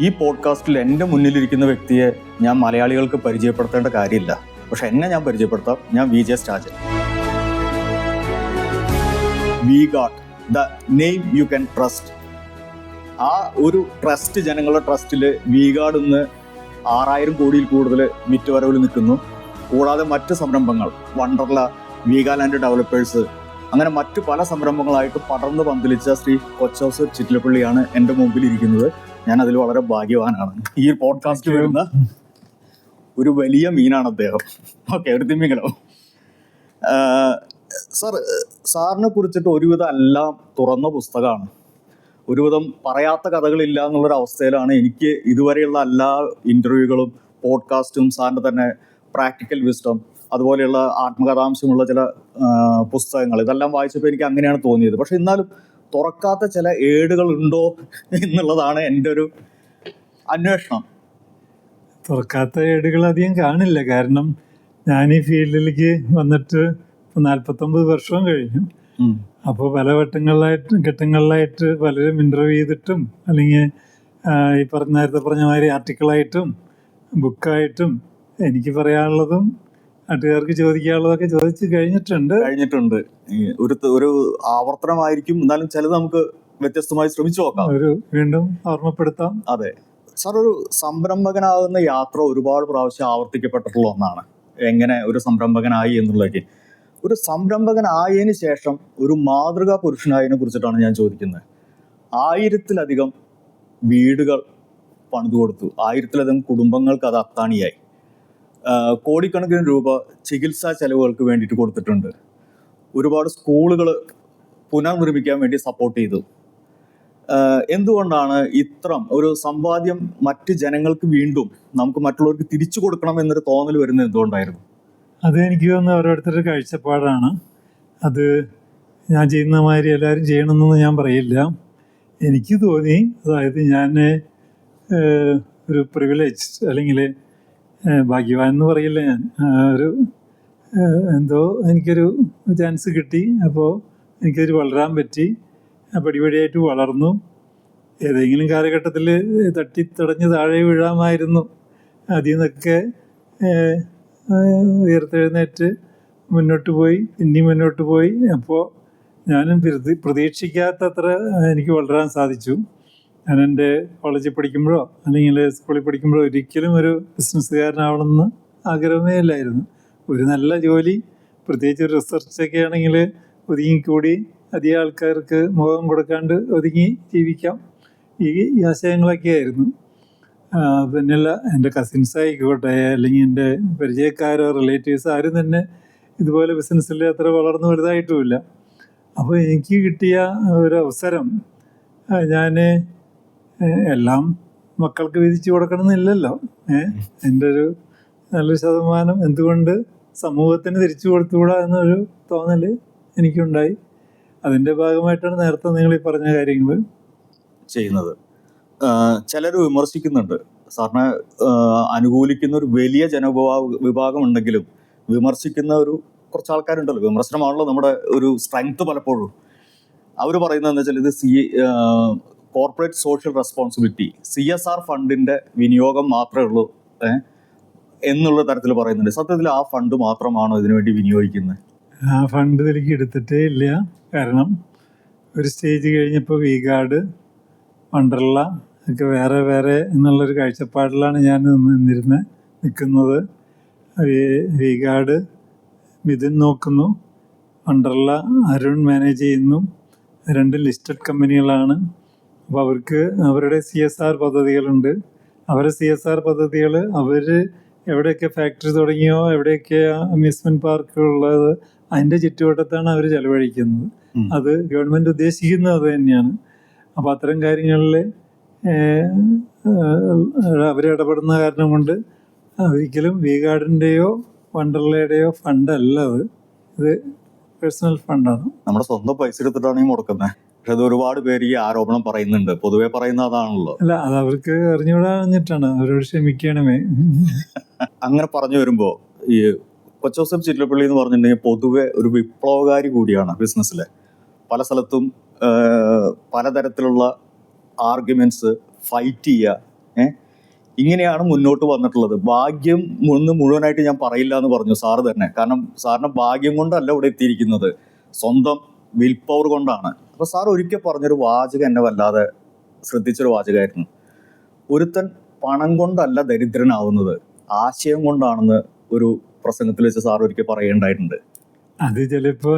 ഈ പോഡ്കാസ്റ്റിൽ എൻ്റെ മുന്നിലിരിക്കുന്ന വ്യക്തിയെ ഞാൻ മലയാളികൾക്ക് പരിചയപ്പെടുത്തേണ്ട കാര്യമില്ല. പക്ഷെ എന്നെ ഞാൻ പരിചയപ്പെടുത്താം. ഞാൻ Vijay സ്റ്റാജൻ. V-Guard, the name you can trust. ആ ഒരു ട്രസ്റ്റ്, ജനങ്ങളുടെ ട്രസ്റ്റിൽ V-Guard ഇന്ന് 6000 കോടിയിൽ കൂടുതൽ വിറ്റുവരവിൽ നിൽക്കുന്നു. കൂടാതെ മറ്റ് സംരംഭങ്ങൾ, വണ്ടർല, വീഗാലാൻഡ് ഡെവലപ്പേഴ്സ്, അങ്ങനെ മറ്റു പല സംരംഭങ്ങളായിട്ട് പടർന്ന് പന്തലിച്ച ശ്രീ കൊച്ചൗസർ ചിറ്റിലപ്പള്ളിയാണ് എൻ്റെ മുമ്പിൽ ഇരിക്കുന്നത്. ഞാൻ അതിൽ വളരെ ഭാഗ്യവാനാണ്. ഈ പോഡ്കാസ്റ്റിൽ വരുന്ന ഒരു വലിയ മീനാണ് അദ്ദേഹം. ഓക്കെ, ഒരു തിമിംഗലം. സാറിനെ കുറിച്ചിട്ട് ഒരുവിധം എല്ലാം തുറന്ന പുസ്തകമാണ്. ഒരുവിധം പറയാത്ത കഥകളില്ല എന്നുള്ളൊരു അവസ്ഥയിലാണ് എനിക്ക് ഇതുവരെയുള്ള എല്ലാ ഇൻ്റർവ്യൂകളും പോഡ്കാസ്റ്റും സാറിൻ്റെ തന്നെ പ്രാക്ടിക്കൽ വിസ്ഡം അതുപോലെയുള്ള ആത്മകഥാംശമുള്ള ചില പുസ്തകങ്ങൾ ഇതെല്ലാം വായിച്ചപ്പോൾ എനിക്ക് അങ്ങനെയാണ് തോന്നിയത്. പക്ഷെ എന്നാലും തുറക്കാത്ത ചില ഏടുകളുണ്ടോ എന്നുള്ളതാണ് എൻ്റെ ഒരു അന്വേഷണം. തുറക്കാത്ത ഏടുകൾ അധികം കാണില്ല. കാരണം ഞാൻ ഈ ഫീൽഡിലേക്ക് വന്നിട്ട് 49 വർഷവും കഴിഞ്ഞു. അപ്പോൾ പല ഘട്ടങ്ങളിലായിട്ട് പലരും ഇൻ്റർവ്യൂ ചെയ്തിട്ടും അല്ലെങ്കിൽ ഈ നേരത്തെ പറഞ്ഞ മാതിരി ആർട്ടിക്കിളായിട്ടും ബുക്കായിട്ടും എനിക്ക് പറയാനുള്ളതും നാട്ടുകാർക്ക് ചോദിക്കാനുള്ളതൊക്കെ ചോദിച്ചു കഴിഞ്ഞിട്ടുണ്ട്. ഒരു ആവർത്തനമായിരിക്കും, എന്നാലും ചിലത് നമുക്ക് വ്യത്യസ്തമായി ശ്രമിച്ചു നോക്കാം, വീണ്ടും ഓർമ്മപ്പെടുത്താം. അതെ സാർ, ഒരു സംരംഭകനാകുന്ന യാത്ര ഒരുപാട് പ്രാവശ്യം ആവർത്തിക്കപ്പെട്ടിട്ടുള്ള ഒന്നാണ്. എങ്ങനെ ഒരു സംരംഭകനായി എന്നുള്ളതൊക്കെ. ഒരു സംരംഭകനായതിനു ശേഷം ഒരു മാതൃകാ പുരുഷനായതിനെ കുറിച്ചിട്ടാണ് ഞാൻ ചോദിക്കുന്നത്. 1000-ലധികം വീടുകൾ പണിതു കൊടുത്തു, 1000-ലധികം കുടുംബങ്ങൾക്ക് അത് അത്താണിയായി. കോടിക്കണക്കിന് രൂപ ചികിത്സാ ചെലവുകൾക്ക് വേണ്ടിയിട്ട് കൊടുത്തിട്ടുണ്ട്. ഒരുപാട് സ്കൂളുകൾ പുനർനിർമ്മിക്കാൻ വേണ്ടി സപ്പോർട്ട് ചെയ്തു. എന്തുകൊണ്ടാണ് ഇത്രം ഒരു സമ്പാദ്യം മറ്റ് ജനങ്ങൾക്ക് വീണ്ടും നമുക്ക് മറ്റുള്ളവർക്ക് തിരിച്ചു കൊടുക്കണം എന്നൊരു തോന്നൽ വരുന്നത് എന്തുകൊണ്ടായിരുന്നു? അത് എനിക്ക് തോന്നുന്ന ഓരോരുത്തരുടെ കാഴ്ചപ്പാടാണ്. അത് ഞാൻ ചെയ്യുന്ന മാതിരി എല്ലാവരും ചെയ്യണമെന്നൊന്നും ഞാൻ പറയില്ല. എനിക്ക് തോന്നി, അതായത് ഞാൻ ഒരു പ്രിവിലേജ് അല്ലെങ്കിൽ ഭാഗ്യവാൻ എന്ന് പറയില്ല, ഞാൻ എന്തോ എനിക്കൊരു ചാൻസ് കിട്ടി. അപ്പോൾ എനിക്കതിൽ വളരാൻ പറ്റി. പടിപടിയായിട്ട് വളർന്നു. ഏതെങ്കിലും കാലഘട്ടത്തിൽ തട്ടിത്തടഞ്ഞ് താഴെ വീഴാമായിരുന്നു. അതിൽ നിന്നൊക്കെ ഉയർത്തെഴുന്നേറ്റ് മുന്നോട്ട് പോയി, പിന്നെയും മുന്നോട്ട് പോയി. അപ്പോൾ ഞാനും പ്രതീക്ഷിക്കാത്തത്ര എനിക്ക് വളരാൻ സാധിച്ചു. ഞാൻ എൻ്റെ കോളേജിൽ പഠിക്കുമ്പോഴോ അല്ലെങ്കിൽ സ്കൂളിൽ പഠിക്കുമ്പോഴോ ഒരിക്കലും ഒരു ബിസിനസ്സുകാരനാവണമെന്ന് ആഗ്രഹമേ ഇല്ലായിരുന്നു. ഒരു നല്ല ജോലി, പ്രത്യേകിച്ച് ഒരു റിസർച്ചൊക്കെ ആണെങ്കിൽ ഒതുങ്ങിക്കൂടി അധികം ആൾക്കാർക്ക് മുഖം കൊടുക്കാണ്ട് ഒതുങ്ങി ജീവിക്കാം, ഈ ആശയങ്ങളൊക്കെ ആയിരുന്നു. പിന്നെയല്ല, എൻ്റെ കസിൻസ് ആയിക്കോട്ടെ അല്ലെങ്കിൽ എൻ്റെ പരിചയക്കാരോ റിലേറ്റീവ്സ് ആരും തന്നെ ഇതുപോലെ ബിസിനസ്സിൽ അത്ര വളർന്നു വലുതായിട്ടുമില്ല. അപ്പോൾ എനിക്ക് കിട്ടിയ ഒരു അവസരം, ഞാൻ എല്ലാം മക്കൾക്ക് വിധിച്ചു കൊടുക്കണമെന്നില്ലല്ലോ. എൻ്റെ ഒരു നല്ലൊരു ശതമാനം എന്തുകൊണ്ട് സമൂഹത്തിന് തിരിച്ചു കൊടുത്തുകൂടാ എന്നൊരു തോന്നൽ എനിക്കുണ്ടായി. അതിൻ്റെ ഭാഗമായിട്ടാണ് നേരത്തെ നിങ്ങൾ ഈ പറഞ്ഞ കാര്യങ്ങൾ ചെയ്യുന്നത്. ചിലർ വിമർശിക്കുന്നുണ്ട്, സാറിനെ അനുകൂലിക്കുന്ന ഒരു വലിയ വിഭാഗം ഉണ്ടെങ്കിലും വിമർശിക്കുന്ന കുറച്ച് ആൾക്കാരുണ്ടല്ലോ. വിമർശനമാണല്ലോ നമ്മുടെ ഒരു സ്ട്രെങ്ത് പലപ്പോഴും. അവർ പറയുന്നത് എന്താ വെച്ചാൽ, ഇത് കോർപ്പറേറ്റ് സോഷ്യൽ റെസ്പോൺസിബിലിറ്റി, CSR ഫണ്ടിൻ്റെ വിനിയോഗം മാത്രമേ ഉള്ളൂ എന്നുള്ള തരത്തിൽ പറയുന്നുണ്ട്. സത്യത്തിൽ ആ ഫണ്ട് മാത്രമാണോ ഇതിനുവേണ്ടി വിനിയോഗിക്കുന്നത്? ആ ഫണ്ട് ഇതിലേക്ക് എടുത്തിട്ടേ ഇല്ല. കാരണം ഒരു സ്റ്റേജ് കഴിഞ്ഞപ്പോൾ V-Guard, വണ്ടർല ഒക്കെ വേറെ വേറെ എന്നുള്ളൊരു കാഴ്ചപ്പാടിലാണ് ഞാൻ നിൽക്കുന്നത്. V-Guard മിഥുൻ നോക്കുന്നു, വണ്ടർല അരുൺ മാനേജ് ചെയ്യുന്നു. 2 ലിസ്റ്റഡ് കമ്പനികളാണ്. അപ്പോൾ അവർക്ക് അവരുടെ CSR പദ്ധതികളുണ്ട്. അവരുടെ CSR പദ്ധതികൾ അവർ എവിടെയൊക്കെ ഫാക്ടറി തുടങ്ങിയോ, എവിടെയൊക്കെ അമ്യൂസ്മെൻറ്റ് പാർക്കുള്ളത്, അതിൻ്റെ ചുറ്റുവട്ടത്താണ് അവർ ചെലവഴിക്കുന്നത്. അത് ഗവൺമെൻറ് ഉദ്ദേശിക്കുന്നത് അത് തന്നെയാണ്. അപ്പോൾ അത്തരം കാര്യങ്ങളിൽ അവരിടപെടുന്ന കാരണം കൊണ്ട് ഒരിക്കലും V-Guardൻ്റെയോ വണ്ടർലയുടെയോ ഫണ്ടല്ല അത്. ഇത് പേഴ്സണൽ ഫണ്ടാണ്. നമ്മുടെ സ്വന്തം പൈസ എടുത്തിട്ടാണ് ഈ മുടക്കുന്നത്. പക്ഷെ അത് ഒരുപാട് പേര് ഈ ആരോപണം പറയുന്നുണ്ട്. പൊതുവെ പറയുന്ന അതാണല്ലോ. അല്ല, അത് അവർക്ക് അറിഞ്ഞുകൂടാഞ്ഞിട്ടാണ്. അവരോട് ക്ഷമിക്കണമേ. അങ്ങനെ പറഞ്ഞു വരുമ്പോൾ ഈ കൊച്ചൗസർ ചിറ്റിലപ്പള്ളി എന്ന് പറഞ്ഞിട്ടുണ്ടെങ്കിൽ പൊതുവെ ഒരു വിപ്ലവകാരി കൂടിയാണ് ബിസിനസ്സിൽ. പല സ്ഥലത്തും പലതരത്തിലുള്ള ആർഗ്യുമെൻറ്റ്സ് ഫൈറ്റ് ചെയ്യുക, ഇങ്ങനെയാണ് മുന്നോട്ട് വന്നിട്ടുള്ളത്. ഭാഗ്യം ഒന്ന് മുഴുവനായിട്ട് ഞാൻ പറയില്ല എന്ന് പറഞ്ഞു സാറ് തന്നെ. കാരണം സാറിന് ഭാഗ്യം കൊണ്ടല്ല ഇവിടെ എത്തിയിരിക്കുന്നത്, സ്വന്തം വിൽ പവർ കൊണ്ടാണ്. അപ്പോൾ സാർ ഒരിക്കൽ പറഞ്ഞൊരു വാചകം എന്നെ വല്ലാതെ ശ്രദ്ധിച്ചൊരു വാചകമായിരുന്നു. ഒരുത്തൻ പണം കൊണ്ടല്ല ദരിദ്രനാവുന്നത്, ആശയം കൊണ്ടാണെന്ന് ഒരു പ്രസംഗത്തിൽ വെച്ച് സാർ ഒരിക്കൽ പറയുണ്ടായിട്ടുണ്ട്. അത് ചിലപ്പോൾ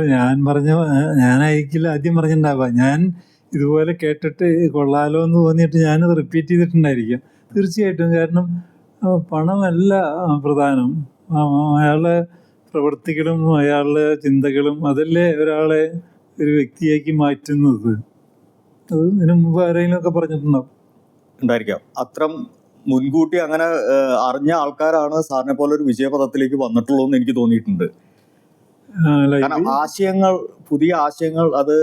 ഞാനായിരിക്കില്ല ആദ്യം പറഞ്ഞിട്ടുണ്ടാവുക. ഞാൻ ഇതുപോലെ കേട്ടിട്ട് കൊള്ളാലോ എന്ന് തോന്നിയിട്ട് ഞാനത് റിപ്പീറ്റ് ചെയ്തിട്ടുണ്ടായിരിക്കും തീർച്ചയായിട്ടും. കാരണം പണമല്ല പ്രധാനം, അയാളുടെ പ്രവൃത്തികളും അയാളുടെ ചിന്തകളും അതല്ലേ ഒരാളെ ഒരു വ്യക്തിയാക്കി മാറ്റുന്നത്. അത് ഇതിനു മുമ്പ് ആരെങ്കിലും ഒക്കെ പറഞ്ഞിട്ടുണ്ടാവും, ഉണ്ടായിരിക്കാം. അത്രം മുൻകൂട്ടി അങ്ങനെ അറിഞ്ഞ ആൾക്കാരാണ് സാറിനെ പോലെ ഒരു വിജയപഥത്തിലേക്ക് വന്നിട്ടുള്ളൂ എന്ന് എനിക്ക് തോന്നിയിട്ടുണ്ട്. കാരണം പുതിയ ആശയങ്ങൾ അത്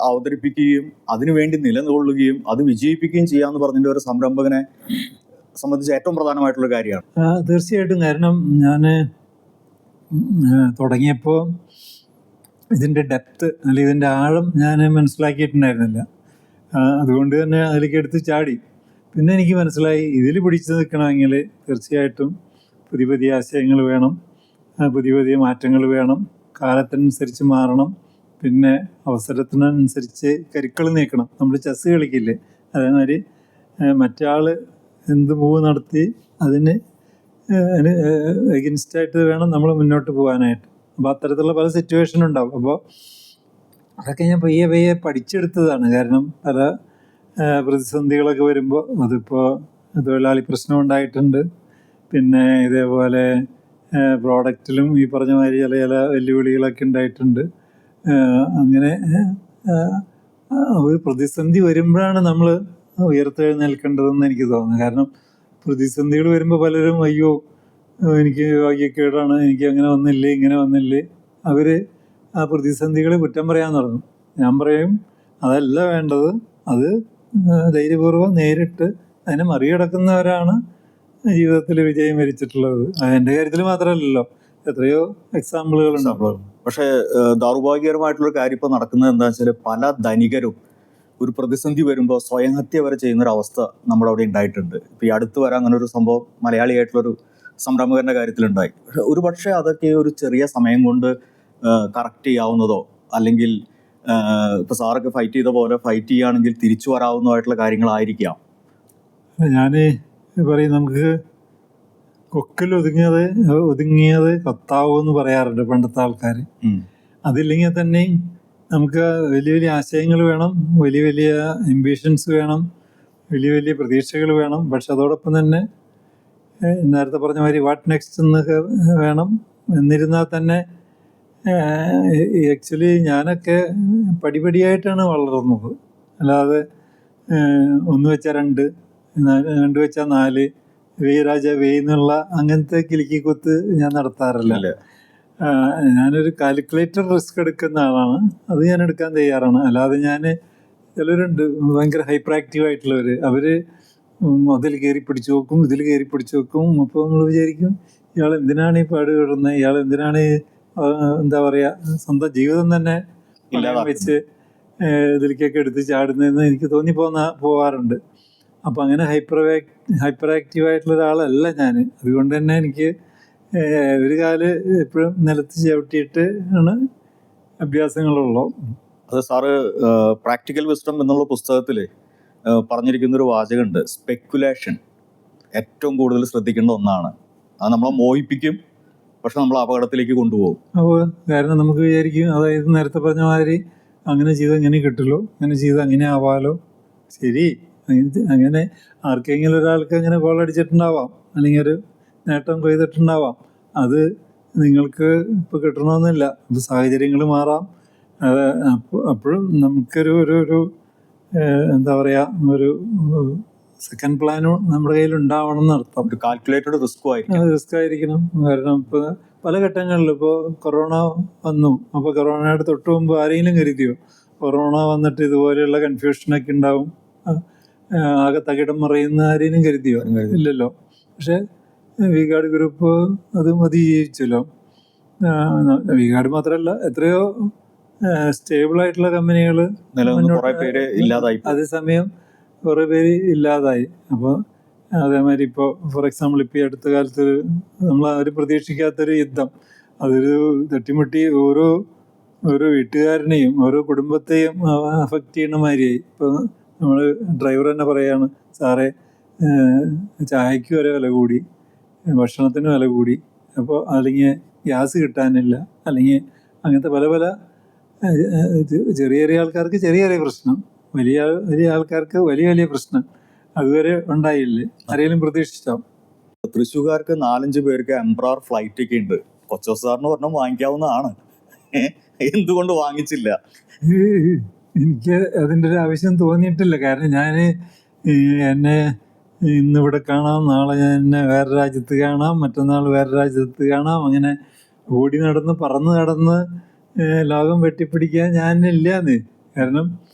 അവതരിപ്പിക്കുകയും അതിനുവേണ്ടി നിലകൊള്ളുകയും അത് വിജയിപ്പിക്കുകയും ചെയ്യാന്ന് പറഞ്ഞതിന്റെ ഒരു സംരംഭകനെ സംബന്ധിച്ച് ഏറ്റവും പ്രധാനമായിട്ടുള്ള കാര്യമാണ്. തീർച്ചയായിട്ടും. കാരണം ഞാൻ തുടങ്ങിയപ്പോൾ ഇതിൻ്റെ ഡെപ്ത് അല്ലെങ്കിൽ ഇതിൻ്റെ ആഴം ഞാൻ മനസ്സിലാക്കിയിട്ടുണ്ടായിരുന്നില്ല. അതുകൊണ്ട് തന്നെ അതിലേക്ക് എടുത്ത് ചാടി. പിന്നെ എനിക്ക് മനസ്സിലായി, ഇതിൽ പിടിച്ചു നിൽക്കണമെങ്കിൽ തീർച്ചയായിട്ടും പുതിയ പുതിയ ആശയങ്ങൾ വേണം, പുതിയ പുതിയ മാറ്റങ്ങൾ വേണം, കാലത്തിനനുസരിച്ച് മാറണം, പിന്നെ അവസരത്തിനനുസരിച്ച് കരുക്കൾ നീക്കണം. നമ്മൾ ചെസ്സ് കളിക്കില്ലേ, അതേമാതിരി മറ്റാൾ എന്ത് മൂവ് നടത്തി അതിന് എഗൻസ്റ്റായിട്ട് വേണം നമ്മൾ മുന്നോട്ട് പോകാനായിട്ട്. അപ്പോൾ അത്തരത്തിലുള്ള പല സിറ്റുവേഷൻ ഉണ്ടാവും. അപ്പോൾ അതൊക്കെ ഞാൻ പയ്യെ പയ്യെ പഠിച്ചെടുത്തതാണ്. കാരണം പല പ്രതിസന്ധികളൊക്കെ വരുമ്പോൾ, അതിപ്പോൾ തൊഴിലാളി പ്രശ്നം ഉണ്ടായിട്ടുണ്ട്, പിന്നെ ഇതേപോലെ പ്രോഡക്റ്റിലും ഈ പറഞ്ഞ മാതിരി ചില ചില വെല്ലുവിളികളൊക്കെ ഉണ്ടായിട്ടുണ്ട്. അങ്ങനെ ഒരു പ്രതിസന്ധി വരുമ്പോഴാണ് നമ്മൾ ഉയർത്തെഴുന്നേൽക്കേണ്ടതെന്ന് എനിക്ക് തോന്നുന്നു. കാരണം പ്രതിസന്ധികൾ വരുമ്പോൾ പലരും അയ്യോ എനിക്ക് ഭാഗ്യക്കേടാണ്, എനിക്ക് അങ്ങനെ വന്നില്ലേ ഇങ്ങനെ വന്നില്ലേ, അവർ ആ പ്രതിസന്ധികളെ കുറ്റം പറയാൻ തുടങ്ങും. ഞാൻ പറയും അതല്ല വേണ്ടത്, അത് ധൈര്യപൂർവ്വം നേരിട്ട് അതിനെ മറികടക്കുന്നവരാണ് ജീവിതത്തിൽ വിജയം വരിച്ചിട്ടുള്ളത്. എൻ്റെ കാര്യത്തിൽ മാത്രമല്ലല്ലോ, എത്രയോ എക്സാമ്പിളുകളുണ്ട്. പക്ഷേ ദൗർഭാഗ്യകരമായിട്ടുള്ളൊരു കാര്യം ഇപ്പോൾ നടക്കുന്നത് എന്താണെന്ന് വെച്ചാൽ, പല ധനികരും ഒരു പ്രതിസന്ധി വരുമ്പോൾ സ്വയം ഹത്യ വരെ ചെയ്യുന്നൊരവസ്ഥ നമ്മുടെ അവിടെ ഉണ്ടായിട്ടുണ്ട്. ഇപ്പോൾ ഈ അടുത്ത് വരെ അങ്ങനെ ഒരു സംഭവം മലയാളിയായിട്ടുള്ളൊരു സംരംഭകന്റെ കാര്യത്തിലുണ്ടായി. ഒരു പക്ഷേ അതൊക്കെ ഒരു ചെറിയ സമയം കൊണ്ട് കറക്റ്റ് ചെയ്യാവുന്നതോ, അല്ലെങ്കിൽ ഇപ്പോൾ സാറൊക്കെ ഫൈറ്റ് ചെയ്ത പോലെ ഫൈറ്റ് ചെയ്യുകയാണെങ്കിൽ തിരിച്ചു വരാവുന്നതായിട്ടുള്ള കാര്യങ്ങളായിരിക്കാം. ഞാൻ പറയും, നമുക്ക് കൊക്കിൽ ഒതുങ്ങിയത് കത്താവൂന്ന് പറയാറുണ്ട് പണ്ടത്തെ ആൾക്കാർ. അതില്ലെങ്കിൽ തന്നെ നമുക്ക് വലിയ വലിയ ആശയങ്ങൾ വേണം, വലിയ വലിയ എംബിഷൻസ് വേണം, വലിയ വലിയ പ്രതീക്ഷകൾ വേണം. പക്ഷെ അതോടൊപ്പം തന്നെ നേരത്തെ പറഞ്ഞ മാതിരി വാട്ട് നെക്സ്റ്റ് എന്നൊക്കെ വേണം. എന്നിരുന്നാൽ തന്നെ ആക്ച്വലി ഞാനൊക്കെ പടിപടിയായിട്ടാണ് വളർന്നത്. അല്ലാതെ 1 വെച്ചാൽ 2, 2 വെച്ചാൽ 4, വെയ് രാജ വെയ് എന്നുള്ള അങ്ങനത്തെ കിലുക്കി കുത്ത് ഞാൻ നടത്താറില്ല. ഞാനൊരു കാൽക്കുലേറ്റർ റിസ്ക് എടുക്കുന്ന ആളാണ്, അത് ഞാൻ എടുക്കാൻ തയ്യാറാണ്. അല്ലാതെ ഞാൻ ചിലരുണ്ട് ഭയങ്കര ഹൈപ്പർ ആക്റ്റീവ് ആയിട്ടുള്ളവർ, അവർ അതിൽ കയറി പിടിച്ചു നോക്കും, ഇതിൽ കയറി പിടിച്ചു നോക്കും. അപ്പോൾ നമ്മൾ വിചാരിക്കും ഇയാൾ എന്തിനാണ് ഈ പാടുപെടുന്നത്, ഇയാൾ എന്തിനാണ് എന്താ പറയുക സ്വന്തം ജീവിതം തന്നെ വെച്ച് ഇതിലേക്കൊക്കെ എടുത്ത് ചാടുന്നതെന്ന് എനിക്ക് പോവാറുണ്ട്. അപ്പം അങ്ങനെ ഹൈപ്പർ ആക്റ്റീവ് ആയിട്ടുള്ള ഒരാളല്ല ഞാൻ. അതുകൊണ്ട് തന്നെ എനിക്ക് ഒരു കാല് എപ്പോഴും നിലത്ത് ചവിട്ടിയിട്ട് ആണ് അഭ്യാസങ്ങളുള്ളൂ. അത് സാറ് പ്രാക്ടിക്കൽ വിസ്ഡം എന്നുള്ള പുസ്തകത്തിൽ പറഞ്ഞിരിക്കുന്നൊരു വാചകമുണ്ട്, സ്പെക്കുലേഷൻ ഏറ്റവും കൂടുതൽ ശ്രദ്ധിക്കേണ്ട ഒന്നാണ്. അത് നമ്മളെ മോഹിപ്പിക്കും, പക്ഷെ നമ്മളെ അപകടത്തിലേക്ക് കൊണ്ടുപോകും. അപ്പോൾ കാരണം നമുക്ക് വിചാരിക്കും, അതായത് നേരത്തെ പറഞ്ഞ മാതിരി അങ്ങനെ ചെയ്താൽ ഇങ്ങനെ കിട്ടുമല്ലോ, അങ്ങനെ ചെയ്താൽ അങ്ങനെ ആവാലോ. ശരി, അങ്ങനെ ആർക്കെങ്കിലും ഒരാൾക്ക് അങ്ങനെ ഗോൾ അടിച്ചിട്ടുണ്ടാവാം, അല്ലെങ്കിൽ ഒരു നേട്ടം കൊയ്തിട്ടുണ്ടാവാം. അത് നിങ്ങൾക്ക് ഇപ്പോൾ കിട്ടണമെന്നില്ല. ഇപ്പോൾ സാഹചര്യങ്ങൾ മാറാം. അപ്പോഴും നമുക്കൊരു എന്താ പറയുക, ഒരു സെക്കൻഡ് പ്ലാനും നമ്മുടെ കയ്യിൽ ഉണ്ടാവണം എന്നർത്ഥം. ഒരു കാൽക്കുലേറ്റഡ് റിസ്ക് ആയിരിക്കണം. കാരണം ഇപ്പോൾ പല ഘട്ടങ്ങളിൽ ഇപ്പോൾ കൊറോണ വന്നു. അപ്പോൾ കൊറോണയുടെ തൊട്ട് മുമ്പ് ആരെങ്കിലും കരുതിയോ കൊറോണ വന്നിട്ട് ഇതുപോലെയുള്ള കൺഫ്യൂഷനൊക്കെ ഉണ്ടാവും, ആകെ തകിടം മറിയുന്ന ആരെയും കരുതിയോ? ഇല്ലല്ലോ. പക്ഷെ വി-ഗാർഡ് ഗ്രൂപ്പ് അത് അതിജീവിച്ചല്ലോ. വി-ഗാർഡ് മാത്രമല്ല, എത്രയോ സ്റ്റേബിളായിട്ടുള്ള കമ്പനികൾ അതേസമയം കുറേ പേര് ഇല്ലാതായി. അപ്പോൾ അതേമാതിരി ഇപ്പോൾ ഫോർ എക്സാമ്പിൾ ഇപ്പോൾ ഈ അടുത്ത കാലത്ത് നമ്മൾ ആരും പ്രതീക്ഷിക്കാത്തൊരു യുദ്ധം, അതൊരു തട്ടിമുട്ടി ഓരോ വീട്ടുകാരനെയും ഓരോ കുടുംബത്തെയും അഫക്റ്റ് ചെയ്യുന്ന മാതിരിയായി. ഇപ്പോൾ നമ്മൾ ഡ്രൈവർ തന്നെ പറയുകയാണ്, സാറേ ചായക്ക് വരെ വില കൂടി, ഭക്ഷണത്തിന് വില കൂടി, അപ്പോൾ അല്ലെങ്കിൽ ഗ്യാസ് കിട്ടാനില്ല, അല്ലെങ്കിൽ അങ്ങനത്തെ പല പല ചെറിയ ചെറിയ ആൾക്കാർക്ക് ചെറിയ ചെറിയ പ്രശ്നം, വലിയ വലിയ ആൾക്കാർക്ക് വലിയ വലിയ പ്രശ്നം അതുവരെ ഉണ്ടായില്ലേ? ആരെങ്കിലും പ്രതീക്ഷിച്ചോ? തൃശ്ശൂർക്കാർക്ക് 4-5 പേർക്ക് എംബ്രാർ ഫ്ലൈറ്റ് ഒക്കെ ഉണ്ട്. കൊച്ചോ സാറിന് പറഞ്ഞാൽ വാങ്ങിക്കാവുന്നതാണ്. എന്തുകൊണ്ട് വാങ്ങിച്ചില്ല? എനിക്ക് അതിൻ്റെ ഒരു ആവശ്യം തോന്നിയിട്ടില്ല. കാരണം ഞാൻ എന്നെ ഇന്നിവിടെ കാണാം, നാളെ എന്നെ വേറെ രാജ്യത്ത് കാണാം, മറ്റന്നാൾ വേറെ രാജ്യത്ത് കാണാം, അങ്ങനെ ഓടി നടന്ന് പറന്ന് നടന്ന് ലോകം വെട്ടിപ്പിടിക്കാൻ ഞാനില്ലാന്ന്. കാരണം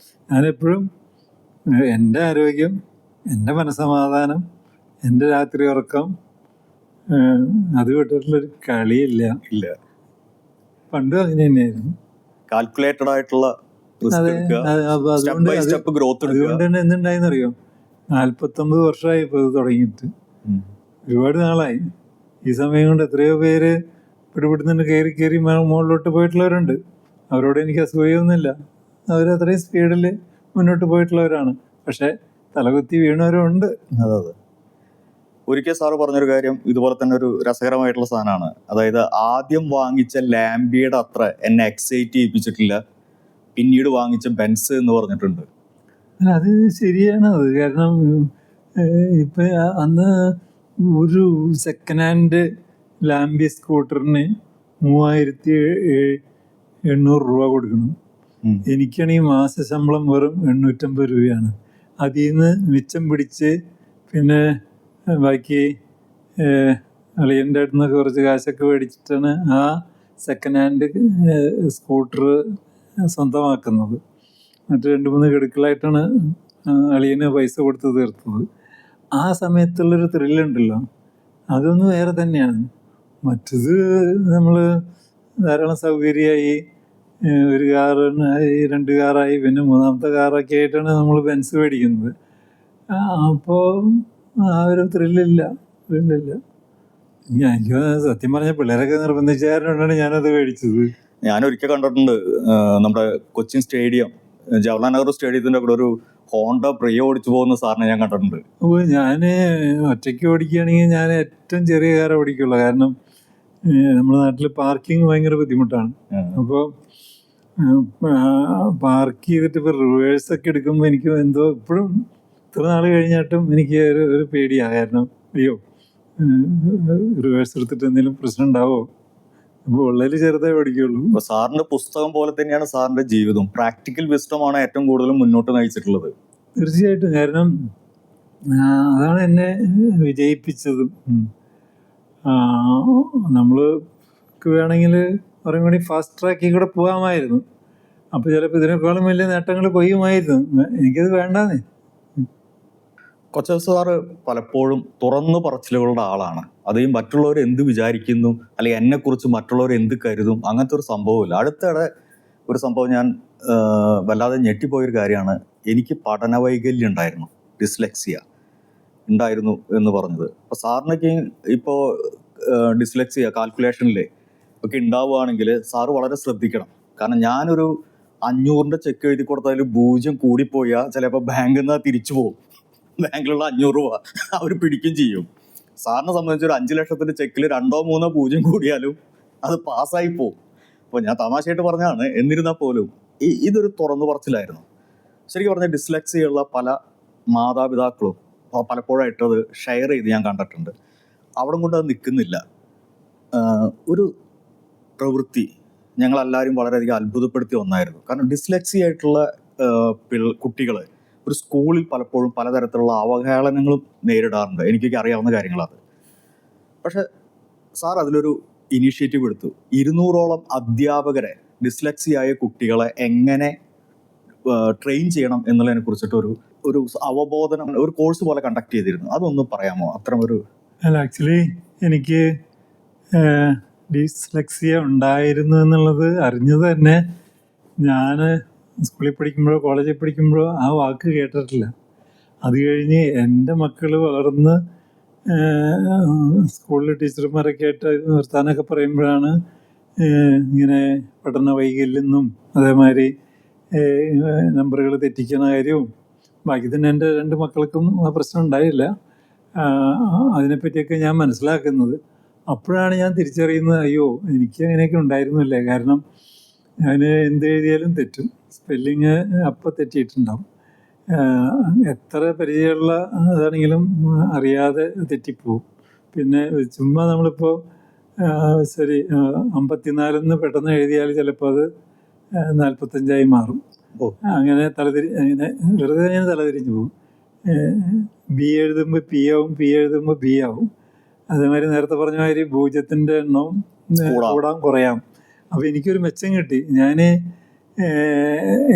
ഞാനെപ്പോഴും എൻ്റെ ആരോഗ്യം, എൻ്റെ മനസ്സമാധാനം, എൻ്റെ രാത്രി ഉറക്കം, അത് വിട്ടിട്ടുള്ളൊരു കളിയില്ല. ഇല്ല. പണ്ടും അങ്ങനെ തന്നെയായിരുന്നു. കാൽക്കുലേറ്റഡ് ആയിട്ടുള്ള അതുകൊണ്ട് തന്നെ എന്തുണ്ടായെന്നറിയോ, 49 വർഷമായി ഇപ്പോൾ ഇത് തുടങ്ങിയിട്ട്. ഒരുപാട് നാളായി. ഈ സമയം കൊണ്ട് എത്രയോ പേര് ഇവിടുന്ന് കയറി മുകളിലോട്ട് പോയിട്ടുള്ളവരുണ്ട്. അവരോട് എനിക്ക് അസൂയൊന്നുമില്ല. അവരത്രയും സ്പീഡിൽ മുന്നോട്ട് പോയിട്ടുള്ളവരാണ്. പക്ഷെ തലകുത്തി വീണവരും ഉണ്ട്. അതെ. ഒരിക്കൽ സാറ് പറഞ്ഞൊരു കാര്യം ഇതുപോലെ തന്നെ ഒരു രസകരമായിട്ടുള്ള സാധനമാണ്. അതായത് ആദ്യം വാങ്ങിച്ച ലാംബിയുടെ അത്ര എന്നെ എക്സൈറ്റ് ചെയ്യിപ്പിച്ചിട്ടില്ല പിന്നീട് വാങ്ങിച്ച ബെൻസ് എന്ന് പറഞ്ഞിട്ടുണ്ട്. അത് ശരിയാണ്. അത് കാരണം ഇപ്പം അന്ന് ഒരു സെക്കൻഡ് ഹാൻഡ് ലാംബി സ്കൂട്ടറിന് 3800 രൂപ കൊടുക്കണം. എനിക്കാണെങ്കിൽ മാസ ശമ്പളം വെറും 850 രൂപയാണ്. അതിൽ നിന്ന് മിച്ചം പിടിച്ച് പിന്നെ ബാക്കി അളിയൻ്റെ അടുത്ത് നിന്ന് കുറച്ച് കാശൊക്കെ മേടിച്ചിട്ടാണ് ആ സെക്കൻഡ് ഹാൻഡ് സ്കൂട്ടർ സ്വന്തമാക്കുന്നത്. മറ്റ് 2-3 ഗഡുക്കളായിട്ടാണ് അളിയന് പൈസ കൊടുത്ത് തീർത്തത്. ആ സമയത്തുള്ളൊരു ത്രില്ലുണ്ടല്ലോ, അതൊന്നും വേറെ തന്നെയാണ്. മറ്റത് നമ്മൾ ധാരാളം സൗകര്യമായി, ഒരു കാറായി, 2 കാറായി, പിന്നെ 3ാമത്തെ കാറൊക്കെ ആയിട്ടാണ് നമ്മൾ ബെൻസ് മേടിക്കുന്നത്. അപ്പോൾ ആ ഒരു ത്രില്ലില്ല. എനിക്ക് സത്യം പറഞ്ഞ പിള്ളേരൊക്കെ നിർബന്ധിച്ചാരനാണ് ഞാനത് മേടിച്ചത്. ഞാനൊരിക്കൽ കണ്ടിട്ടുണ്ട്, നമ്മുടെ കൊച്ചിൻ സ്റ്റേഡിയം, ജവഹർലാൽ നെഹ്റു സ്റ്റേഡിയത്തിൻ്റെ കൂടെ ഒരു ഹോണ്ട പ്രിയ ഓടിച്ചു പോകുന്ന സാറിനെ ഞാൻ കണ്ടിട്ടുണ്ട്. ഞാൻ ഒറ്റയ്ക്ക് ഓടിക്കുകയാണെങ്കിൽ ഞാൻ ഏറ്റവും ചെറിയ കാർ ഓടിക്കുള്ളൂ. കാരണം നമ്മുടെ നാട്ടിൽ പാർക്കിംഗ് ഭയങ്കര ബുദ്ധിമുട്ടാണ്. അപ്പോൾ പാർക്ക് ചെയ്തിട്ട് ഇപ്പോൾ റിവേഴ്സൊക്കെ എടുക്കുമ്പോൾ എനിക്ക് എന്തോ ഇപ്പോഴും ഇത്ര നാൾ കഴിഞ്ഞിട്ടും എനിക്ക് ഒരു പേടിയാണ്. കാരണം അയ്യോ റിവേഴ്സ് എടുത്തിട്ട് എന്തെങ്കിലും പ്രശ്നം ഉണ്ടാവോ, അപ്പോൾ ഉള്ളതിൽ ചെറുതായി പഠിക്കുള്ളൂ. അപ്പോൾ സാറിൻ്റെ പുസ്തകം പോലെ തന്നെയാണ് സാറിൻ്റെ ജീവിതം. പ്രാക്ടിക്കൽ വിസ്ഡമാണ് ഏറ്റവും കൂടുതൽ മുന്നോട്ട് നയിച്ചിട്ടുള്ളത്. തീർച്ചയായിട്ടും. കാരണം അതാണ് എന്നെ വിജയിപ്പിച്ചതും. നമ്മൾക്ക് വേണമെങ്കിൽ പറയും കൂടി ഫാസ്റ്റ് ട്രാക്കിൽ കൂടെ പോകാമായിരുന്നു. അപ്പോൾ ചിലപ്പോൾ ഇതിനേക്കാളും വലിയ നേട്ടങ്ങൾ കൊയ്യുമായിരുന്നു. എനിക്കത് വേണ്ടാന്നേ. കൊച്ചോ സാറ് പലപ്പോഴും തുറന്നു പറച്ചിലുകളുടെ ആളാണ്. അത് ഈ മറ്റുള്ളവർ എന്ത് വിചാരിക്കുന്നു, അല്ലെങ്കിൽ എന്നെക്കുറിച്ച് മറ്റുള്ളവർ എന്ത് കരുതും, അങ്ങനത്തെ ഒരു സംഭവമില്ല. അടുത്തിടെ ഒരു സംഭവം ഞാൻ വല്ലാതെ ഞെട്ടിപ്പോയൊരു കാര്യമാണ്. എനിക്ക് പഠന വൈകല്യം ഉണ്ടായിരുന്നു, ഡിസ്ലെക്സിയ ഉണ്ടായിരുന്നു എന്ന് പറഞ്ഞത്. അപ്പോൾ സാറിനൊക്കെ ഇപ്പോൾ ഡിസ്ലെക്സിയ കാൽക്കുലേഷനിൽ ഒക്കെ ഉണ്ടാവുകയാണെങ്കിൽ സാറ് വളരെ ശ്രദ്ധിക്കണം. കാരണം ഞാനൊരു 500ൻ്റെ ചെക്ക് എഴുതി കൊടുത്താൽ 0 കൂടിപ്പോയാൽ ചിലപ്പോൾ ബാങ്കിൽ നിന്ന് തിരിച്ചു പോകും. ബാങ്കിലുള്ള 500 രൂപ അവർ പിടിക്കുകയും ചെയ്യും. സാറിനെ സംബന്ധിച്ച് ഒരു 5 ലക്ഷത്തിൻ്റെ ചെക്കിൽ 2-3 0 കൂടിയാലും അത് പാസ്സായി പോകും. അപ്പോൾ ഞാൻ തമാശയായിട്ട് പറഞ്ഞതാണ്. എന്നിരുന്നാൽ പോലും ഇതൊരു തുറന്നു പറച്ചിലായിരുന്നു. ശരിക്കും പറഞ്ഞാൽ ഡിസ്ലെക്സിയുള്ള പല മാതാപിതാക്കളും പലപ്പോഴായിട്ട് അത് ഷെയർ ചെയ്ത് ഞാൻ കണ്ടിട്ടുണ്ട്. അവിടെ കൊണ്ട് അത് നിൽക്കുന്നില്ല. ഒരു പ്രവൃത്തി ഞങ്ങളെല്ലാവരും വളരെയധികം അത്ഭുതപ്പെടുത്തിയ ഒന്നായിരുന്നു. കാരണം ഡിസ്ലെക്സി ആയിട്ടുള്ള കുട്ടികൾ ഒരു സ്കൂളിൽ പലപ്പോഴും പലതരത്തിലുള്ള അവഹേളനങ്ങളും നേരിടാറുണ്ട്. എനിക്കൊക്കെ അറിയാവുന്ന കാര്യങ്ങളത്. പക്ഷെ സാർ അതിലൊരു ഇനീഷ്യേറ്റീവ് എടുത്തു. 200ഓളം അധ്യാപകരെ ഡിസ്ലെക്സിയായ കുട്ടികളെ എങ്ങനെ ട്രെയിൻ ചെയ്യണം എന്നുള്ളതിനെ കുറിച്ചിട്ട് ഒരു അവബോധനം, ഒരു കോഴ്സ് പോലെ കണ്ടക്ട് ചെയ്തിരുന്നു. അതൊന്നും പറയാമോ? അത്തരമൊരു ആക്ച്വലി എനിക്ക് ഡിസ്ലെക്സിയ ഉണ്ടായിരുന്നു എന്നുള്ളത് അറിഞ്ഞത് തന്നെ ഞാൻ സ്കൂളിൽ പഠിക്കുമ്പോഴോ കോളേജിൽ പഠിക്കുമ്പോഴോ ആ വാക്ക് കേട്ടിട്ടില്ല. അത് കഴിഞ്ഞ് എൻ്റെ മക്കൾ വളർന്ന് സ്കൂളിൽ ടീച്ചർമാരൊക്കെ ആയിട്ട് നിർത്താനൊക്കെ പറയുമ്പോഴാണ് ഇങ്ങനെ പഠന വൈകല്യെന്നും അതേമാതിരി നമ്പറുകൾ തെറ്റിക്കുന്ന കാര്യവും ബാക്കി തന്നെ എൻ്റെ 2 മക്കൾക്കും ആ പ്രശ്നം ഉണ്ടായില്ല. അതിനെപ്പറ്റിയൊക്കെ ഞാൻ മനസ്സിലാക്കുന്നത് അപ്പോഴാണ് ഞാൻ തിരിച്ചറിയുന്നത്, അയ്യോ എനിക്ക് അങ്ങനെയൊക്കെ ഉണ്ടായിരുന്നില്ലേ. കാരണം ഞാൻ എന്ത് എഴുതിയാലും തെറ്റും, സ്പെല്ലിങ് അപ്പം തെറ്റിയിട്ടുണ്ടാവും. എത്ര പരിചയമുള്ള അതാണെങ്കിലും അറിയാതെ തെറ്റിപ്പോവും. പിന്നെ ചുമ്മാ നമ്മളിപ്പോൾ ശരി 54 പെട്ടെന്ന് എഴുതിയാൽ ചിലപ്പോൾ അത് 45 മാറും. അങ്ങനെ അങ്ങനെ വെറുതെ ഞാൻ തലതിരിഞ്ഞു പോകും. ബി എഴുതുമ്പോൾ പി ആവും, പി എഴുതുമ്പോൾ ബി ആവും. അതേമാതിരി നേരത്തെ പറഞ്ഞ മാതിരി പൂജ്യത്തിൻ്റെ എണ്ണവും കൂടാം കുറയാം. അപ്പോൾ എനിക്കൊരു മെച്ചം കിട്ടി. ഞാൻ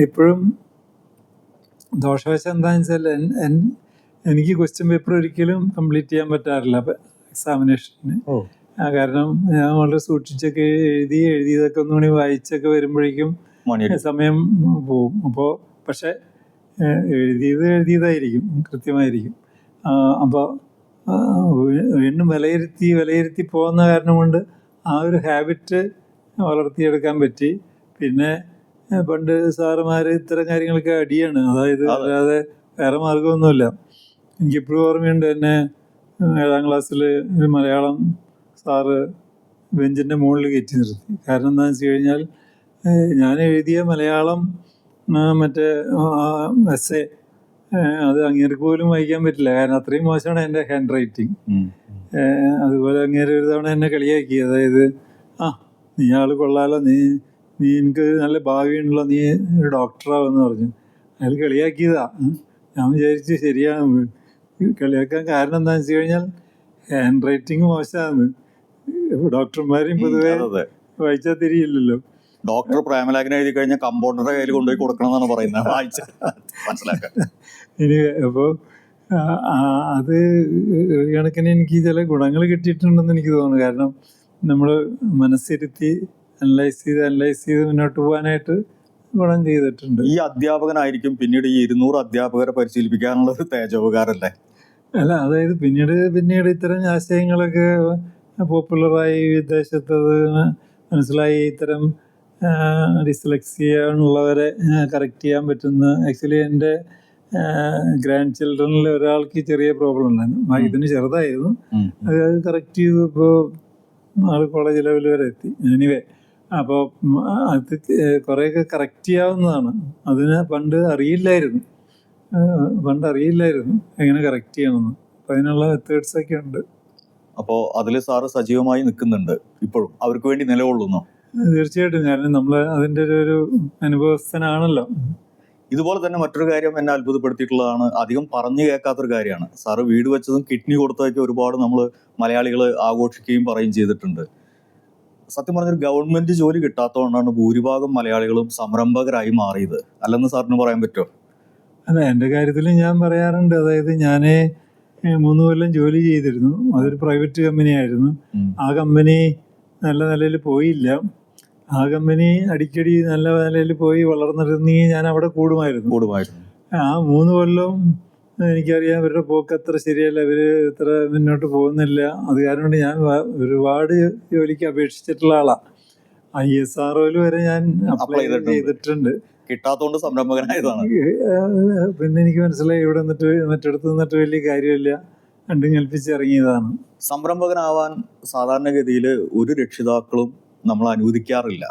എപ്പോഴും ദോഷവശം എന്താണെന്ന് വെച്ചാൽ എനിക്ക് ക്വസ്റ്റ്യൻ പേപ്പർ ഒരിക്കലും കംപ്ലീറ്റ് ചെയ്യാൻ പറ്റാറില്ല എക്സാമിനേഷന്. കാരണം ഞാൻ വളരെ സൂക്ഷിച്ചൊക്കെ എഴുതിയതൊക്കെ ഒന്നുകൂടി വായിച്ചൊക്കെ വരുമ്പോഴേക്കും സമയം പോവും. അപ്പോൾ പക്ഷെ എഴുതിയതായിരിക്കും, കൃത്യമായിരിക്കും. അപ്പോൾ വീണ്ടും വിലയിരുത്തി പോകുന്ന കാരണം കൊണ്ട് ആ ഒരു ഹാബിറ്റ് വളർത്തിയെടുക്കാൻ പറ്റി. പിന്നെ പണ്ട് സാറുമാർ ഇത്തരം കാര്യങ്ങളൊക്കെ അടിയാണ്, അതായത് അല്ലാതെ വേറെ മാർഗമൊന്നുമില്ല. എനിക്കിപ്പോഴും ഓർമ്മയുണ്ട്, എന്നെ 7ാം ക്ലാസ്സിൽ മലയാളം സാറ് ബെഞ്ചിൻ്റെ മുകളിൽ കയറ്റി നിർത്തി. കാരണം എന്താണെന്ന് വെച്ച് കഴിഞ്ഞാൽ ഞാൻ എഴുതിയ മലയാളം മറ്റേ എസ്സേ അത് അങ്ങേർക്ക് പോലും വായിക്കാൻ പറ്റില്ല, കാരണം അത്രയും മോശമാണ് എൻ്റെ ഹാൻഡ് റൈറ്റിങ്. അതുപോലെ അങ്ങേര് ഒരു തവണ എന്നെ കളിയാക്കി, അതായത് നീ ആൾ കൊള്ളാലോ, നീ എനിക്ക് നല്ല ഭാവിയുണ്ടല്ലോ, നീ ഒരു ഡോക്ടറാവെന്ന് പറഞ്ഞു. അയാൾ കളിയാക്കിയതാ. ഞാൻ വിചാരിച്ചു ശരിയാണ്. കളിയാക്കാൻ കാരണം എന്താണെന്ന് വെച്ച് കഴിഞ്ഞാൽ ഹാൻഡ് റൈറ്റിങ് മോശമാണ്. ഡോക്ടർമാരെയും പൊതുവെ വായിച്ചാൽ തിരിയില്ലല്ലോ. ഡോക്ടർ പ്രേമലേഖനം എഴുതി കഴിഞ്ഞാൽ കമ്പൗണ്ടറുടെ കയ്യിൽ കൊണ്ടുപോയി കൊടുക്കണം എന്നാണ് പറയുന്നത്, മനസ്സിലാക്കാൻ. ഇനി അപ്പോൾ അത് ഒരു കണക്കിന് എനിക്ക് ചില ഗുണങ്ങൾ കിട്ടിയിട്ടുണ്ടെന്ന് എനിക്ക് തോന്നുന്നു. കാരണം നമ്മൾ മനസ്സിരുത്തി അനലൈസ് ചെയ്ത് മുന്നോട്ട് പോകാനായിട്ട് ഗുണം ചെയ്തിട്ടുണ്ട്. ഈ അധ്യാപകനായിരിക്കും പിന്നീട് ഈ 200 അധ്യാപകരെ പരിശീലിപ്പിക്കാനുള്ള ഒരു തേജോപകാരല്ലേ? അല്ല, അതായത് പിന്നീട് ഇത്തരം ആശയങ്ങളൊക്കെ പോപ്പുലറായി, വിദേശത്തത് മനസ്സിലായി. ഇത്തരം ഡിസ്ലെക്സിയ ഉള്ളവരെ കറക്റ്റ് ചെയ്യാൻ പറ്റുന്ന, ആക്ച്വലി എൻ്റെ ഗ്രാൻഡ് ചിൽഡ്രനിൽ ഒരാൾക്ക് ചെറിയ പ്രോബ്ലം ഉണ്ടായിരുന്നു. ഇതിന് ചെറുതായിരുന്നു, അത് കറക്റ്റ് ചെയ്തു. ഇപ്പോൾ ആൾ കോളേജ് ലെവൽ വരെ എത്തി. എനിവേ, അപ്പോൾ അത് കുറേയൊക്കെ കറക്റ്റ് ചെയ്യാവുന്നതാണ്. അതിന് പണ്ട് അറിയില്ലായിരുന്നു എങ്ങനെ കറക്റ്റ് ചെയ്യണമെന്ന്. അപ്പം അതിനുള്ള മെത്തേഡ്സൊക്കെ ഉണ്ട്. അപ്പോൾ അതിൽ സാറ് സജീവമായി നിൽക്കുന്നുണ്ട് ഇപ്പോഴും, അവർക്ക് വേണ്ടി നിലകൊള്ളുന്നു. തീർച്ചയായിട്ടും, കാരണം നമ്മൾ അതിൻ്റെ ഒരു അനുഭവസ്ഥനാണല്ലോ. ഇതുപോലെ തന്നെ മറ്റൊരു കാര്യം എന്നെ അത്ഭുതപ്പെടുത്തിയിട്ടുള്ളതാണ്, അധികം പറഞ്ഞു കേൾക്കാത്തൊരു കാര്യമാണ്. സാറ് വീട് വെച്ചതും കിഡ്നി കൊടുത്തതൊക്കെ ഒരുപാട് നമ്മൾ മലയാളികൾ ആഘോഷിക്കുകയും പറയുകയും ചെയ്തിട്ടുണ്ട്. സത്യം പറഞ്ഞൊരു ഗവൺമെന്റ് ജോലി കിട്ടാത്തതുകൊണ്ടാണ് ഭൂരിഭാഗം മലയാളികളും സംരംഭകരായി മാറിയത്, അല്ലെന്ന് സാറിന് പറയാൻ പറ്റുമോ? അല്ല, എൻ്റെ കാര്യത്തിൽ ഞാൻ പറയാറുണ്ട്. അതായത് ഞാൻ 3 കൊല്ലം ജോലി ചെയ്തിരുന്നു. അതൊരു പ്രൈവറ്റ് കമ്പനി ആയിരുന്നു. ആ കമ്പനി നല്ല നിലയിൽ പോയില്ല. ആ കമ്പനി അടിക്കടി നല്ല നിലയിൽ പോയി വളർന്നിരുന്നെങ്കിൽ ഞാൻ അവിടെ കൂടുമായിരുന്നു. ആ 3 കൊല്ലം എനിക്കറിയാം ഇവരുടെ പോക്ക് അത്ര ശരിയല്ല, ഇവർ ഇത്ര മുന്നോട്ട് പോകുന്നില്ല. അത് കാരണം കൊണ്ട് ഞാൻ ഒരുപാട് ജോലിക്ക് അപേക്ഷിച്ചിട്ടുള്ള ആളാണ്. ISROയിൽ വരെ ഞാൻ അപ്ലൈ ചെയ്തിട്ടുണ്ട്. കിട്ടാത്തോണ്ട് സംരംഭകനായതാണ്. പിന്നെ എനിക്ക് മനസ്സിലായി ഇവിടെ നിന്നിട്ട് മറ്റിടത്ത് നിന്നിട്ട് വലിയ കാര്യമില്ല, രണ്ടും കൽപ്പിച്ചിറങ്ങിയതാണ്. സംരംഭകനാവാൻ സാധാരണഗതിയിൽ ഒരു രക്ഷിതാക്കളും നമ്മൾ അനുവദിക്കാറില്ല.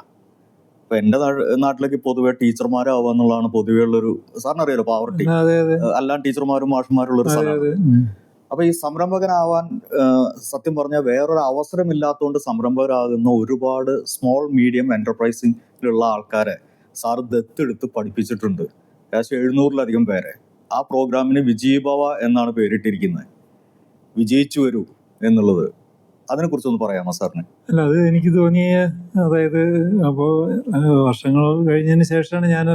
ഇപ്പൊ എന്റെ നാട്ടിലേക്ക് പൊതുവെ ടീച്ചർമാരാവുക എന്നുള്ളതാണ് പൊതുവെ ഉള്ളൊരു, സാറിനറിയാലോ, പാവർട്ടി എല്ലാം ടീച്ചർമാരും മാഷന്മാരുള്ളൊരു സ്ഥലമാണ്. അപ്പൊ ഈ സംരംഭകനാവാൻ സത്യം പറഞ്ഞാൽ വേറൊരു അവസരമില്ലാത്തതുകൊണ്ട് സംരംഭകരാകുന്ന ഒരുപാട് സ്മോൾ മീഡിയം എന്റർപ്രൈസിലുള്ള ആൾക്കാരെ സാറ് ദത്തെടുത്ത് പഠിപ്പിച്ചിട്ടുണ്ട്. ഏകദേശം 700-ലധികം പേരെ. ആ പ്രോഗ്രാമിന് വിജയഭവ എന്നാണ് പേരിട്ടിരിക്കുന്നത്. വിജയിച്ചു വരൂ എന്നുള്ളത്, അതിനെ കുറിച്ചൊന്ന് പറയാമോ സാറിന്? അല്ല, അത് എനിക്ക് തോന്നിയ, അതായത് അപ്പോൾ വർഷങ്ങൾ കഴിഞ്ഞതിന് ശേഷമാണ് ഞാൻ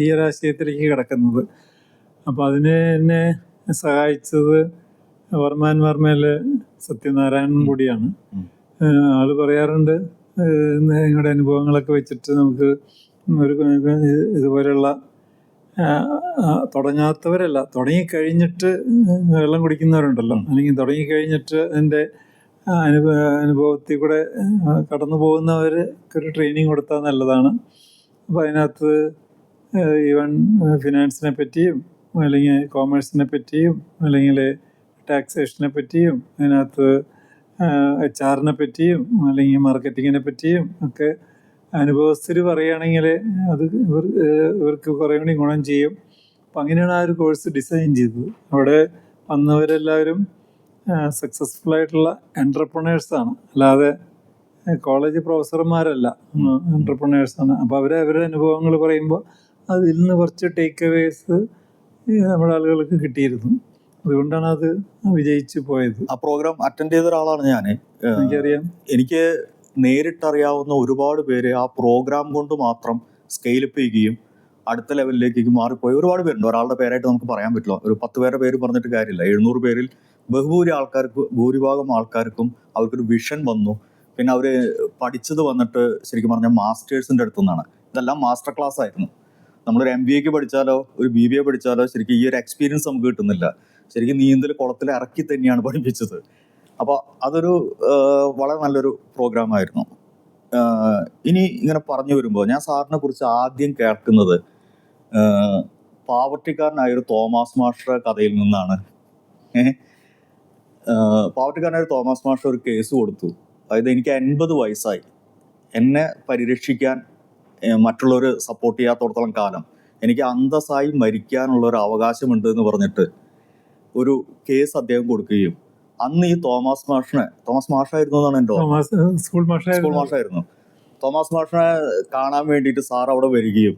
ഈ രാഷ്ട്രീയത്തിലേക്ക് കിടക്കുന്നത്. അപ്പോൾ അതിന് എന്നെ സഹായിച്ചത് വർമ്മയിലെ സത്യനാരായണൻ കൂടിയാണ്. ആള് പറയാറുണ്ട്, നിങ്ങളുടെ അനുഭവങ്ങളൊക്കെ വെച്ചിട്ട് നമുക്ക് ഒരു ഇതുപോലെയുള്ള തുടങ്ങാത്തവരല്ല, തുടങ്ങിക്കഴിഞ്ഞിട്ട് വെള്ളം കുടിക്കുന്നവരുണ്ടല്ലോ, അല്ലെങ്കിൽ തുടങ്ങിക്കഴിഞ്ഞിട്ട് അതിൻ്റെ അനുഭവത്തിൽ കൂടെ കടന്നു പോകുന്നവർക്ക് ഒരു ട്രെയിനിങ് കൊടുത്താൽ നല്ലതാണ്. അപ്പോൾ അതിനകത്ത് ഈവൻ ഫിനാൻസിനെ പറ്റിയും അല്ലെങ്കിൽ കോമേഴ്സിനെ പറ്റിയും അല്ലെങ്കിൽ ടാക്സേഷനെ പറ്റിയും അതിനകത്ത് HR പറ്റിയും അല്ലെങ്കിൽ മാർക്കറ്റിങ്ങിനെ പറ്റിയും ഒക്കെ അനുഭവസ്ഥർ പറയുകയാണെങ്കിൽ അത് ഇവർക്ക് കുറേ കൂടി ഗുണം ചെയ്യും. അപ്പം അങ്ങനെയാണ് ആ ഒരു കോഴ്സ് ഡിസൈൻ ചെയ്തത്. അവിടെ വന്നവരെല്ലാവരും സക്സസ്ഫുൾ ആയിട്ടുള്ള എൻ്റർപ്രണേഴ്സാണ്, അല്ലാതെ കോളേജ് പ്രൊഫസർമാരല്ല, എൻ്റർപ്രണേഴ്സാണ്. അപ്പോൾ അവരുടെ അനുഭവങ്ങൾ പറയുമ്പോൾ അതിൽ നിന്ന് കുറച്ച് ടേക്ക് അവേസ് നമ്മുടെ ആളുകൾക്ക് കിട്ടിയിരുന്നു. അതുകൊണ്ടാണ് അത് വിജയിച്ചു പോയത്. ആ പ്രോഗ്രാം അറ്റൻഡ് ചെയ്ത ഒരാളാണ് ഞാൻ. എനിക്കറിയാം. എനിക്ക് നേരിട്ടറിയാവുന്ന ഒരുപാട് പേര് ആ പ്രോഗ്രാം കൊണ്ട് മാത്രം സ്കെയിലപ്പ് ചെയ്യുകയും അടുത്ത ലെവലിലേക്ക് മാറിപ്പോയി ഒരുപാട് പേരുണ്ട്. ഒരാളുടെ പേരായിട്ട് നമുക്ക് പറയാൻ പറ്റില്ല, ഒരു 10 പേരുടെ പേര് പറഞ്ഞിട്ട് കാര്യമില്ല. 700 പേരിൽ ഭൂരിഭാഗം ആൾക്കാർക്കും അവർക്കൊരു വിഷൻ വന്നു. പിന്നെ അവർ പഠിച്ചത് വന്നിട്ട് ശരിക്കും പറഞ്ഞാൽ മാസ്റ്റേഴ്സിൻ്റെ അടുത്തു നിന്നാണ്. ഇതെല്ലാം മാസ്റ്റർ ക്ലാസ് ആയിരുന്നു. നമ്മളൊരു MBA പഠിച്ചാലോ ഒരു BBA പഠിച്ചാലോ ശരിക്കും ഈ ഒരു എക്സ്പീരിയൻസ് നമുക്ക് കിട്ടുന്നില്ല. ശരിക്കും നീന്തൽ കുളത്തിൽ ഇറക്കി തന്നെയാണ് പഠിപ്പിച്ചത്. അപ്പോൾ അതൊരു വളരെ നല്ലൊരു പ്രോഗ്രാമായിരുന്നു. ഇനി ഇങ്ങനെ പറഞ്ഞു വരുമ്പോൾ ഞാൻ സാറിനെ കുറിച്ച് ആദ്യം കേൾക്കുന്നത് പാവർട്ടിക്കാരനായൊരു തോമസ് മാസ്റ്റർ കഥയിൽ നിന്നാണ്. പാവർട്ടിക്കാരനായ തോമസ് മാസ്റ്റർ ഒരു കേസ് കൊടുത്തു. അതായത് എനിക്ക് 80 വയസ്സായി, എന്നെ പരിരക്ഷിക്കാൻ മറ്റുള്ളവർ സപ്പോർട്ട് ചെയ്യാത്തോടത്തോളം കാലം എനിക്ക് അന്തസ്സായി മരിക്കാനുള്ളൊരു അവകാശമുണ്ട് എന്ന് പറഞ്ഞിട്ട് ഒരു കേസ് അദ്ദേഹം കൊടുക്കുകയും അന്ന് ഈ തോമസ് മാഷായിരുന്നു എന്നാണ് എൻ്റെ സ്കൂൾ മാഷായിരുന്നു. തോമസ് മാഷിനെ കാണാൻ വേണ്ടിയിട്ട് സാർ അവിടെ വരികയും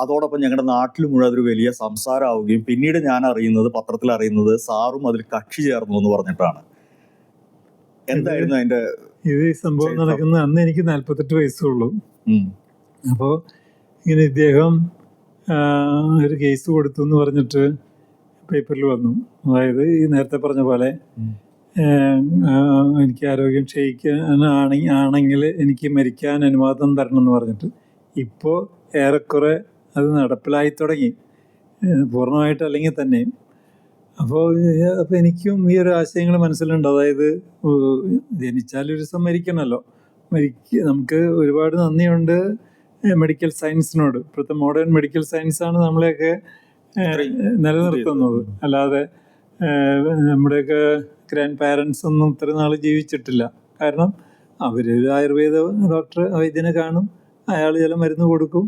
അതോടൊപ്പം ഞങ്ങളുടെ നാട്ടിൽ മുഴുവൻ അതൊരു വലിയ സംസാരമാവുകയും പിന്നീട് ഞാൻ അറിയുന്നത്, പത്രത്തിൽ അറിയുന്നത്, സാറും അതിൽ കക്ഷി ചേർന്നു എന്ന് പറഞ്ഞിട്ടാണ്. എന്തായിരുന്നു അതിന്റെ ഇത് സംഭവം നടക്കുന്നത്? അന്ന് എനിക്ക് 48 വയസ്സുള്ളൂ. അപ്പോൾ ഇങ്ങനെ ഇദ്ദേഹം ഒരു കേസ് കൊടുത്തു എന്ന് പറഞ്ഞിട്ട് പേപ്പറിൽ വന്നു. അതായത് ഈ നേരത്തെ പറഞ്ഞ പോലെ എനിക്ക് ആരോഗ്യം ക്ഷയിക്കാനാണെങ്കിൽ എനിക്ക് മരിക്കാൻ അനുവാദം തരണം എന്ന് പറഞ്ഞിട്ട്. ഇപ്പോൾ ഏറെക്കുറെ അത് നടപ്പിലായി തുടങ്ങി, പൂർണ്ണമായിട്ട് അല്ലെങ്കിൽ തന്നെയും. അപ്പോൾ എനിക്കും ഈ ഒരു ആശയങ്ങൾ മനസ്സിലുണ്ട്. അതായത് ജനിച്ചാലൊരു ദിവസം മരിക്കണമല്ലോ. നമുക്ക് ഒരുപാട് നന്ദിയുണ്ട് മെഡിക്കൽ സയൻസിനോട്. ഇപ്പോഴത്തെ മോഡേൺ മെഡിക്കൽ സയൻസാണ് നമ്മളെയൊക്കെ നിലനിർത്തുന്നത്. അല്ലാതെ നമ്മുടെയൊക്കെ ഗ്രാൻഡ് പാരൻസ് ഒന്നും ഇത്ര നാൾ ജീവിച്ചിട്ടില്ല. കാരണം അവരൊരു ആയുർവേദ ഡോക്ടർ വൈദ്യനെ കാണും, അയാൾ ചില മരുന്ന് കൊടുക്കും,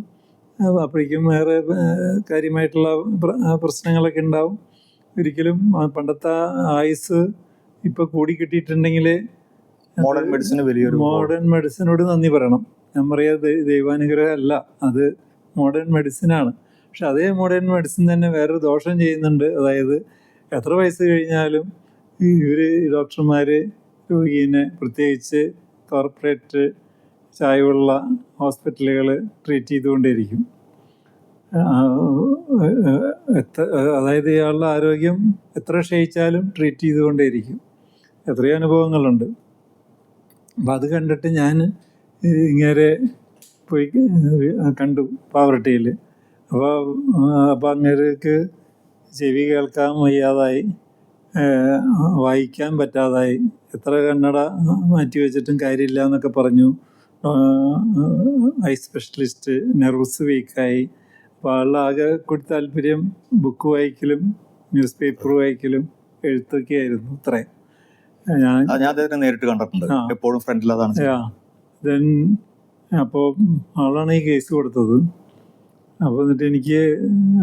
അപ്പോഴേക്കും വേറെ കാര്യമായിട്ടുള്ള പ്രശ്നങ്ങളൊക്കെ ഉണ്ടാവും. ഒരിക്കലും പണ്ടത്തെ ആയുസ് ഇപ്പോൾ കൂടി കിട്ടിയിട്ടുണ്ടെങ്കിൽ മോഡേൺ മെഡിസിനോട് നന്ദി പറയണം. ഞാൻ പറയാം ദൈവാനുഗ്രഹം അല്ല, അത് മോഡേൺ മെഡിസിനാണ്. പക്ഷെ അതേ മോഡേൺ മെഡിസിൻ തന്നെ വേറൊരു ദോഷം ചെയ്യുന്നുണ്ട്. അതായത് എത്ര വയസ്സ് കഴിഞ്ഞാലും ഇവർ ഡോക്ടർമാർ രോഗീനെ, പ്രത്യേകിച്ച് കോർപ്പറേറ്റ് ചായവുള്ള ഹോസ്പിറ്റലുകൾ ട്രീറ്റ് ചെയ്തുകൊണ്ടേയിരിക്കും. അതായത് ഇയാളുടെ ആരോഗ്യം എത്ര ക്ഷയിച്ചാലും ട്രീറ്റ് ചെയ്തുകൊണ്ടേയിരിക്കും. എത്രയോ അനുഭവങ്ങളുണ്ട്. അപ്പം അത് കണ്ടിട്ട് ഞാൻ ഇങ്ങനെ പോയി കണ്ടു പാവർട്ടിയിൽ. അപ്പോൾ അങ്ങേർക്ക് ചെവി കേൾക്കാൻ വയ്യാതായി, വായിക്കാൻ പറ്റാതായി, എത്ര കണ്ണട മാറ്റി വെച്ചിട്ടും കാര്യമില്ല എന്നൊക്കെ പറഞ്ഞു. ഐ സ്പെഷ്യലിസ്റ്റ്, നെർവ്സ് വീക്കായി. അപ്പോൾ ആളുടെ ആകെ കൂടി താല്പര്യം ബുക്ക് വായിക്കലും ന്യൂസ് പേപ്പർ വായിക്കലും എഴുത്തൊക്കെ ആയിരുന്നു. ഇത്രയും ഞാൻ നേരിട്ട് കണ്ടിട്ടുണ്ട്, എപ്പോഴും ഫ്രണ്ടിൽ അതാണ്. ദെൻ അപ്പോൾ ആളാണ് ഈ കേസ് കൊടുത്തത്. അപ്പോൾ എന്നിട്ട് എനിക്ക്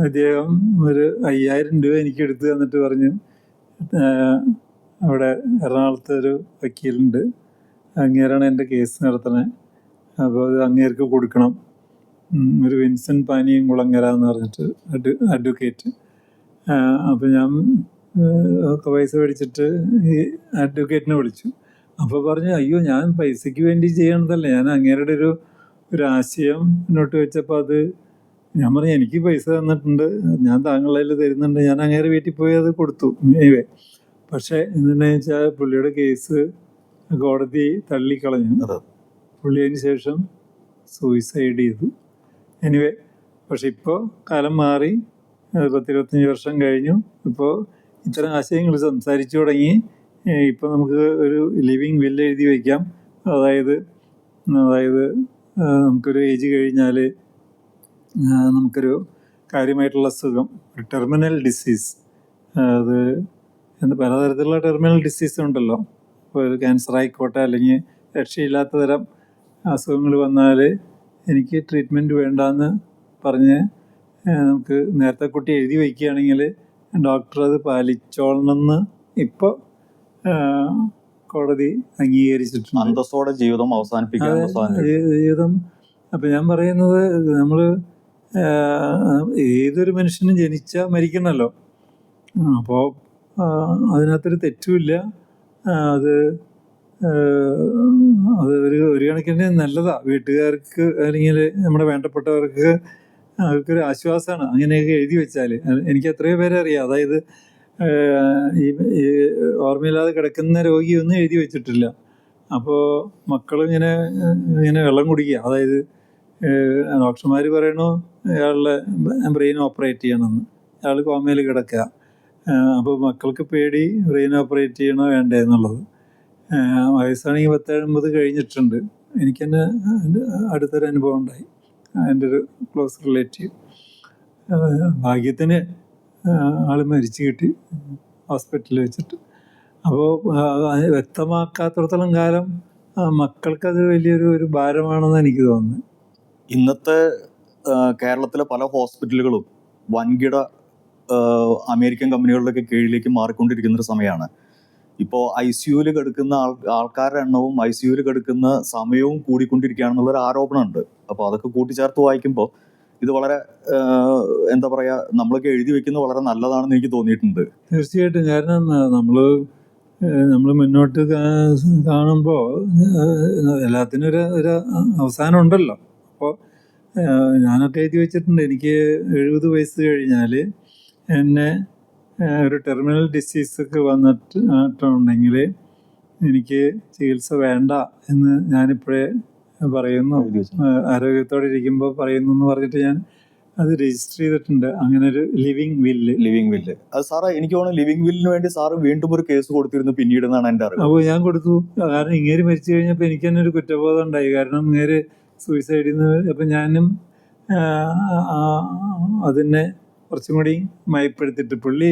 അദ്ദേഹം ഒരു 5000 രൂപ എനിക്ക് എടുത്ത് തന്നിട്ട് പറഞ്ഞു, അവിടെ എറണാകുളത്ത് ഒരു വക്കീലുണ്ട്, അങ്ങേരാണ് എൻ്റെ കേസ് നടത്തണേ, അപ്പോൾ അത് അങ്ങേർക്ക് കൊടുക്കണം. ഒരു വിൻസെൻ്റ് പാനിയും കുളങ്ങര എന്ന് പറഞ്ഞിട്ട് അഡ്വക്കേറ്റ്. അപ്പോൾ ഞാൻ ഒക്കെ പൈസ മേടിച്ചിട്ട് ഈ അഡ്വക്കേറ്റിനെ വിളിച്ചു. അപ്പോൾ പറഞ്ഞു, അയ്യോ ഞാൻ പൈസയ്ക്ക് വേണ്ടി ചെയ്യണതല്ല, ഞാൻ അങ്ങേരുടെ ഒരു ആശയം മുന്നോട്ട് വെച്ചപ്പോൾ അത് ഞാൻ പറഞ്ഞു എനിക്ക് പൈസ തന്നിട്ടുണ്ട്, ഞാൻ താങ്കളുടെ കയ്യിൽ തരുന്നുണ്ട്, ഞാൻ അങ്ങേരെ വീട്ടിൽ പോയി അത് കൊടുത്തു. പക്ഷേ എന്താണെന്ന് വെച്ചാൽ പുള്ളിയുടെ കേസ് കോടതി തള്ളിക്കളഞ്ഞു. പുള്ളി അതിന് ശേഷം സൂയിസൈഡ് ചെയ്തു. എനിവേ പക്ഷെ ഇപ്പോൾ കാലം മാറി, 10-25 വർഷം കഴിഞ്ഞു. ഇപ്പോൾ ഇത്തരം ആശയങ്ങൾ സംസാരിച്ചു തുടങ്ങി. ഇപ്പോൾ നമുക്ക് ഒരു ലിവിങ് വില്ല് എഴുതി വയ്ക്കാം. അതായത് നമുക്കൊരു ഏജ് കഴിഞ്ഞാൽ നമുക്കൊരു കാര്യമായിട്ടുള്ള അസുഖം, ഒരു ടെർമിനൽ ഡിസീസ്, അത് പലതരത്തിലുള്ള ടെർമിനൽ ഡിസീസ് ഉണ്ടല്ലോ. ഇപ്പോൾ ഒരു ക്യാൻസർ ആയിക്കോട്ടെ, അല്ലെങ്കിൽ രക്ഷയില്ലാത്ത തരം അസുഖങ്ങൾ വന്നാൽ എനിക്ക് ട്രീറ്റ്മെൻറ്റ് വേണ്ടാന്ന് പറഞ്ഞ് നമുക്ക് നേരത്തെ കുട്ടി എഴുതി വയ്ക്കുകയാണെങ്കിൽ ഡോക്ടർ അത് പാലിച്ചോളണമെന്ന് ഇപ്പോൾ കോടതി അംഗീകരിച്ചിട്ടുണ്ട്. അന്തസ്സോടെ ജീവിതം അവസാനിപ്പിക്കാൻ ജീവിതം. അപ്പം ഞാൻ പറയുന്നത്, നമ്മൾ ഏതൊരു മനുഷ്യനും ജനിച്ചാൽ മരിക്കണമല്ലോ. അപ്പോൾ അതിനകത്തൊരു തെറ്റുമില്ല. അത് ഒരു കണക്കിന് നല്ലതാണ്. വീട്ടുകാർക്ക് അല്ലെങ്കിൽ നമ്മുടെ വേണ്ടപ്പെട്ടവർക്ക് അവർക്കൊരു ആശ്വാസമാണ് അങ്ങനെയൊക്കെ എഴുതി വെച്ചാൽ. എനിക്ക് എത്രയോ പേരെ അറിയാം. അതായത് ഈ ഓർമ്മയില്ലാതെ കിടക്കുന്ന രോഗിയൊന്നും എഴുതി വെച്ചിട്ടില്ല. അപ്പോൾ മക്കളിങ്ങനെ വെള്ളം കുടിക്കുക. അതായത് ഡോക്ടർമാർ പറയണു അയാളുടെ ബ്രെയിൻ ഓപ്പറേറ്റ് ചെയ്യണമെന്ന്, അയാൾ കോമയിൽ കിടക്കുക. അപ്പോൾ മക്കൾക്ക് പേടി ബ്രെയിൻ ഓപ്പറേറ്റ് ചെയ്യണോ വേണ്ടേ എന്നുള്ളത്. വയസ്സാണെങ്കിൽ 10-80 കഴിഞ്ഞിട്ടുണ്ട്. എനിക്ക് തന്നെ അടുത്തൊരു അനുഭവം ഉണ്ടായി. എൻ്റെ ഒരു ക്ലോസ് റിലേറ്റീവ്, ഭാഗ്യത്തിന് ആൾ മരിച്ചു കിട്ടി ഹോസ്പിറ്റലിൽ വെച്ചിട്ട്. അപ്പോൾ വ്യക്തമാക്കാത്തിടത്തോളം കാലം മക്കൾക്കത് വലിയൊരു ഭാരമാണെന്ന് എനിക്ക് തോന്നുന്നത്. ഇന്നത്തെ കേരളത്തിലെ പല ഹോസ്പിറ്റലുകളും വൻകിട അമേരിക്കൻ കമ്പനികളുടെയൊക്കെ കീഴിലേക്ക് മാറിക്കൊണ്ടിരിക്കുന്നൊരു സമയമാണ്. ഇപ്പോൾ ICUവിൽ കിടക്കുന്ന ആൾക്കാരുടെ എണ്ണവും ICUവിൽ കിടക്കുന്ന സമയവും കൂടിക്കൊണ്ടിരിക്കുകയാണെന്നുള്ളൊരു ആരോപണമുണ്ട്. അപ്പോൾ അതൊക്കെ കൂട്ടിച്ചേർത്ത് വായിക്കുമ്പോൾ ഇത് വളരെ എന്താ പറയുക, നമ്മളൊക്കെ എഴുതി വെക്കുന്നത് വളരെ നല്ലതാണെന്ന് എനിക്ക് തോന്നിയിട്ടുണ്ട്. തീർച്ചയായിട്ടും. കാരണം നമ്മൾ മുന്നോട്ട് കാണുമ്പോൾ എല്ലാത്തിനും ഒരു അവസാനം ഉണ്ടല്ലോ. അപ്പോൾ ഞാനൊക്കെ എഴുതി വെച്ചിട്ടുണ്ട്, എനിക്ക് 70 വയസ്സ് കഴിഞ്ഞാൽ എന്നെ ഒരു ടെർമിനൽ ഡിസീസൊക്കെ വന്നിട്ടുണ്ടെങ്കിൽ എനിക്ക് ചികിത്സ വേണ്ട എന്ന് ഞാനിപ്പോഴേ പറയുന്നു. ആരോഗ്യത്തോടെ ഇരിക്കുമ്പോൾ പറയുന്നു എന്ന് പറഞ്ഞിട്ട് ഞാൻ അത് രജിസ്റ്റർ ചെയ്തിട്ടുണ്ട്. അങ്ങനെ ഒരു ലിവിങ് വില്ല്. അത് സാറേ, എനിക്ക് തോന്നുന്നു ലിവിങ് വില്ലിന് വേണ്ടി സാറ് വീണ്ടും ഒരു കേസ് കൊടുത്തിരുന്നു പിന്നീട് എന്നാണ് എൻ്റെ അറിവ്. അപ്പോൾ ഞാൻ കൊടുത്തു. കാരണം ഇങ്ങേര് മരിച്ചു കഴിഞ്ഞപ്പോൾ എനിക്ക് തന്നെ ഒരു കുറ്റബോധം ഉണ്ടായി. കാരണം ഇങ്ങേര് സൂയിസൈഡിൽ നിന്ന്. അപ്പം ഞാനും അതിനെ കുറച്ചും കൂടി മയപ്പെടുത്തിയിട്ട്, പുള്ളി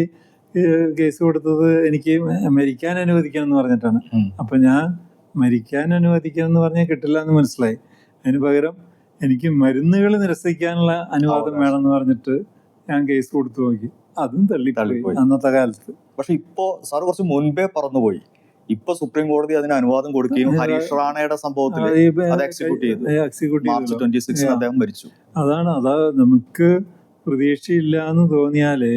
കേസ് കൊടുത്തത് എനിക്ക് മരിക്കാൻ അനുവദിക്കണം എന്ന് പറഞ്ഞിട്ടാണ്. അപ്പം ഞാൻ മരിക്കാൻ അനുവദിക്കണം എന്ന് പറഞ്ഞാൽ കിട്ടില്ല എന്ന് മനസ്സിലായി. അതിന് പകരം എനിക്ക് മരുന്നുകൾ നിരസിക്കാനുള്ള അനുവാദം വേണമെന്ന് പറഞ്ഞിട്ട് ഞാൻ കേസ് കൊടുത്തു നോക്കി. അതും തള്ളിപ്പോയി അന്നത്തെ കാലത്ത്. പക്ഷെ ഇപ്പോ സാറ് കുറച്ച് മുൻപേ പറന്നുപോയി. ഇപ്പൊ സുപ്രീം കോടതി അതിന് അനുവാദം കൊടുക്കുകയും ഹരീഷ് റാണയുടെ സംഭവത്തിൽ എക്സിക്യൂട്ട് ചെയ്തു. മാർച്ച് 26 അദ്ദേഹം മരിച്ചു. അതാ നമുക്ക് പ്രതീക്ഷയില്ല എന്ന് തോന്നിയാല്,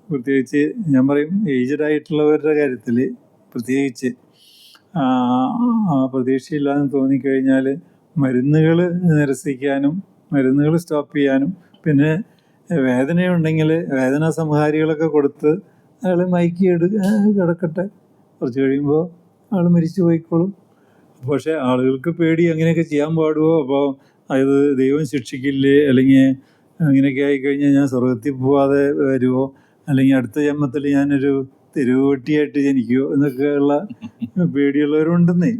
പ്രത്യേകിച്ച് ഞാൻ പറയും ഏജ്ഡ് ആയിട്ടുള്ളവരുടെ കാര്യത്തിൽ പ്രത്യേകിച്ച് പ്രതീക്ഷയില്ല എന്ന് തോന്നിക്കഴിഞ്ഞാൽ മരുന്നുകൾ നിരസിക്കാനും മരുന്നുകൾ സ്റ്റോപ്പ് ചെയ്യാനും, പിന്നെ വേദനയുണ്ടെങ്കിൽ വേദനാ സംഹാരികളൊക്കെ കൊടുത്ത് അയാൾ മയക്കി കിടക്കട്ടെ, കുറച്ച് കഴിയുമ്പോൾ ആൾ മരിച്ചു പോയിക്കോളും. പക്ഷേ ആളുകൾക്ക് പേടി, അങ്ങനെയൊക്കെ ചെയ്യാൻ പാടുമോ, അപ്പോൾ അത് ദൈവം ശിക്ഷിക്കില്ലേ, അല്ലെങ്കിൽ അങ്ങനെയൊക്കെ ആയിക്കഴിഞ്ഞാൽ ഞാൻ സ്വർഗത്തിൽ പോവാതെ വരുമോ, അല്ലെങ്കിൽ അടുത്ത ജന്മത്തിൽ ഞാനൊരു തെരുവുപട്ടിയായിട്ട് ജനിക്കുമോ എന്നൊക്കെയുള്ള പേടിയുള്ളവരുണ്ടെന്നേ.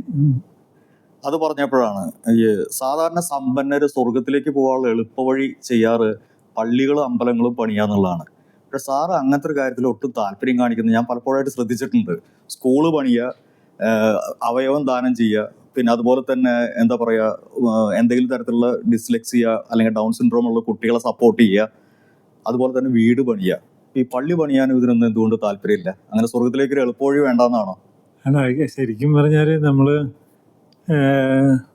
അത് പറഞ്ഞപ്പോഴാണ് ഈ സാധാരണ സമ്പന്നര് സ്വർഗത്തിലേക്ക് പോകാനുള്ള എളുപ്പവഴി ചെയ്യാറ് പള്ളികളും അമ്പലങ്ങളും പണിയാന്നുള്ളതാണ്. പക്ഷെ സാറ് അങ്ങനത്തെ ഒരു കാര്യത്തിൽ ഒട്ടും താല്പര്യം കാണിക്കുന്നത് ഞാൻ പലപ്പോഴായിട്ട് ശ്രദ്ധിച്ചിട്ടുണ്ട്. സ്കൂള് പണിയുക, അവയവം ദാനം ചെയ്യുക, പിന്നെ അതുപോലെ തന്നെ എന്താ പറയുക, എന്തെങ്കിലും തരത്തിലുള്ള ഡിസ്ലെക്സിയ അല്ലെങ്കിൽ ഡൗൺ സിൻഡ്രോം ഉള്ള കുട്ടികളെ സപ്പോർട്ട് ചെയ്യുക, അതുപോലെ തന്നെ വീട് പണിയുക. ഈ പള്ളി പണിയാനും ഇതിനൊന്നും എന്തുകൊണ്ട് താല്പര്യമില്ല? അങ്ങനെ സ്വർഗത്തിലേക്ക് ഒരു എളുപ്പവഴി വേണ്ടെന്നാണോ? അല്ല, ശരിക്കും പറഞ്ഞാൽ നമ്മൾ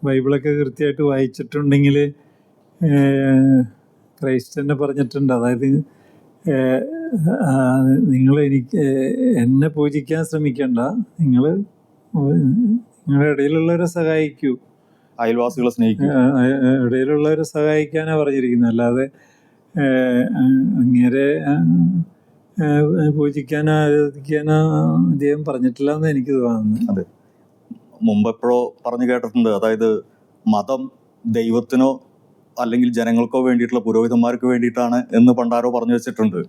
ബൈബിളൊക്കെ കൃത്യമായിട്ട് വായിച്ചിട്ടുണ്ടെങ്കിൽ ക്രൈസ്റ്റ് തന്നെ പറഞ്ഞിട്ടുണ്ട്. അതായത് നിങ്ങൾ എന്നെ പൂജിക്കാൻ ശ്രമിക്കണ്ട, നിങ്ങളുടെ ഇടയിലുള്ളവരെ സഹായിക്കൂ, അയൽവാസികളെ സ്നേഹിക്കൂ, ഇടയിലുള്ളവരെ സഹായിക്കാനാണ് പറഞ്ഞിരിക്കുന്നത്. അല്ലാതെ അങ്ങേരെ പൂജിക്കാനോ ആരാധിക്കാനോ അദ്ദേഹം പറഞ്ഞിട്ടില്ല എന്ന് എനിക്ക് തോന്നുന്നു. അതെ, മുമ്പ് എപ്പോഴോ പറഞ്ഞു കേട്ടിട്ടുണ്ട്. അതായത് മതം ദൈവത്തിനോ അല്ലെങ്കിൽ ജനങ്ങൾക്കോ വേണ്ടിയിട്ടുള്ള പുരോഹിതന്മാർക്ക് വേണ്ടിയിട്ടാണ് എന്ന് പണ്ടാരോ പറഞ്ഞു വെച്ചിട്ടുണ്ട്.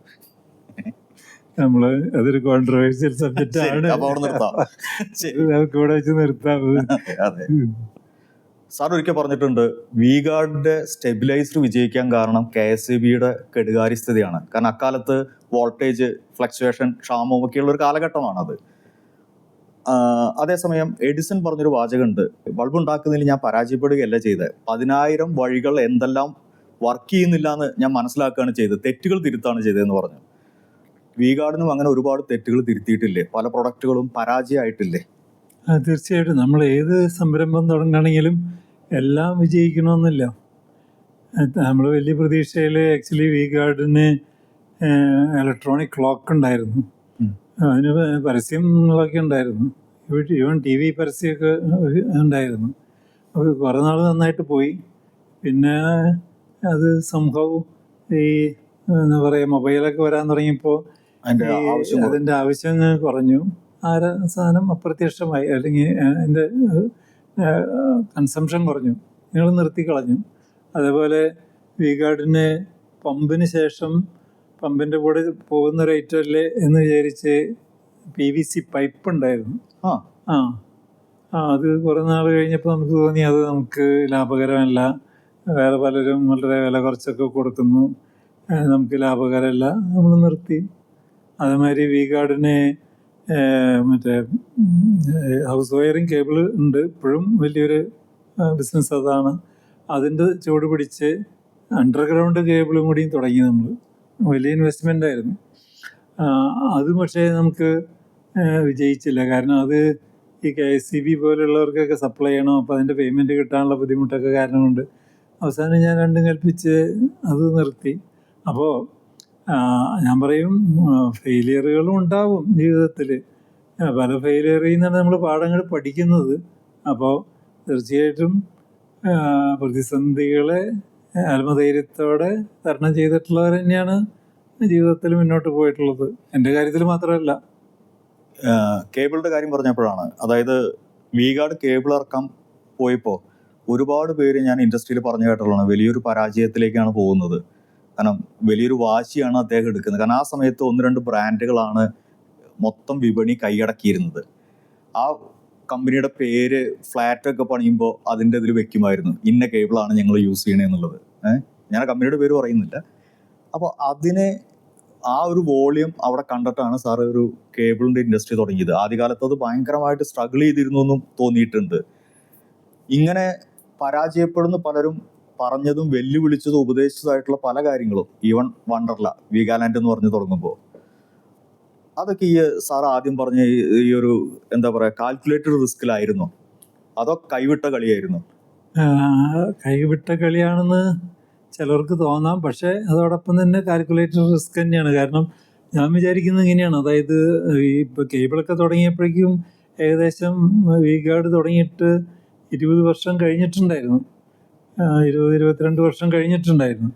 നമ്മള് അതൊരു കോൺട്രവേഴ്സ്യൽ സബ്ജക്റ്റ് ശരി, ആണ്. അപ്പൊ അവിടെ നിർത്താം. ശരി. നമുക്ക് ഇവിടെ വെച്ച് നിർത്താം. അതെ. സാർ ഒരിക്കൽ പറഞ്ഞിട്ടുണ്ട്, വി-ഗാർഡിന്റെ സ്റ്റെബിലൈസർ വിജയിക്കാൻ കാരണം KSEBയുടെ കെടുകാര്യസ്ഥതയാണ്. കാരണം അക്കാലത്ത് വോൾട്ടേജ് ഫ്ലക്ച്വേഷൻ, ക്ഷാമവും ഒക്കെയുള്ള ഒരു കാലഘട്ടമാണത്. അതേസമയം എഡിസൺ പറഞ്ഞൊരു വാചകമുണ്ട്, ബൾബ് ഉണ്ടാക്കുന്നതിൽ ഞാൻ പരാജയപ്പെടുകയല്ല ചെയ്തത്, 10,000 വഴികൾ എന്തെല്ലാം വർക്ക് ചെയ്യുന്നില്ല എന്ന് ഞാൻ മനസ്സിലാക്കുകയാണ് ചെയ്തത്, തെറ്റുകൾ തിരുത്താണ് ചെയ്തതെന്ന് പറഞ്ഞു. വി-ഗാർഡിനും അങ്ങനെ ഒരുപാട് തെറ്റുകൾ തിരുത്തിയിട്ടില്ലേ? പല പ്രൊഡക്റ്റുകളും പരാജയമായിട്ടില്ലേ? തീർച്ചയായിട്ടും നമ്മൾ ഏത് സംരംഭം തുടങ്ങുകയാണെങ്കിലും എല്ലാം വിജയിക്കണമെന്നില്ല. നമ്മൾ വലിയ പ്രതീക്ഷയിൽ ആക്ച്വലി വി-ഗാർഡിന് ഇലക്ട്രോണിക് ക്ലോക്ക് ഉണ്ടായിരുന്നു, അതിന് പരസ്യങ്ങളൊക്കെ ഉണ്ടായിരുന്നു, ഈവൻ TV പരസ്യമൊക്കെ ഉണ്ടായിരുന്നു. അപ്പോൾ കുറേ നാൾ നന്നായിട്ട് പോയി. പിന്നെ അത് സംഭവം ഈ എന്താ പറയുക, മൊബൈലൊക്കെ വരാൻ തുടങ്ങിയപ്പോൾ അതിൻ്റെ ആവശ്യം കുറഞ്ഞു, സാധനം അപ്രത്യക്ഷമായി, അല്ലെങ്കിൽ അതിൻ്റെ കൺസംഷൻ കുറഞ്ഞു, നിങ്ങൾ നിർത്തിക്കളഞ്ഞു. അതേപോലെ വി-ഗാർഡിന് പമ്പിന് ശേഷം പമ്പിൻ്റെ കൂടെ പോകുന്ന റേറ്റല്ലേ എന്ന് വിചാരിച്ച് PVC പൈപ്പ് ഉണ്ടായിരുന്നു. അത് കുറേ നാൾ കഴിഞ്ഞപ്പോൾ നമുക്ക് തോന്നി അത് നമുക്ക് ലാഭകരമല്ല, വേറെ പലരും വളരെ വില കുറച്ചൊക്കെ കൊടുക്കുന്നു, നമുക്ക് ലാഭകരമല്ല, നമ്മൾ നിർത്തി. അതേമാതിരി വി-ഗാർഡിന് മറ്റേ ഹൗസ് വയറിങ് കേബിൾ ഉണ്ട്, ഇപ്പോഴും വലിയൊരു ബിസിനസ് അതാണ്. അതിൻ്റെ ചുവട് പിടിച്ച് അണ്ടർഗ്രൗണ്ട് കേബിളും കൂടിയും തുടങ്ങി നമ്മൾ. വലിയ ഇൻവെസ്റ്റ്മെൻ്റ് ആയിരുന്നു അത്. പക്ഷേ നമുക്ക് വിജയിച്ചില്ല. കാരണം അത് ഈ KSEB പോലുള്ളവർക്കൊക്കെ സപ്ലൈ ചെയ്യണം, അപ്പോൾ അതിൻ്റെ പേയ്മെൻറ്റ് കിട്ടാനുള്ള ബുദ്ധിമുട്ടൊക്കെ കാരണം കൊണ്ട് അവസാനം ഞാൻ രണ്ടും കൽപ്പിച്ച് അത് നിർത്തി. അപ്പോൾ ഞാൻ പറയും, ഫെയിലിയറുകളും ഉണ്ടാവും ജീവിതത്തിൽ. പല ഫെയിലിയറിൽ നിന്നാണ് നമ്മൾ പാഠങ്ങൾ പഠിക്കുന്നത്. അപ്പോൾ തീർച്ചയായിട്ടും പ്രതിസന്ധികളെ ആത്മധൈര്യത്തോടെ തരണം ചെയ്തിട്ടുള്ളവർ തന്നെയാണ് ജീവിതത്തിൽ മുന്നോട്ട് പോയിട്ടുള്ളത്. എൻ്റെ കാര്യത്തിൽ മാത്രമല്ല. കേബിളിൻ്റെ കാര്യം പറഞ്ഞപ്പോഴാണ്, അതായത് വി-ഗാർഡ് കേബിൾ ഇറക്കാൻ പോയപ്പോൾ ഒരുപാട് പേര് ഞാൻ ഇൻഡസ്ട്രിയിൽ പറഞ്ഞു കേട്ടുള്ളതാണ് വലിയൊരു പരാജയത്തിലേക്കാണ് പോകുന്നത്. കാരണം വലിയൊരു വാശിയാണ് അദ്ദേഹം എടുക്കുന്നത്. കാരണം ആ സമയത്ത് 1-2 ബ്രാൻഡുകളാണ് മൊത്തം വിപണി കൈയടക്കിയിരുന്നത്. ആ കമ്പനിയുടെ പേര് ഫ്ലാറ്റൊക്കെ പണിയുമ്പോൾ അതിൻ്റെ ഇതിൽ വെക്കുമായിരുന്നു, ഇന്ന കേബിളാണ് ഞങ്ങൾ യൂസ് ചെയ്യണമെന്നുള്ളത്. ഞാൻ ആ കമ്പനിയുടെ പേര് പറയുന്നില്ല. അപ്പോൾ അതിനെ ആ ഒരു വോളിയം അവിടെ കണ്ടിട്ടാണ് സാർ ഒരു കേബിളിൻ്റെ ഇൻഡസ്ട്രി തുടങ്ങിയത്. ആദ്യകാലത്ത് അത് ഭയങ്കരമായിട്ട് സ്ട്രഗിൾ ചെയ്തിരുന്നു എന്നും തോന്നിയിട്ടുണ്ട്. ഇങ്ങനെ പരാജയപ്പെടുന്ന പലരും പറഞ്ഞതും വെല്ലുവിളിച്ചതും ഉപദേശിച്ചതായിട്ടുള്ള പല കാര്യങ്ങളും, ഈവൻ വണ്ടർല, വീഗാലാൻഡ് എന്ന് പറഞ്ഞ് തുടങ്ങുമ്പോൾ, അതൊക്കെ ഈ സാർ ആദ്യം പറഞ്ഞ ഈ ഒരു എന്താ പറയുക കാൽക്കുലേറ്റഡ് റിസ്കിലായിരുന്നു, അതോ കൈവിട്ട കളിയായിരുന്നു? കൈവിട്ട കളിയാണെന്ന് ചിലർക്ക് തോന്നാം, പക്ഷേ അതോടൊപ്പം തന്നെ കാൽക്കുലേറ്റഡ് റിസ്ക് തന്നെയാണ്. കാരണം ഞാൻ വിചാരിക്കുന്നത് ഇങ്ങനെയാണ്, അതായത് ഇപ്പോൾ കേബിളൊക്കെ തുടങ്ങിയപ്പോഴേക്കും ഏകദേശം വി-ഗാർഡ് തുടങ്ങിയിട്ട് 20 വർഷം കഴിഞ്ഞിട്ടുണ്ടായിരുന്നു, 20-22 വർഷം കഴിഞ്ഞിട്ടുണ്ടായിരുന്നു.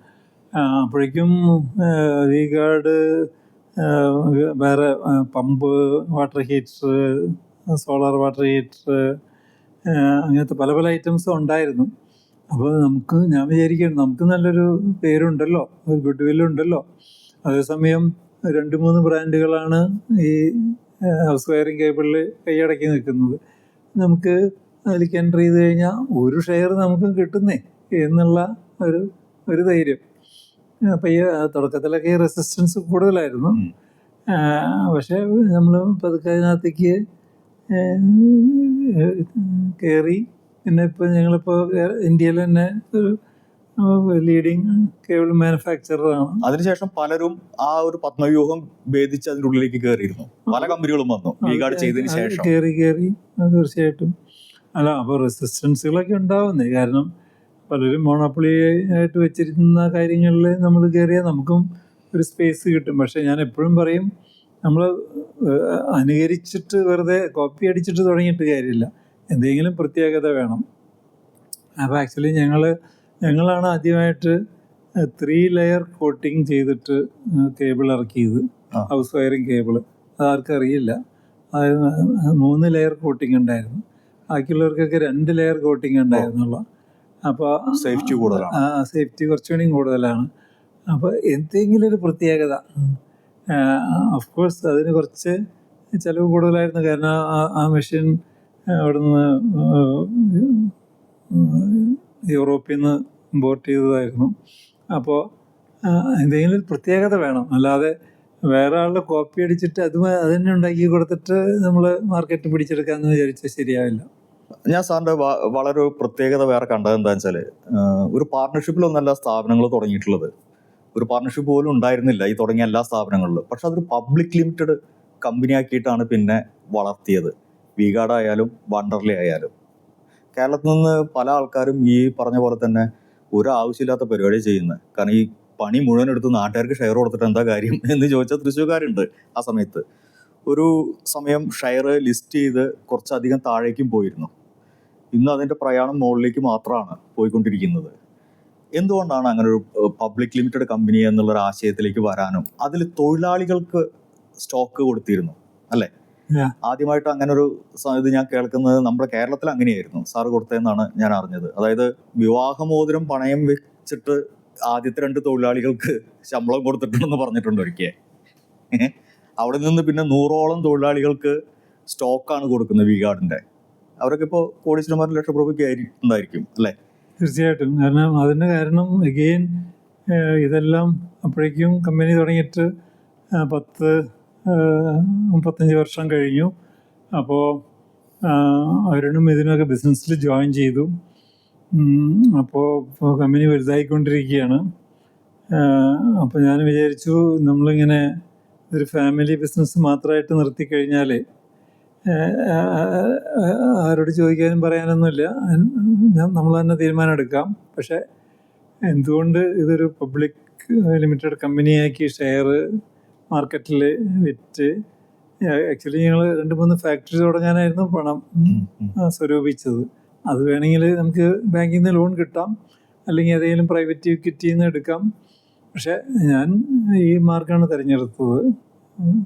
അപ്പോഴേക്കും വി-ഗാർഡ് വേറെ pump, water heater, solar water heater, അങ്ങനത്തെ പല പല ഐറ്റംസും ഉണ്ടായിരുന്നു. അപ്പോൾ ഞാൻ വിചാരിക്കുകയാണ്, നമുക്ക് നല്ലൊരു പേരുണ്ടല്ലോ, ഒരു ഗുഡ് വില്ലുണ്ടല്ലോ. അതേസമയം 2-3 ബ്രാൻഡുകളാണ് ഈ ഹൗസ് വയറിങ് കേബിളിൽ കൈയടക്കി നിൽക്കുന്നത്. നമുക്ക് അതിലേക്ക് എൻ്റർ ചെയ്ത് കഴിഞ്ഞാൽ ഒരു ഷെയർ നമുക്ക് കിട്ടുന്നേ എന്നുള്ള ഒരു ധൈര്യം. അപ്പം ഈ തുടക്കത്തിലൊക്കെ ഈ റെസിസ്റ്റൻസ് കൂടുതലായിരുന്നു. പക്ഷേ നമ്മൾ പതുക്കെ അതിനകത്തേക്ക് കയറി. പിന്നെ ഇപ്പോൾ ഞങ്ങളിപ്പോൾ ഇന്ത്യയിൽ തന്നെ ഒരു ലീഡിങ് കേബിൾ മാനുഫാക്ചറാണ്. അതിനുശേഷം പലരും ആ ഒരു പത്മവ്യൂഹം ഭേദിച്ച് അതിൻ്റെ ഉള്ളിലേക്ക് കയറിയിരുന്നു, പല കമ്പനികളും വന്നു വി-ഗാർഡ് ചെയ്തതിന് ശേഷം. കയറി തീർച്ചയായിട്ടും. അല്ല, അപ്പോൾ റെസിസ്റ്റൻസുകളൊക്കെ ഉണ്ടാവുന്നേ. കാരണം പലരും മോണോപ്പൊളി ആയിട്ട് വെച്ചിരുന്ന കാര്യങ്ങളിൽ നമ്മൾ കയറിയാൽ നമുക്കും ഒരു സ്പേസ് കിട്ടും. പക്ഷേ ഞാൻ എപ്പോഴും പറയും, നമ്മൾ അനുകരിച്ചിട്ട് വെറുതെ കോപ്പി അടിച്ചിട്ട് തുടങ്ങിയിട്ട് കാര്യമില്ല, എന്തെങ്കിലും പ്രത്യേകത വേണം. അപ്പോൾ ആക്ച്വലി ഞങ്ങളാണ് ആദ്യമായിട്ട് 3 ലെയർ കോട്ടിങ് ചെയ്തിട്ട് കേബിൾ ഇറക്കിയത്, ഹൗസ് വയറിങ് കേബിൾ. അതാർക്കും അറിയില്ല. അതായത് 3 ലെയർ കോട്ടിങ് ഉണ്ടായിരുന്നു, ബാക്കിയുള്ളവർക്കൊക്കെ 2 ലെയർ കോട്ടിങ് ഉണ്ടായിരുന്നുള്ളൂ. അപ്പോൾ സേഫ്റ്റി കൂടുതലാണ്. സേഫ്റ്റി കുറച്ചുകൂടി കൂടുതലാണ്. അപ്പോൾ എന്തെങ്കിലും ഒരു പ്രത്യേകത, ഓഫ് കോഴ്സ് അതിന് കുറച്ച് ചിലവ് കൂടുതലായിരുന്നു. കാരണം ആ മെഷീൻ അവിടുന്ന് യൂറോപ്പിൽ നിന്ന് ഇമ്പോർട്ട് ചെയ്തതായിരുന്നു. അപ്പോൾ എന്തെങ്കിലും ഒരു പ്രത്യേകത വേണം, അല്ലാതെ വേറെ ആളുടെ കോപ്പി അടിച്ചിട്ട് അതിനെ ഉണ്ടാക്കി കൊടുത്തിട്ട് നമ്മൾ മാർക്കറ്റ് പിടിച്ചെടുക്കാമെന്ന് വിചാരിച്ചാൽ ശരിയാവില്ല. ഞാൻ സാറിന്റെ വളരെ ഒരു പ്രത്യേകത വേറെ കണ്ടത് എന്താണെന്ന് വെച്ചാൽ, ഒരു പാർട്ട്ണർഷിപ്പിലൊന്നല്ല സ്ഥാപനങ്ങൾ തുടങ്ങിയിട്ടുള്ളത്. ഒരു പാർട്ട്ണർഷിപ്പ് പോലും ഉണ്ടായിരുന്നില്ല ഈ തുടങ്ങിയ എല്ലാ സ്ഥാപനങ്ങളിലും. പക്ഷെ അതൊരു പബ്ലിക് ലിമിറ്റഡ് കമ്പനി ആക്കിയിട്ടാണ് പിന്നെ വളർത്തിയത്. വി-ഗാർഡ് ആയാലും വണ്ടർലേ ആയാലും. കേരളത്തിൽ നിന്ന് പല ആൾക്കാരും ഈ പറഞ്ഞ പോലെ തന്നെ ഒരു ആവശ്യമില്ലാത്ത പരിപാടി ചെയ്യുന്നത്. കാരണം ഈ പണി മുഴുവൻ എടുത്ത് നാട്ടുകാർക്ക് ഷെയർ കൊടുത്തിട്ട് എന്താ കാര്യം എന്ന് ചോദിച്ചാൽ തൃശ്ശൂർക്കാരുണ്ട്. ആ സമയത്ത് ഒരു സമയം ഷെയർ ലിസ്റ്റ് ചെയ്ത് കുറച്ചധികം താഴേക്കും പോയിരുന്നു. ഇന്ന് അതിൻ്റെ പ്രയാണം മുകളിലേക്ക് മാത്രമാണ് പോയിക്കൊണ്ടിരിക്കുന്നത്. എന്തുകൊണ്ടാണ് അങ്ങനെ ഒരു പബ്ലിക് ലിമിറ്റഡ് കമ്പനി എന്നുള്ളൊരു ആശയത്തിലേക്ക് വരാനും അതിൽ തൊഴിലാളികൾക്ക് സ്റ്റോക്ക് കൊടുത്തിരുന്നു അല്ലേ? ആദ്യമായിട്ട് അങ്ങനെ ഒരു ഇത് ഞാൻ കേൾക്കുന്നത് നമ്മുടെ കേരളത്തിൽ അങ്ങനെയായിരുന്നു സാറ് കൊടുത്തതെന്നാണ് ഞാൻ അറിഞ്ഞത്. അതായത് വിവാഹമോതിരം പണയം വെച്ചിട്ട് ആദ്യത്തെ 2 തൊഴിലാളികൾക്ക് ശമ്പളം കൊടുത്തിട്ടുണ്ടെന്ന് പറഞ്ഞിട്ടുണ്ട് ഒരിക്കൽ. അവിടെ നിന്ന് പിന്നെ 100ഓളം തൊഴിലാളികൾക്ക് സ്റ്റോക്കാണ് കൊടുക്കുന്നത് വി-ഗാർഡിന്റെ. അവരൊക്കെ ഇപ്പോൾ കോടീശ്വരന്മാരും ലക്ഷം രൂപയ്ക്ക് ഉണ്ടായിരിക്കും അല്ലേ? തീർച്ചയായിട്ടും. കാരണം അതിന് കാരണം എഗെയിൻ ഇതെല്ലാം അപ്പോഴേക്കും കമ്പനി തുടങ്ങിയിട്ട് 10-35 വർഷം കഴിഞ്ഞു. അപ്പോൾ അവരും ഇതിനൊക്കെ ബിസിനസ്സിൽ ജോയിൻ ചെയ്തു. അപ്പോൾ കമ്പനി വലുതായിക്കൊണ്ടിരിക്കുകയാണ്. അപ്പോൾ ഞാൻ വിചാരിച്ചു നമ്മളിങ്ങനെ ഒരു ഫാമിലി ബിസിനസ് മാത്രമായിട്ട് നിർത്തിക്കഴിഞ്ഞാൽ ആരോട് ചോദിക്കാനും പറയാനൊന്നുമില്ല, നമ്മൾ തന്നെ തീരുമാനം എടുക്കാം. പക്ഷേ എന്തുകൊണ്ട് ഇതൊരു പബ്ലിക് ലിമിറ്റഡ് കമ്പനിയാക്കി ഷെയർ മാർക്കറ്റിൽ വിറ്റ്, ആക്ച്വലി ഞങ്ങൾ 2-3 ഫാക്ടറി തുടങ്ങാനായിരുന്നു പണം സ്വരൂപിച്ചത്. അത് വേണമെങ്കിൽ നമുക്ക് ബാങ്കിൽ നിന്ന് ലോൺ കിട്ടാം, അല്ലെങ്കിൽ ഏതെങ്കിലും പ്രൈവറ്റ് ഇക്വിറ്റിയിൽ നിന്ന് എടുക്കാം. പക്ഷേ ഞാൻ ഈ മാർഗമാണ് തിരഞ്ഞെടുത്തത്,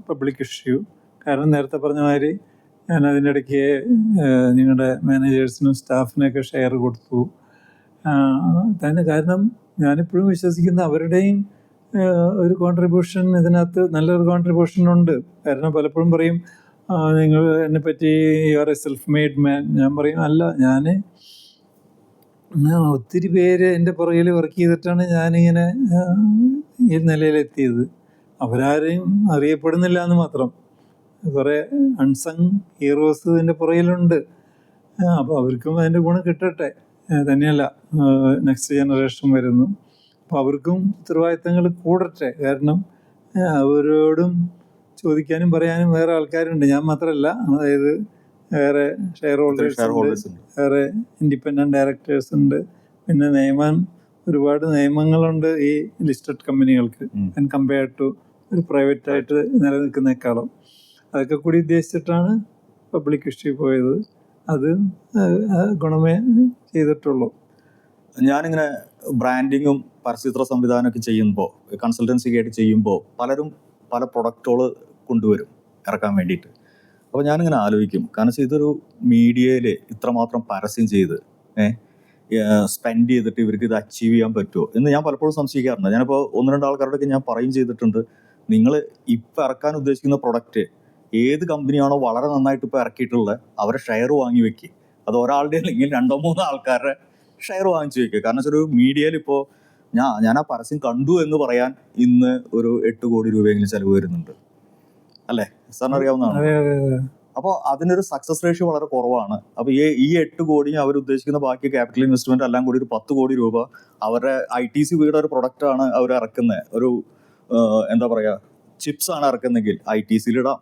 പബ്ലിക് ഇഷ്യൂ. കാരണം നേരത്തെ പറഞ്ഞ മാതിരി ഞാൻ അതിൻ്റെ ഇടയ്ക്ക് നിങ്ങളുടെ മാനേജേഴ്സിനും സ്റ്റാഫിനൊക്കെ ഷെയർ കൊടുത്തു തന്നെ. കാരണം ഞാനിപ്പോഴും വിശ്വസിക്കുന്ന അവരുടെയും ഒരു കോൺട്രിബ്യൂഷൻ ഇതിനകത്ത് നല്ലൊരു കോൺട്രിബ്യൂഷൻ ഉണ്ട്. കാരണം പലപ്പോഴും പറയും നിങ്ങൾ എന്നെപ്പറ്റി you are a self made man. ഞാൻ പറയും അല്ല, ഞാൻ ഒത്തിരി പേര് എൻ്റെ പുറകിൽ വർക്ക് ചെയ്തിട്ടാണ് ഞാനിങ്ങനെ ഈ നിലയിലെത്തിയത്. അവരാരെയും അറിയപ്പെടുന്നില്ല എന്ന് മാത്രം. കുറേ അൺസങ് ഹീറോസ് ഇതിൻ്റെ പുറകിലുണ്ട്. അപ്പോൾ അവർക്കും അതിൻ്റെ ഗുണം കിട്ടട്ടെ. തന്നെയല്ല, നെക്സ്റ്റ് ജനറേഷൻ വരുന്നു, അപ്പോൾ അവർക്കും ഉത്തരവാദിത്തങ്ങൾ കൂടട്ടെ. കാരണം അവരോടും ചോദിക്കാനും പറയാനും വേറെ ആൾക്കാരുണ്ട്, ഞാൻ മാത്രമല്ല. അതായത് വേറെ ഷെയർ ഹോൾഡേഴ്സ് ഉണ്ട്, വേറെ ഇൻഡിപെൻഡൻറ്റ് ഡയറക്ടേഴ്സ് ഉണ്ട്, പിന്നെ ഒരുപാട് നിയമങ്ങളുണ്ട് ഈ ലിസ്റ്റഡ് കമ്പനികൾക്ക് കമ്പയർ ടു ഒരു പ്രൈവറ്റായിട്ട് നിലനിൽക്കുന്നേക്കാളും. അതൊക്കെ കൂടി ഉദ്ദേശിച്ചിട്ടാണ് പബ്ലിക് ഇഷ്യൂ പോയത്. അത് ഗുണമേ ചെയ്തിട്ടുള്ളൂ. ഞാനിങ്ങനെ ബ്രാൻഡിങ്ങും പരസ്യചിത്ര സംവിധാനമൊക്കെ ചെയ്യുമ്പോൾ, കൺസൾട്ടൻസി ആയിട്ട് ചെയ്യുമ്പോൾ പലരും പല പ്രൊഡക്റ്റുകൾ കൊണ്ടുവരും ഇറക്കാൻ വേണ്ടിയിട്ട്. അപ്പോൾ ഞാനിങ്ങനെ ആലോചിക്കും, കാരണം ഇതൊരു മീഡിയയിൽ ഇത്രമാത്രം പരസ്യം ചെയ്ത് സ്പെൻഡ് ചെയ്തിട്ട് ഇവർക്ക് ഇത് അച്ചീവ് ചെയ്യാൻ പറ്റുമോ എന്ന് ഞാൻ പലപ്പോഴും സംശയിക്കാറുണ്ട്. ഞാനിപ്പോൾ 1-2 ആൾക്കാരോടൊക്കെ ഞാൻ പറയും ചെയ്തിട്ടുണ്ട്, നിങ്ങൾ ഇപ്പോൾ ഇറക്കാൻ ഉദ്ദേശിക്കുന്ന പ്രൊഡക്റ്റ് ഏത് കമ്പനിയാണോ വളരെ നന്നായിട്ട് ഇപ്പോൾ ഇറക്കിയിട്ടുള്ളത് അവരെ ഷെയർ വാങ്ങി വെക്കുക. അത് ഒരാളുടെ അല്ലെങ്കിൽ 2-3 ആൾക്കാരുടെ ഷെയർ വാങ്ങിച്ചു വെക്കുക. കാരണം ഒരു മീഡിയയിൽ ഇപ്പോൾ ഞാൻ ആ പരസ്യം കണ്ടു എന്ന് പറയാൻ ഇന്ന് ഒരു 8 കോടി രൂപയെങ്കിലും ചിലവ് വരുന്നുണ്ട് അല്ലേ? സാറിന് അറിയാവുന്നതാണ്. അപ്പോൾ അതിനൊരു സക്സസ് റേഷ്യോ വളരെ കുറവാണ്. അപ്പോൾ ഈ 8 കോടി അവരുദ്ദേശിക്കുന്ന ബാക്കി ക്യാപിറ്റൽ ഇൻവെസ്റ്റ്മെന്റ് എല്ലാം കൂടി ഒരു 10 കോടി രൂപ അവരുടെ ITC വീട് ഒരു പ്രൊഡക്റ്റാണ് അവർ ഇറക്കുന്നത്. ഒരു എന്താ പറയുക, ചിപ്സ് ആണ് ഇറക്കുന്നെങ്കിൽ ITCയിലിടാം,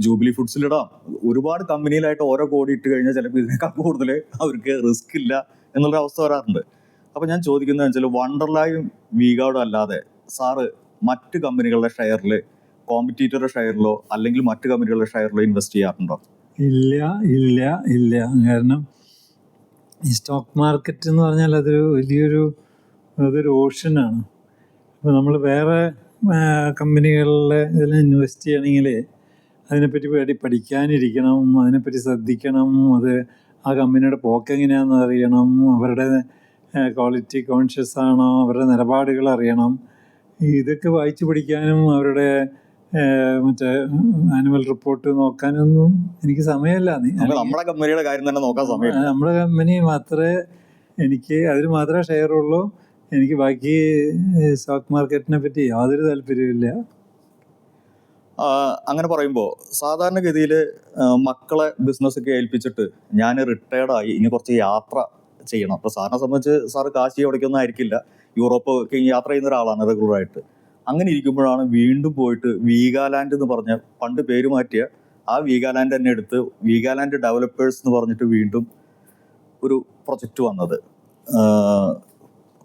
ജൂബിലി ഫുഡ്സിലിടാം, ഒരുപാട് കമ്പനിയിലായിട്ട് ഓരോ കോടി ഇട്ട് കഴിഞ്ഞാൽ ചിലപ്പോൾ ഇതിനേക്കാൾ കൂടുതൽ അവർക്ക് റിസ്ക് ഇല്ല എന്നുള്ള അവസ്ഥ വരാറുണ്ട്. അപ്പോൾ ഞാൻ ചോദിക്കുന്നത് വെച്ചാൽ വണ്ടർലായും വി-ഗാർഡും അല്ലാതെ സാറ് മറ്റ് കമ്പനികളുടെ ഷെയറിൽ, കോമ്പറ്റീറ്ററുടെ ഷെയറിലോ അല്ലെങ്കിൽ മറ്റ് കമ്പനികളുടെ ഷെയറിലോ ഇൻവെസ്റ്റ് ചെയ്യാറുണ്ടോ? ഇല്ല. കാരണം ഈ സ്റ്റോക്ക് മാർക്കറ്റ് എന്ന് പറഞ്ഞാൽ അതൊരു ഓഷനാണ്. അപ്പോൾ നമ്മൾ വേറെ കമ്പനികളിലെ ഇതിൽ ഇൻവെസ്റ്റ് ചെയ്യണമെങ്കിൽ അതിനെപ്പറ്റി പഠിക്കാനിരിക്കണം, അതിനെപ്പറ്റി ശ്രദ്ധിക്കണം, ആ കമ്പനിയുടെ പോക്ക് എങ്ങനെയാണെന്ന് അറിയണം, അവരുടെ ക്വാളിറ്റി കോൺഷ്യസ് ആണോ, അവരുടെ നിലപാടുകൾ അറിയണം. ഇതൊക്കെ വായിച്ചു പഠിക്കാനും അവരുടെ മറ്റേ ആനുവൽ റിപ്പോർട്ട് നോക്കാനൊന്നും എനിക്ക് സമയമില്ല. നമ്മുടെ കമ്പനിയുടെ കാര്യം തന്നെ നോക്കാൻ സമയമില്ല. നമ്മുടെ കമ്പനി മാത്രമേ എനിക്ക് അതിൽ മാത്രമേ ഷെയറുള്ളൂ. എനിക്ക് ബാക്കി സ്റ്റോക്ക് മാർക്കറ്റിനെ പറ്റി യാതൊരു താല്പര്യമില്ല. അങ്ങനെ പറയുമ്പോൾ സാധാരണഗതിയിൽ മക്കളെ ബിസിനസ്സൊക്കെ ഏൽപ്പിച്ചിട്ട് ഞാൻ റിട്ടയർഡായി ഇനി കുറച്ച് യാത്ര ചെയ്യണം. അപ്പോൾ സാറിനെ സംബന്ധിച്ച് സാറ് കാശി എവിടേക്കൊന്നും ആയിരിക്കില്ല, യൂറോപ്പ് ഒക്കെ യാത്ര ചെയ്യുന്ന ഒരാളാണ് റെഗുലറായിട്ട്. അങ്ങനെ ഇരിക്കുമ്പോഴാണ് വീണ്ടും പോയിട്ട് വീഗാലാൻഡ് എന്ന് പറഞ്ഞ പണ്ട് പേര് മാറ്റിയ ആ വീഗാലാൻഡ് തന്നെ എടുത്ത് വീഗാലാൻഡ് ഡെവലപ്പേഴ്സ് എന്ന് പറഞ്ഞിട്ട് വീണ്ടും ഒരു പ്രൊജക്റ്റ് വന്നത്.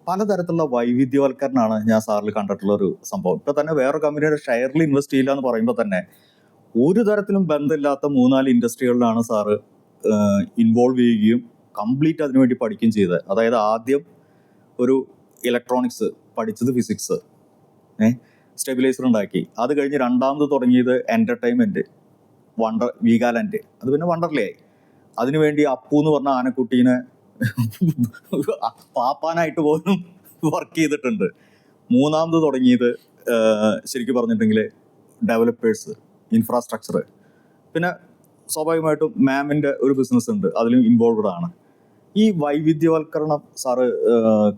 പലതരത്തിലുള്ള വൈവിധ്യവൽക്കരണമാണ് ഞാൻ സാറിൽ കണ്ടിട്ടുള്ള ഒരു സംഭവം. ഇപ്പം തന്നെ വേറെ കമ്പനിയുടെ ഷെയറിൽ ഇൻവെസ്റ്റ് ചെയ്യില്ല എന്ന് പറയുമ്പോൾ തന്നെ ഒരു തരത്തിലും ബന്ധമില്ലാത്ത 3-4 ഇൻഡസ്ട്രികളിലാണ് സാറ് ഇൻവോൾവ് ചെയ്യുകയും കംപ്ലീറ്റ് അതിനുവേണ്ടി പഠിക്കുകയും ചെയ്തത്. അതായത് ആദ്യം ഒരു ഇലക്ട്രോണിക്സ് പഠിച്ചത്, ഫിസിക്സ്, സ്റ്റെബിലൈസർ ഉണ്ടാക്കി. അത് കഴിഞ്ഞ് രണ്ടാമത് തുടങ്ങിയത് എൻ്റർടൈൻമെൻറ്റ്, വീഗാലാൻഡ്. അത് പിന്നെ വണ്ടർലേ ആയി. അതിനുവേണ്ടി അപ്പു എന്ന് പറഞ്ഞ ആനക്കുട്ടീനെ പാപ്പാനായിട്ട് പോലും വർക്ക് ചെയ്തിട്ടുണ്ട്. മൂന്നാമത് തുടങ്ങിയത് ശരിക്കും പറഞ്ഞിട്ടുണ്ടെങ്കിൽ ഡെവലപ്പേഴ്സ്, ഇൻഫ്രാസ്ട്രക്ചർ. പിന്നെ സ്വാഭാവികമായിട്ടും മാമിൻ്റെ ഒരു ബിസിനസ് ഉണ്ട്, അതിലും ഇൻവോൾവഡ് ആണ്. ഈ വൈവിധ്യവൽക്കരണം സാറ്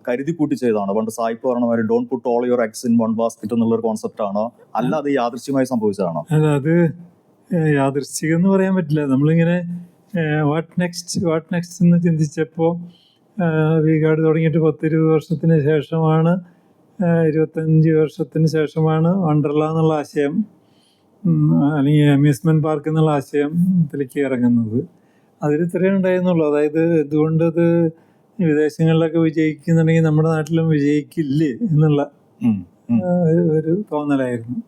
കരുതി കൂട്ടി ചെയ്തതാണോ? പണ്ട് സായിപ്പ് പറഞ്ഞ മാതിരി Don puttu all your eggs in one basket എന്നുള്ളൊരു കോൺസെപ്റ്റ് ആണോ, അല്ല അത് യാദൃശ്യമായി സംഭവിച്ചതാണോ? അല്ല, അത് യാദൃശ്ചികം എന്ന് പറയാൻ പറ്റില്ല. നമ്മളിങ്ങനെ വാട്ട് നെക്സ്റ്റ് എന്ന് ചിന്തിച്ചപ്പോൾ വീഗാർഡ് തുടങ്ങിയിട്ട് 10-20 വർഷത്തിന് ശേഷമാണ്, 25 വർഷത്തിന് ശേഷമാണ് വണ്ടർല എന്നുള്ള ആശയം അല്ലെങ്കിൽ അമ്യൂസ്മെൻറ്റ് പാർക്ക് എന്നുള്ള ആശയം ഇതിലേക്ക് ഇറങ്ങുന്നത്. അതിൽ ഇത്രയേ ഉണ്ടായിരുന്നുള്ളൂ. അതായത് എന്തുകൊണ്ട് ഇത് വിദേശങ്ങളിലൊക്കെ വിജയിക്കുന്നുണ്ടെങ്കിൽ നമ്മുടെ നാട്ടിലും വിജയിക്കില്ലേ എന്നുള്ള ഒരു തോന്നലായിരുന്നു.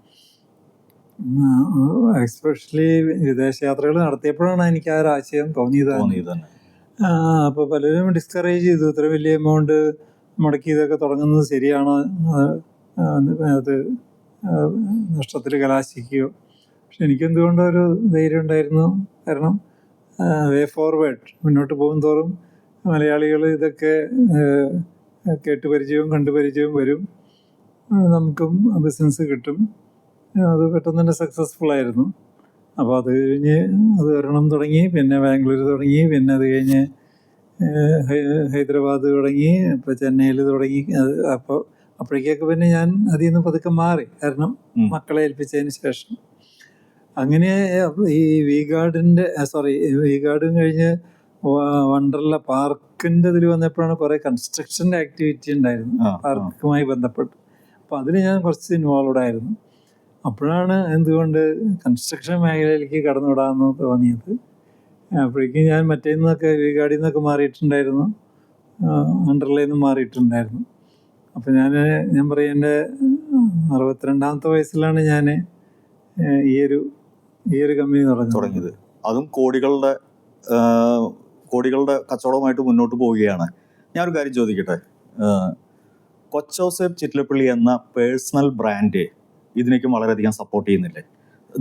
എസ്പെഷ്യലി വിദേശയാത്രകൾ നടത്തിയപ്പോഴാണ് എനിക്ക് ആ ഒരു ആശയം തോന്നിയത്. അപ്പോൾ പലരും ഡിസ്കറേജ് ചെയ്തു, ഇത്ര വലിയ എമൗണ്ട് മുടക്കി ഇതൊക്കെ തുടങ്ങുന്നത് ശരിയാണോ, അത് നഷ്ടത്തിൽ കലാശിക്കുകയോ. പക്ഷെ എനിക്കെന്തുകൊണ്ടോ ഒരു ധൈര്യം ഉണ്ടായിരുന്നു. കാരണം വേ ഫോർവേഡ്, മുന്നോട്ട് പോകും തോറും മലയാളികൾ ഇതൊക്കെ കേട്ട് പരിചയവും കണ്ടു പരിചയവും വരും, നമുക്കും ബിസിനസ് കിട്ടും. അത് പെട്ടെന്ന് തന്നെ സക്സസ്ഫുൾ ആയിരുന്നു. അപ്പോൾ അത് കഴിഞ്ഞ് അത് ഒരെണ്ണം തുടങ്ങി, പിന്നെ ബാംഗ്ലൂർ തുടങ്ങി, പിന്നെ അത് കഴിഞ്ഞ് ഹൈദരാബാദ് തുടങ്ങി, ഇപ്പോൾ ചെന്നൈയിൽ തുടങ്ങി. അപ്പോഴേക്കൊക്കെ പിന്നെ ഞാൻ അതിൽ നിന്ന് പതുക്കെ മാറി, കാരണം മക്കളെ ഏൽപ്പിച്ചതിന് ശേഷം. അങ്ങനെ ഈ വീഗാർഡും കഴിഞ്ഞ് വണ്ടർല പാർക്കിൻ്റെ ഇതിൽ വന്നപ്പോഴാണ് കുറേ കൺസ്ട്രക്ഷൻ്റെ ആക്ടിവിറ്റി ഉണ്ടായിരുന്നു പാർക്കുമായി ബന്ധപ്പെട്ട്. അപ്പോൾ അതിൽ ഞാൻ കുറച്ച് ഇൻവോൾവഡ് ആയിരുന്നു. അപ്പോഴാണ് എന്തുകൊണ്ട് കൺസ്ട്രക്ഷൻ മേഖലയിലേക്ക് കടന്നുവിടാമെന്ന് തോന്നിയത്. അപ്പോഴേക്കും ഞാൻ വീഗാർഡിൽ നിന്നൊക്കെ മാറിയിട്ടുണ്ടായിരുന്നു, വണ്ടർലയിൽ നിന്ന് മാറിയിട്ടുണ്ടായിരുന്നു. അപ്പോൾ ഞാൻ പറയും, എൻ്റെ 62ാമത്തെ വയസ്സിലാണ് ഞാൻ ഈ ഒരു കമ്പനി തുടങ്ങിയത്. അതും കോടികളുടെ കച്ചവടവുമായിട്ട് മുന്നോട്ട് പോവുകയാണ്. ഞാനൊരു കാര്യം ചോദിക്കട്ടെ, കൊച്ചൗസേപ്പ് ചിറ്റിലപ്പള്ളി എന്ന പേഴ്സണൽ ബ്രാൻഡ് ഇതിനേക്ക് വളരെയധികം സപ്പോർട്ട് ചെയ്യുന്നില്ലേ?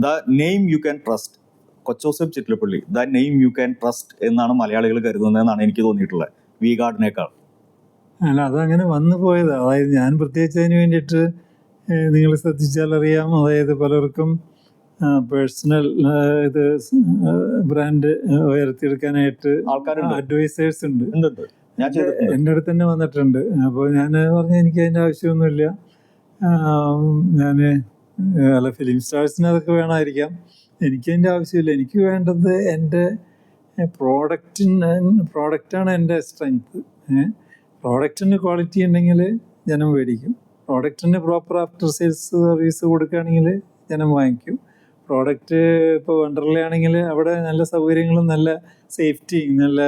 The name you can trust, Kochouseph Chittilappally, the name you can trust എന്നാണ് മലയാളികൾ കരുതുന്നതെന്നാണ് എനിക്ക് തോന്നിയിട്ടുള്ളത്, വീഗാർഡിനേക്കാൾ. അല്ല, അതങ്ങനെ വന്നു പോയത്. അതായത് ഞാൻ പ്രത്യേകിച്ച് അതിന് വേണ്ടിയിട്ട്, നിങ്ങൾ ശ്രദ്ധിച്ചാൽ അറിയാം, അതായത് പലർക്കും പേഴ്സണൽ ഇത് ബ്രാൻഡ് ഉയർത്തിയെടുക്കാനായിട്ട് അഡ്വൈസേഴ്സ് ഉണ്ട്. എൻ്റെ അടുത്ത് തന്നെ വന്നിട്ടുണ്ട്. അപ്പോൾ ഞാൻ പറഞ്ഞു എനിക്ക് അതിൻ്റെ ആവശ്യമൊന്നുമില്ല, ഫിലിം സ്റ്റാർസിന് അതൊക്കെ വേണമായിരിക്കാം, എനിക്കതിൻ്റെ ആവശ്യമില്ല. എനിക്ക് വേണ്ടത് എൻ്റെ പ്രോഡക്റ്റാണ് എൻ്റെ സ്ട്രെങ്ത്. പ്രോഡക്റ്റിന് ക്വാളിറ്റി ഉണ്ടെങ്കിൽ ജനം മേടിക്കും. പ്രോഡക്റ്റിന് പ്രോപ്പർ ആഫ്റ്റർ സെയിൽസ് സർവീസ് കൊടുക്കുകയാണെങ്കിൽ ജനം വാങ്ങിക്കും. പ്രോഡക്റ്റ് ഇപ്പോൾ വണ്ടർലയാണെങ്കിൽ അവിടെ നല്ല സൗകര്യങ്ങളും നല്ല സേഫ്റ്റിയും നല്ല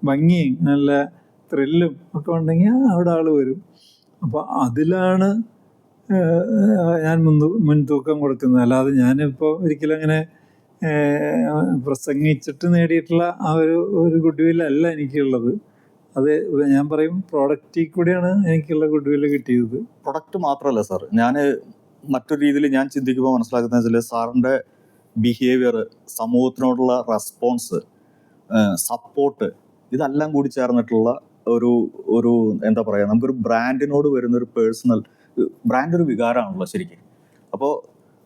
ഭംഗിയും നല്ല ത്രില്ലും ഒക്കെ ഉണ്ടെങ്കിൽ അവിടെ ആൾ വരും. അപ്പോൾ അതിലാണ് ഞാൻ മുൻതൂക്കം കൊടുക്കുന്നത്. അല്ലാതെ ഞാനിപ്പോൾ ഒരിക്കലും അങ്ങനെ പ്രസംഗിച്ചിട്ട് നേടിയിട്ടുള്ള ആ ഒരു ഗുഡ് വില്ലല്ല എനിക്കുള്ളത്. അത് ഞാൻ പറയും, പ്രോഡക്റ്റിൽ കൂടിയാണ് എനിക്കുള്ള ഗുഡ് വില്ല് കിട്ടിയത്. പ്രൊഡക്റ്റ് മാത്രമല്ല സാർ, ഞാൻ മറ്റൊരു രീതിയിൽ ഞാൻ ചിന്തിക്കുമ്പോൾ മനസ്സിലാക്കുന്നത് വെച്ചാൽ സാറിൻ്റെ ബിഹേവിയർ, സമൂഹത്തിനോടുള്ള റെസ്പോൺസ്, സപ്പോർട്ട്, ഇതെല്ലാം കൂടി ചേർന്നിട്ടുള്ള ഒരു ഒരു എന്താ പറയുക, നമുക്കൊരു ബ്രാൻഡിനോട് വരുന്നൊരു പേഴ്സണൽ ബ്രാൻഡ് ഒരു വികാരമാണല്ലോ ശരിക്കും. അപ്പോൾ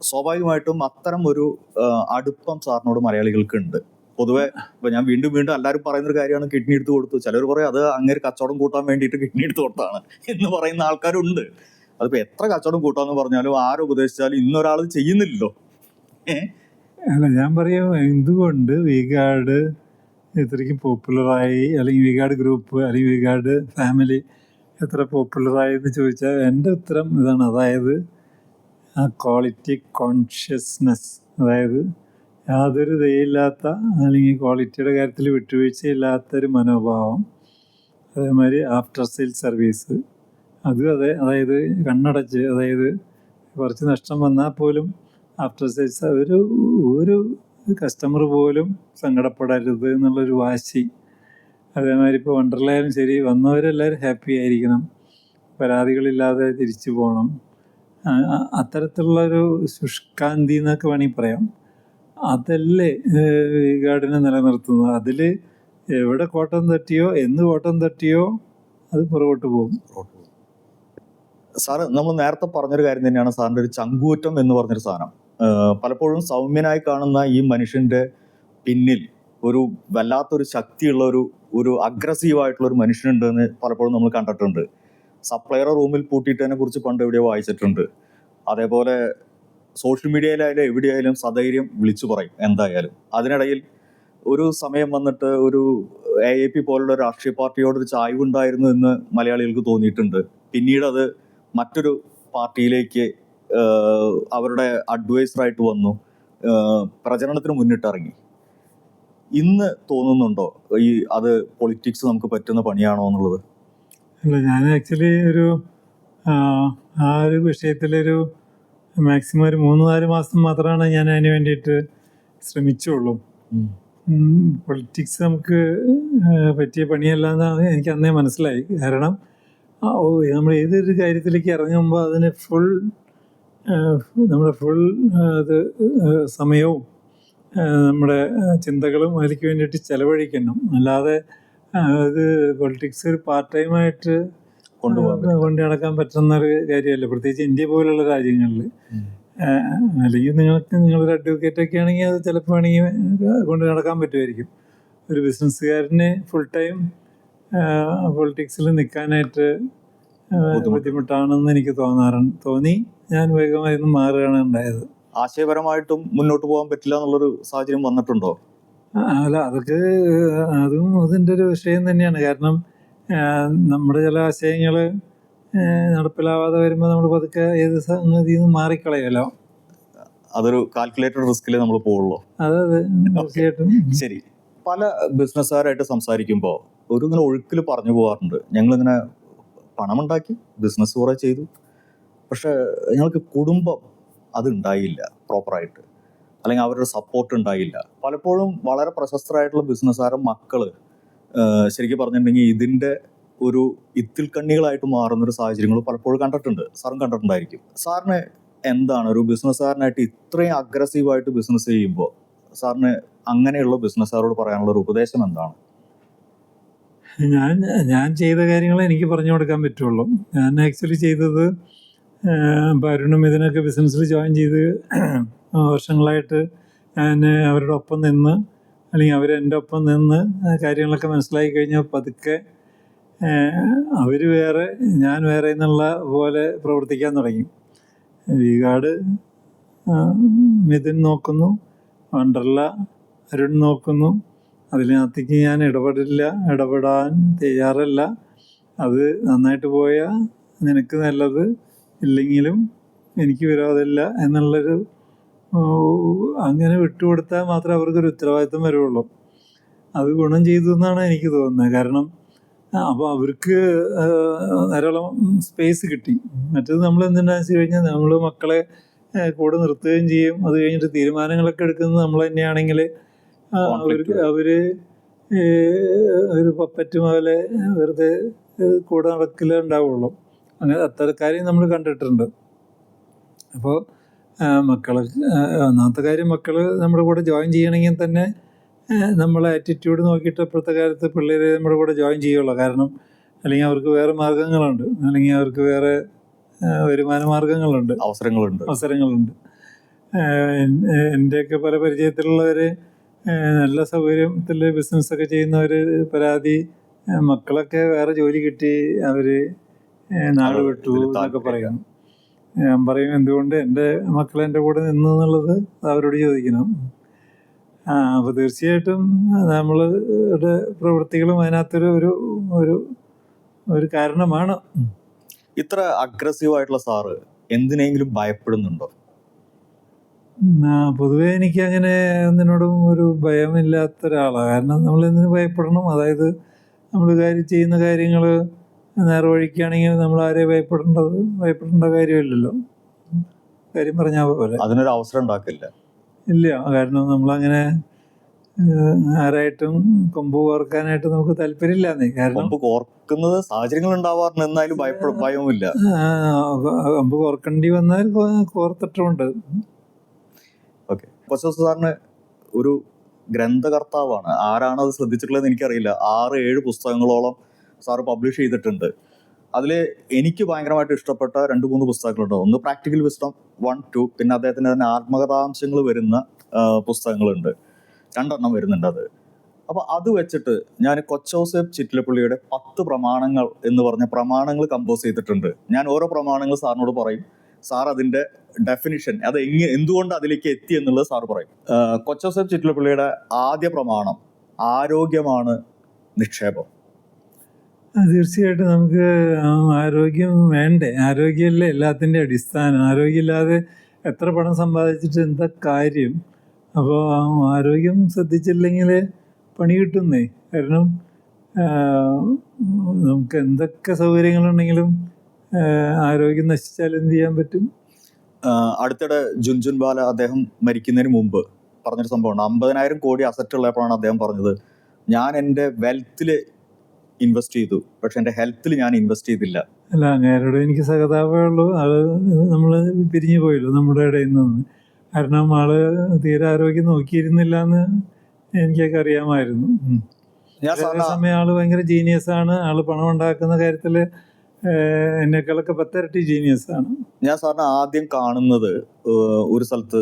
സ്വാഭാവികമായിട്ടും അത്തരം ഒരു അടുപ്പം സാറിനോട് മലയാളികൾക്ക് ഉണ്ട് പൊതുവെ. ഇപ്പൊ ഞാൻ വീണ്ടും വീണ്ടും എല്ലാവരും പറയുന്നൊരു കാര്യമാണ് കിഡ്നി എടുത്ത് കൊടുത്തു. ചിലർ പറയും അത് അങ്ങനെ കച്ചവടം കൂട്ടാൻ വേണ്ടിയിട്ട് കിഡ്നി എടുത്ത് കൊടുത്താണ് എന്ന് പറയുന്ന ആൾക്കാരുണ്ട്. അതിപ്പോ എത്ര കച്ചവടം കൂട്ടാന്ന് പറഞ്ഞാലും ആരുപദേശിച്ചാലും ഇന്നൊരാൾ ചെയ്യുന്നില്ലല്ലോ. അല്ല, ഞാൻ പറയാം എന്തുകൊണ്ട് വി-ഗാർഡ് ഇത്രയ്ക്ക് പോപ്പുലറായി, അല്ലെങ്കിൽ വി-ഗാർഡ് ഗ്രൂപ്പ് അല്ലെങ്കിൽ വി-ഗാർഡ് ഫാമിലി എത്ര പോപ്പുലറായി എന്ന് ചോദിച്ചാൽ എൻ്റെ ഉത്തരം ഇതാണ്. അതായത് ആ ക്വാളിറ്റി കോൺഷ്യസ്നെസ്, അതായത് യാതൊരു ദയയില്ലാത്ത അല്ലെങ്കിൽ ക്വാളിറ്റിയുടെ കാര്യത്തിൽ വിട്ടുവീഴ്ചയില്ലാത്തൊരു മനോഭാവം. അതേമാതിരി ആഫ്റ്റർ സെയിൽ സർവീസ് അതായത് കണ്ണടച്ച്, അതായത് കുറച്ച് നഷ്ടം വന്നാൽ പോലും ആഫ്റ്റർ സെയിൽസ് ഒരു കസ്റ്റമർ പോലും സങ്കടപ്പെടരുത് എന്നുള്ളൊരു വാശി. അതേമാതിരി ഇപ്പോൾ വണ്ടർലായാലും ശരി, വന്നവരെല്ലാവരും ഹാപ്പി ആയിരിക്കണം, പരാതികളില്ലാതെ തിരിച്ചു പോകണം. അത്തരത്തിലുള്ളൊരു ശുഷ്കാന്തി എന്നൊക്കെ വേണമെങ്കിൽ പറയാം. അതല്ലേ വി-ഗാർഡിനെ നിലനിർത്തുന്നത്. അതിൽ എവിടെ കോട്ടം തട്ടിയോ എന്ന് കോട്ടം തട്ടിയോ അത് പുറകോട്ട് പോകും. സാറ് നമ്മൾ നേരത്തെ പറഞ്ഞൊരു കാര്യം തന്നെയാണ് സാറിൻ്റെ ഒരു ചങ്കൂറ്റം എന്ന് പറഞ്ഞൊരു സാധനം. പലപ്പോഴും സൗമ്യനായി കാണുന്ന ഈ മനുഷ്യന്റെ പിന്നിൽ ഒരു വല്ലാത്തൊരു ശക്തിയുള്ള ഒരു അഗ്രസീവായിട്ടുള്ള ഒരു മനുഷ്യനുണ്ട് എന്ന് പലപ്പോഴും നമ്മൾ കണ്ടിട്ടുണ്ട്. സപ്ലയറെ റൂമിൽ പൂട്ടിയിട്ടതിനെ കുറിച്ച് പണ്ട് എവിടെയോ വായിച്ചിട്ടുണ്ട്. അതേപോലെ സോഷ്യൽ മീഡിയയിലായാലും എവിടെയായാലും സധൈര്യം വിളിച്ചു പറയും എന്തായാലും. അതിനിടയിൽ ഒരു സമയം വന്നിട്ട് ഒരു AAP പോലുള്ള രാഷ്ട്രീയ പാർട്ടിയോടൊരു ചായ്വുണ്ടായിരുന്നു എന്ന് മലയാളികൾക്ക് തോന്നിയിട്ടുണ്ട്. പിന്നീട് അത് മറ്റൊരു പാർട്ടിയിലേക്ക് അവരുടെ അഡ്വൈസറായിട്ട് വന്നു, പ്രചരണത്തിന് മുന്നിട്ടിറങ്ങി. ഇന്ന് തോന്നുന്നുണ്ടോ അത് പൊളിറ്റിക്സ് നമുക്ക് പറ്റുന്ന പണിയാണോ എന്നുള്ളത്? അല്ല, ഞാൻ ആക്ച്വലി ആ ഒരു വിഷയത്തിലൊരു മാക്സിമം ഒരു 3-4 മാസം മാത്രമാണ് ഞാൻ അതിന് വേണ്ടിയിട്ട് ശ്രമിച്ചുള്ളൂ. പൊളിറ്റിക്സ് നമുക്ക് പറ്റിയ പണിയല്ല എന്നാണ് എനിക്ക് അന്നേ മനസ്സിലായി. കാരണം നമ്മൾ ഏതൊരു കാര്യത്തിലേക്ക് ഇറങ്ങുമ്പോൾ അതിന് നമ്മുടെ ഫുൾ സമയവും നമ്മുടെ ചിന്തകളും അതിലേക്ക് വേണ്ടിയിട്ട് ചെലവഴിക്കണം. അല്ലാതെ അത് പൊളിറ്റിക്സ് ഒരു പാർട്ട് ടൈമായിട്ട് കൊണ്ട് നടക്കാൻ പറ്റുന്നൊരു കാര്യമല്ല, പ്രത്യേകിച്ച് ഇന്ത്യ പോലുള്ള രാജ്യങ്ങളിൽ. അല്ലെങ്കിൽ നിങ്ങളൊരു അഡ്വക്കേറ്റൊക്കെ ആണെങ്കിൽ അത് ചിലപ്പോൾ വേണമെങ്കിൽ കൊണ്ട് നടക്കാൻ പറ്റുമായിരിക്കും. ഒരു ബിസിനസ്സുകാരന് ഫുൾ ടൈം പൊളിറ്റിക്സിൽ നിൽക്കാനായിട്ട് ബുദ്ധിമുട്ടാണെന്ന് എനിക്ക് തോന്നി. ഞാൻ വേഗമായിരുന്നു മാറുകയാണ് ഉണ്ടായത്. ആശയപരമായിട്ടും മുന്നോട്ട് പോകാൻ പറ്റില്ല എന്നുള്ളൊരു സാഹചര്യം വന്നിട്ടുണ്ടോ? അല്ല, അതും അതിൻ്റെ ഒരു വിഷയം തന്നെയാണ്. കാരണം നമ്മുടെ ചില ആശയങ്ങൾ നടപ്പിലാവാതെ വരുമ്പോൾ നമ്മൾ പതുക്കെ ഏത് സംഗതിയിൽ നിന്ന് മാറിക്കളയല്ലോ. അതൊരു കാൽക്കുലേറ്റഡ് റിസ്കിൽ നമ്മൾ പോകുള്ളൂ. അതെ, തീർച്ചയായിട്ടും. ശരി, പല ബിസിനസ്സുകാരായിട്ട് സംസാരിക്കുമ്പോൾ ഇങ്ങനെ ഒഴുക്കിൽ പറഞ്ഞു പോകാറുണ്ട്, ഞങ്ങളിങ്ങനെ പണമുണ്ടാക്കി ബിസിനസ് കുറെ ചെയ്തു, പക്ഷെ ഞങ്ങൾക്ക് കുടുംബം അതുണ്ടായില്ല പ്രോപ്പറായിട്ട്, അല്ലെങ്കിൽ അവരുടെ സപ്പോർട്ട് ഉണ്ടായില്ല. പലപ്പോഴും വളരെ പ്രശസ്തരായിട്ടുള്ള ബിസിനസ്സുകാരുടെ മക്കള് ശരിക്കും പറഞ്ഞിട്ടുണ്ടെങ്കിൽ ഇതിൻ്റെ ഒരു ഇത്തിൽ കണ്ണികളായിട്ട് മാറുന്നൊരു സാഹചര്യങ്ങൾ പലപ്പോഴും കണ്ടിട്ടുണ്ട്. സാറും കണ്ടിട്ടുണ്ടായിരിക്കും. സാറിന് എന്താണ് ഒരു ബിസിനസ്സുകാരനായിട്ട് ഇത്രയും അഗ്രസീവായിട്ട് ബിസിനസ് ചെയ്യുമ്പോൾ സാറിന് അങ്ങനെയുള്ള ബിസിനസ്സുകാരോട് പറയാനുള്ള ഒരു ഉപദേശം എന്താണ്? ഞാൻ ചെയ്ത കാര്യങ്ങൾ എനിക്ക് പറഞ്ഞു കൊടുക്കാൻ പറ്റുള്ളൂ. ഞാൻ ആക്ച്വലി ചെയ്തത്, ഇപ്പോൾ അരുണും ഇതിനൊക്കെ ബിസിനസ്സിൽ ജോയിൻ ചെയ്ത് വർഷങ്ങളായിട്ട് ഞാൻ അവരുടെ ഒപ്പം നിന്ന്, അല്ലെങ്കിൽ അവരെൻ്റെ ഒപ്പം നിന്ന് കാര്യങ്ങളൊക്കെ മനസ്സിലാക്കി കഴിഞ്ഞാൽ പതുക്കെ അവർ വേറെ ഞാൻ വേറെ എന്നുള്ള പോലെ പ്രവർത്തിക്കാൻ തുടങ്ങി. വി-ഗാർഡ് മിഥുൻ നോക്കുന്നു, വണ്ടർല അരുൺ നോക്കുന്നു. അതിനകത്തേക്ക് ഞാൻ ഇടപെടാൻ തയ്യാറല്ല. അത് നന്നായിട്ട് പോയാൽ നിനക്ക് നല്ലത്, ഇല്ലെങ്കിലും എനിക്ക് വിരോധമില്ല എന്നുള്ളൊരു അങ്ങനെ വിട്ടുകൊടുത്താൽ മാത്രമേ അവർക്കൊരു ഉത്തരവാദിത്വം വരുള്ളൂ. അത് ഗുണം ചെയ്തു എന്നാണ് എനിക്ക് തോന്നുന്നത്. കാരണം അപ്പോൾ അവർക്ക് ധാരാളം സ്പേസ് കിട്ടി. മറ്റേത് നമ്മൾ എന്തുണ്ടാന്ന് വെച്ച് കഴിഞ്ഞാൽ നമ്മൾ മക്കളെ കൂടെ നിർത്തുകയും ചെയ്യും. അത് കഴിഞ്ഞിട്ട് തീരുമാനങ്ങളൊക്കെ എടുക്കുന്നത് നമ്മൾ തന്നെയാണെങ്കിൽ അവർ ഒരു പപ്പറ്റ് പോലെ വെറുതെ കൂടെ നടക്കില്ല ഉണ്ടാവുള്ളൂ. അങ്ങനെ അത്തരക്കാരെയും നമ്മൾ കണ്ടിട്ടുണ്ട്. അപ്പോൾ ഒന്നാമത്തെ കാര്യം, മക്കൾ നമ്മുടെ കൂടെ ജോയിൻ ചെയ്യണമെങ്കിൽ തന്നെ നമ്മളെ ആറ്റിറ്റ്യൂഡ് നോക്കിയിട്ട് ഇപ്പോഴത്തെ കാലത്ത് പിള്ളേർ നമ്മുടെ കൂടെ ജോയിൻ ചെയ്യുള്ളൂ. കാരണം അല്ലെങ്കിൽ അവർക്ക് വേറെ മാർഗങ്ങളുണ്ട്, അല്ലെങ്കിൽ അവർക്ക് വേറെ വരുമാന മാർഗങ്ങളുണ്ട്, അവസരങ്ങളുണ്ട്. എൻ്റെയൊക്കെ പല പരിചയത്തിലുള്ളവർ നല്ല സൗകര്യത്തിൽ ബിസിനസ്സൊക്കെ ചെയ്യുന്നവർ പരാതി, മക്കളൊക്കെ വേറെ ജോലി കിട്ടി അവർ നാട് വിട്ടു എന്നൊക്കെ പറയുന്നു. ഞാൻ പറയും, എന്തുകൊണ്ട് എൻ്റെ മക്കൾ എൻ്റെ കൂടെ നിന്നു എന്നുള്ളത് അവരോട് ചോദിക്കണം. അപ്പോൾ തീർച്ചയായിട്ടും നമ്മളുടെ പ്രവൃത്തികളും അതിനകത്തൊരു ഒരു ഒരു ഒരു കാരണമാണ്. ഇത്ര അഗ്രസീവായിട്ടുള്ള സാറ് എന്തിനെങ്കിലും ഭയപ്പെടുന്നുണ്ടോ? പൊതുവേ എനിക്ക് അങ്ങനെ ഒന്നിനോടും ഒരു ഭയമില്ലാത്ത ഒരാളാണ്. കാരണം നമ്മൾ എന്തിനു ഭയപ്പെടണം? അതായത് നമ്മൾ ചെയ്യുന്ന കാര്യങ്ങൾ നേർവഴിക്കാണെങ്കിൽ നമ്മൾ ആരെയും ഭയപ്പെടേണ്ട കാര്യമില്ലല്ലോ. കാര്യം പറഞ്ഞാൽ പോലെ അതിനൊരു അവസരം ഉണ്ടാക്കില്ല. ഇല്ല, കാരണം നമ്മളങ്ങനെ ആരായിട്ടും കൊമ്പ് കോർക്കാനായിട്ട് നമുക്ക് താല്പര്യമില്ലാന്നേ. കാരണം കോർക്കുന്നത് സാഹചര്യങ്ങൾ ഉണ്ടാവാറുണ്ട്, എന്നാലും ഭയവുമില്ല. കൊമ്പ് കോർക്കേണ്ടി വന്നാൽ കോർത്തിട്ടുമുണ്ട്. ഓക്കെ, കൊച്ചോസ് സാറിന് ഒരു ഗ്രന്ഥകർത്താവാണ്. ആരാണത് ശ്രദ്ധിച്ചിട്ടുള്ളതെന്ന് എനിക്കറിയില്ല. 6-7 പുസ്തകങ്ങളോളം സാറ് പബ്ലിഷ് ചെയ്തിട്ടുണ്ട്. അതിൽ എനിക്ക് ഭയങ്കരമായിട്ട് ഇഷ്ടപ്പെട്ട 2-3 പുസ്തകങ്ങളുണ്ട്. ഒന്ന് പ്രാക്ടിക്കൽ വിസ്ഡം 1-2, പിന്നെ അദ്ദേഹത്തിൻ്റെ തന്നെ ആത്മകഥാംശങ്ങൾ വരുന്ന പുസ്തകങ്ങളുണ്ട്, 2 വരുന്നുണ്ട് അത്. അപ്പോൾ അത് വെച്ചിട്ട് ഞാൻ കൊച്ചൗസേപ്പ് ചിറ്റിലപ്പള്ളിയുടെ 10 പ്രമാണങ്ങൾ എന്ന് പറഞ്ഞ പ്രമാണങ്ങൾ കമ്പോസ് ചെയ്തിട്ടുണ്ട്. ഞാൻ ഓരോ പ്രമാണങ്ങൾ സാറിനോട് പറയും, സാർ അതിൻ്റെ ഡെഫിനിഷൻ, അത് എന്തുകൊണ്ട് അതിലേക്ക് എത്തി എന്നുള്ളത് സാർ പറയും. കൊച്ചൗസേപ്പ് ചിറ്റിലപ്പള്ളിയുടെ ആദ്യ പ്രമാണം ആരോഗ്യമാണ് നിക്ഷേപം. തീർച്ചയായിട്ടും നമുക്ക് ആരോഗ്യം വേണ്ടേ? ആരോഗ്യമല്ലേ എല്ലാത്തിൻ്റെ അടിസ്ഥാനം. ആരോഗ്യമില്ലാതെ എത്ര പണം സമ്പാദിച്ചിട്ട് എന്താ കാര്യം? അപ്പോൾ ആരോഗ്യം ശ്രദ്ധിച്ചില്ലെങ്കിൽ പണി കിട്ടുന്നേ. കാരണം നമുക്ക് എന്തൊക്കെ സൗകര്യങ്ങളുണ്ടെങ്കിലും ആരോഗ്യം നശിച്ചാൽ എന്ത് ചെയ്യാൻ പറ്റും? അടുത്തിടെ ജുൻജുൻവാല അദ്ദേഹം മരിക്കുന്നതിന് മുമ്പ് പറഞ്ഞൊരു സംഭവമാണ്. 50,000 കോടി അസറ്റ് ഉള്ളപ്പോഴാണ് അദ്ദേഹം പറഞ്ഞത്, ഞാൻ എൻ്റെ വെൽത്തിൽ ഇൻവെസ്റ്റ് ചെയ്തു, പക്ഷെ എൻ്റെ ഹെൽത്തിൽ ഞാൻ ഇൻവെസ്റ്റ് ചെയ്തില്ല. അല്ല, അങ്ങേരോട് എനിക്ക് സഹതാപമേ ഉള്ളൂ. ആള് നമ്മൾ പിരിഞ്ഞു പോയല്ലോ നമ്മുടെ ഇടയിൽ നിന്ന്. കാരണം ആള് തീരെ ആരോഗ്യം നോക്കിയിരുന്നില്ല എന്ന് എനിക്കൊക്കെ അറിയാമായിരുന്നു. അതേസമയം ആള് ഭയങ്കര ജീനിയസ് ആണ്. ആള് പണം ഉണ്ടാക്കുന്ന കാര്യത്തിൽ എന്നെക്കാളൊക്കെ 10 ഇരട്ടി ജീനിയസ് ആണ്. ഞാൻ സാറിന് ആദ്യം കാണുന്നത് ഒരു സ്ഥലത്ത്,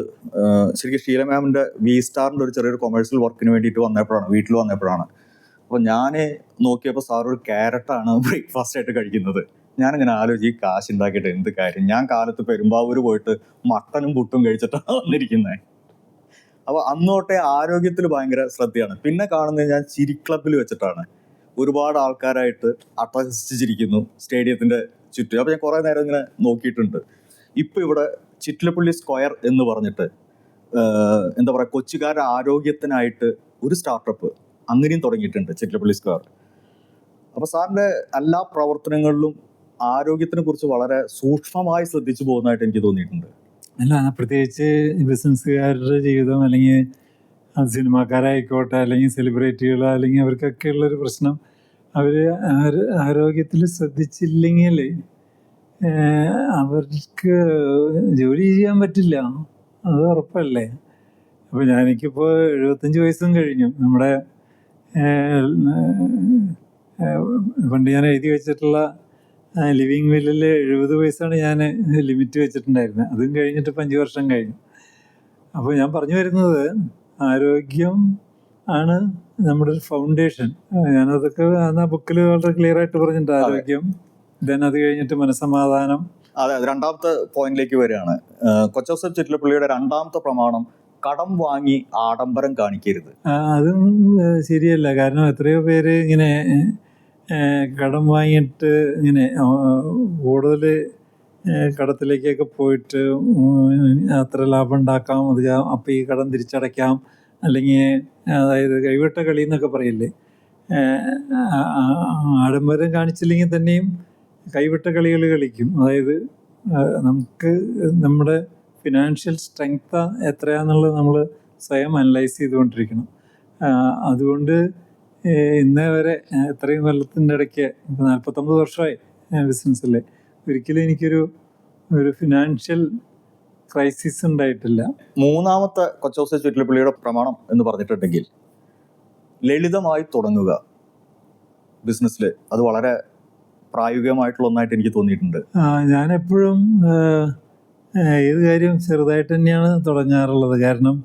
ശരിക്കും ഷീല മാമിൻ്റെ V-സ്റ്റാറിൻ്റെ ഒരു ചെറിയൊരു കൊമേഴ്സ്യൽ വർക്കിന് വേണ്ടിയിട്ട് വന്നപ്പോഴാണ്, വീട്ടിൽ വന്നപ്പോഴാണ്. അപ്പോൾ ഞാൻ നോക്കിയപ്പോൾ സാർ ഒരു ക്യാരറ്റാണ് ബ്രേക്ക്ഫാസ്റ്റ് ആയിട്ട് കഴിക്കുന്നത്. ഞാനിങ്ങനെ ആലോചിച്ച്, ഈ കാശ് ഉണ്ടാക്കിയിട്ട് എന്ത് കാര്യം? ഞാൻ കാലത്ത് പെരുമ്പാവൂർ പോയിട്ട് മട്ടനും പുട്ടും കഴിച്ചിട്ടാണ് വന്നിരിക്കുന്നത്. അപ്പോൾ അന്നോട്ടെ ആരോഗ്യത്തിൽ ഭയങ്കര ശ്രദ്ധയാണ്. പിന്നെ കാണുന്നത് ഞാൻ ചിരി ക്ലബിൽ വെച്ചിട്ടാണ്. ഒരുപാട് ആൾക്കാരായിട്ട് അട്ടഹസിച്ചിരിക്കുന്നു സ്റ്റേഡിയത്തിൻ്റെ ചുറ്റും. അപ്പോൾ ഞാൻ കുറേ നേരം ഇങ്ങനെ നോക്കിയിട്ടുണ്ട്. ഇപ്പോൾ ഇവിടെ ചിറ്റിലപ്പള്ളി സ്ക്വയർ എന്ന് പറഞ്ഞിട്ട് എന്താ പറയുക, കൊച്ചുകാരുടെ ആരോഗ്യത്തിനായിട്ട് ഒരു സ്റ്റാർട്ടപ്പ് അങ്ങനെയും തുടങ്ങിയിട്ടുണ്ട്, ചിറ്റിലപ്പള്ളി സ്ക്വയർ. അപ്പോൾ സാറിൻ്റെ എല്ലാ പ്രവർത്തനങ്ങളിലും ആരോഗ്യത്തിനെ കുറിച്ച് വളരെ സൂക്ഷ്മമായി ശ്രദ്ധിച്ചു പോകുന്നതായിട്ട് എനിക്ക് തോന്നിയിട്ടുണ്ട്. അല്ല, പ്രത്യേകിച്ച് ബിസിനസ്സുകാരുടെ ജീവിതം, അല്ലെങ്കിൽ സിനിമാക്കാരായിക്കോട്ടെ, അല്ലെങ്കിൽ സെലിബ്രിറ്റികൾ, അല്ലെങ്കിൽ അവർക്കൊക്കെ ഉള്ളൊരു പ്രശ്നം, അവർ ആരോഗ്യത്തിൽ ശ്രദ്ധിച്ചില്ലെങ്കിൽ അവർക്ക് ജോലി ചെയ്യാൻ പറ്റില്ല. അത് ഉറപ്പല്ലേ? അപ്പോൾ എനിക്കിപ്പോൾ 75 വയസ്സും കഴിഞ്ഞു. നമ്മുടെ പണ്ട് ഞാൻ എഴുതി വെച്ചിട്ടുള്ള ലിവിങ് വില്ലിൽ 70 വയസ്സാണ് ഞാൻ ലിമിറ്റ് വെച്ചിട്ടുണ്ടായിരുന്നത്. അതും കഴിഞ്ഞിട്ട് 5 വർഷം കഴിഞ്ഞു. അപ്പോൾ ഞാൻ പറഞ്ഞു വരുന്നത്, ആരോഗ്യം ആണ് നമ്മുടെ ഒരു ഫൗണ്ടേഷൻ. ഞാനതൊക്കെ ആ ബുക്കിൽ വളരെ ക്ലിയർ ആയിട്ട് പറഞ്ഞിട്ടുണ്ട്. ആരോഗ്യം, അത് കഴിഞ്ഞിട്ട് മനസ്സമാധാനം. അതെ, രണ്ടാമത്തെ പോയിന്റിലേക്ക് വരികയാണ്. കൊച്ചൗസേപ്പ് ചിറ്റിലപ്പള്ളിയുടെ 2ാമത്തെ പ്രമാണം, കടം വാങ്ങി ആഡംബരം കാണിക്കരുത്. അതും ശരിയല്ല. കാരണം എത്രയോ പേര് ഇങ്ങനെ കടം വാങ്ങിയിട്ട് ഇങ്ങനെ കൂടുതൽ കടത്തിലേക്കൊക്കെ പോയിട്ട് അത്ര ലാഭം ഉണ്ടാക്കാം, അത് അപ്പോൾ ഈ കടം തിരിച്ചടയ്ക്കാം, അല്ലെങ്കിൽ അതായത് കൈവിട്ട കളി എന്നൊക്കെ പറയില്ലേ. ആഡംബരം കാണിച്ചില്ലെങ്കിൽ തന്നെയും കൈവിട്ട കളികൾ കളിക്കും. അതായത് നമുക്ക് നമ്മുടെ ഫിനാൻഷ്യൽ സ്ട്രെങ്ത് എത്രയാണെന്നുള്ളത് നമ്മൾ സ്വയം അനലൈസ് ചെയ്തുകൊണ്ടിരിക്കണം. അതുകൊണ്ട് ഇന്നേ വരെ ഇത്രയും കൊല്ലത്തിൻ്റെ ഇടയ്ക്ക് 49 വർഷമായി ബിസിനസ്സിൽ ഒരിക്കലും എനിക്കൊരു ഫിനാൻഷ്യൽ ക്രൈസിസ് ഉണ്ടായിട്ടില്ല. 3ാമത്തെ കൊച്ചൗസേപ്പ് ചിറ്റിലപ്പള്ളിയുടെ പ്രമാണം എന്ന് പറഞ്ഞിട്ടുണ്ടെങ്കിൽ, ലളിതമായി തുടങ്ങുക ബിസിനസ്സിൽ അത് വളരെ പ്രായോഗികമായിട്ടുള്ള ഒന്നായിട്ട് എനിക്ക് തോന്നിയിട്ടുണ്ട്. ഞാനെപ്പോഴും ഏത് കാര്യം ചെറുതായിട്ട് തന്നെയാണ് തുടങ്ങാറുള്ളത്. കാരണം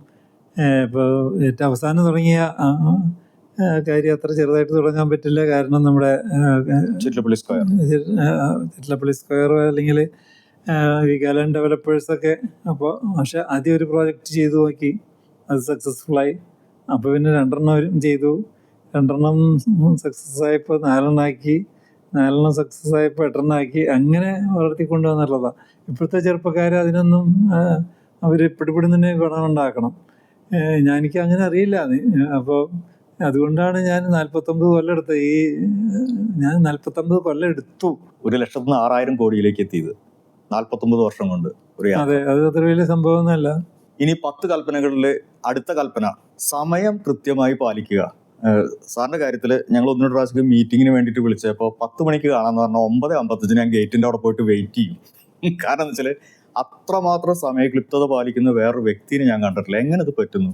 ഇപ്പോൾ ഏറ്റവും അവസാനം തുടങ്ങിയ കാര്യം അത്ര ചെറുതായിട്ട് തുടങ്ങാൻ പറ്റില്ല. കാരണം നമ്മുടെ ചിറ്റലപ്പള്ളി സ്ക്വയർ ചിറ്റലപ്പള്ളി സ്ക്വയർ അല്ലെങ്കിൽ വികാലൻ ഡെവലപ്പേഴ്സൊക്കെ. അപ്പോൾ പക്ഷെ ആദ്യം ഒരു പ്രോജക്റ്റ് ചെയ്തു നോക്കി, അത് സക്സസ്ഫുള്ളായി. അപ്പോൾ പിന്നെ 2 ചെയ്തു, 2 സക്സസ് ആയപ്പോൾ 4 ആക്കി, 4 സക്സസ് ആയപ്പോൾ 8 അങ്ങനെ വളർത്തിക്കൊണ്ടുവന്നുള്ളതാണ്. ഇപ്പോഴത്തെ ചെറുപ്പക്കാർ അതിനൊന്നും അവർ പിടിപിടുന്നതിന് പണം ഉണ്ടാക്കണം. എനിക്ക് അങ്ങനെ അറിയില്ല. അപ്പോൾ അതുകൊണ്ടാണ് ഞാൻ 49 കൊല്ലം എടുത്തത്. ഞാൻ 49 കൊല്ലം എടുത്തു 1,06,000 കോടിയിലേക്ക് എത്തിയത് 49 വർഷം കൊണ്ട്. അതെ, അത് അത്ര വലിയ സംഭവമൊന്നുമല്ല. ഇനി 10 കൽപ്പനകളിൽ അടുത്ത കൽപ്പന സമയം കൃത്യമായി പാലിക്കുക. സാറിന്റെ കാര്യത്തിൽ ഞങ്ങൾ 1 പ്രാവശ്യം മീറ്റിങ്ങിന് വേണ്ടിയിട്ട് വിളിച്ചപ്പോൾ 10 മണിക്ക് കാണാന്ന് പറഞ്ഞാൽ 9:55 ഞാൻ ഗേറ്റിന്റെ അവിടെ പോയിട്ട് വെയിറ്റ് ചെയ്യും. കാരണം എന്ന് വെച്ചാൽ അത്രമാത്രം സമയക്ലിപ്തത പാലിക്കുന്ന വേറൊരു വ്യക്തിനെ ഞാൻ കണ്ടിട്ടില്ല. എങ്ങനെ ഇത് പറ്റുന്നു?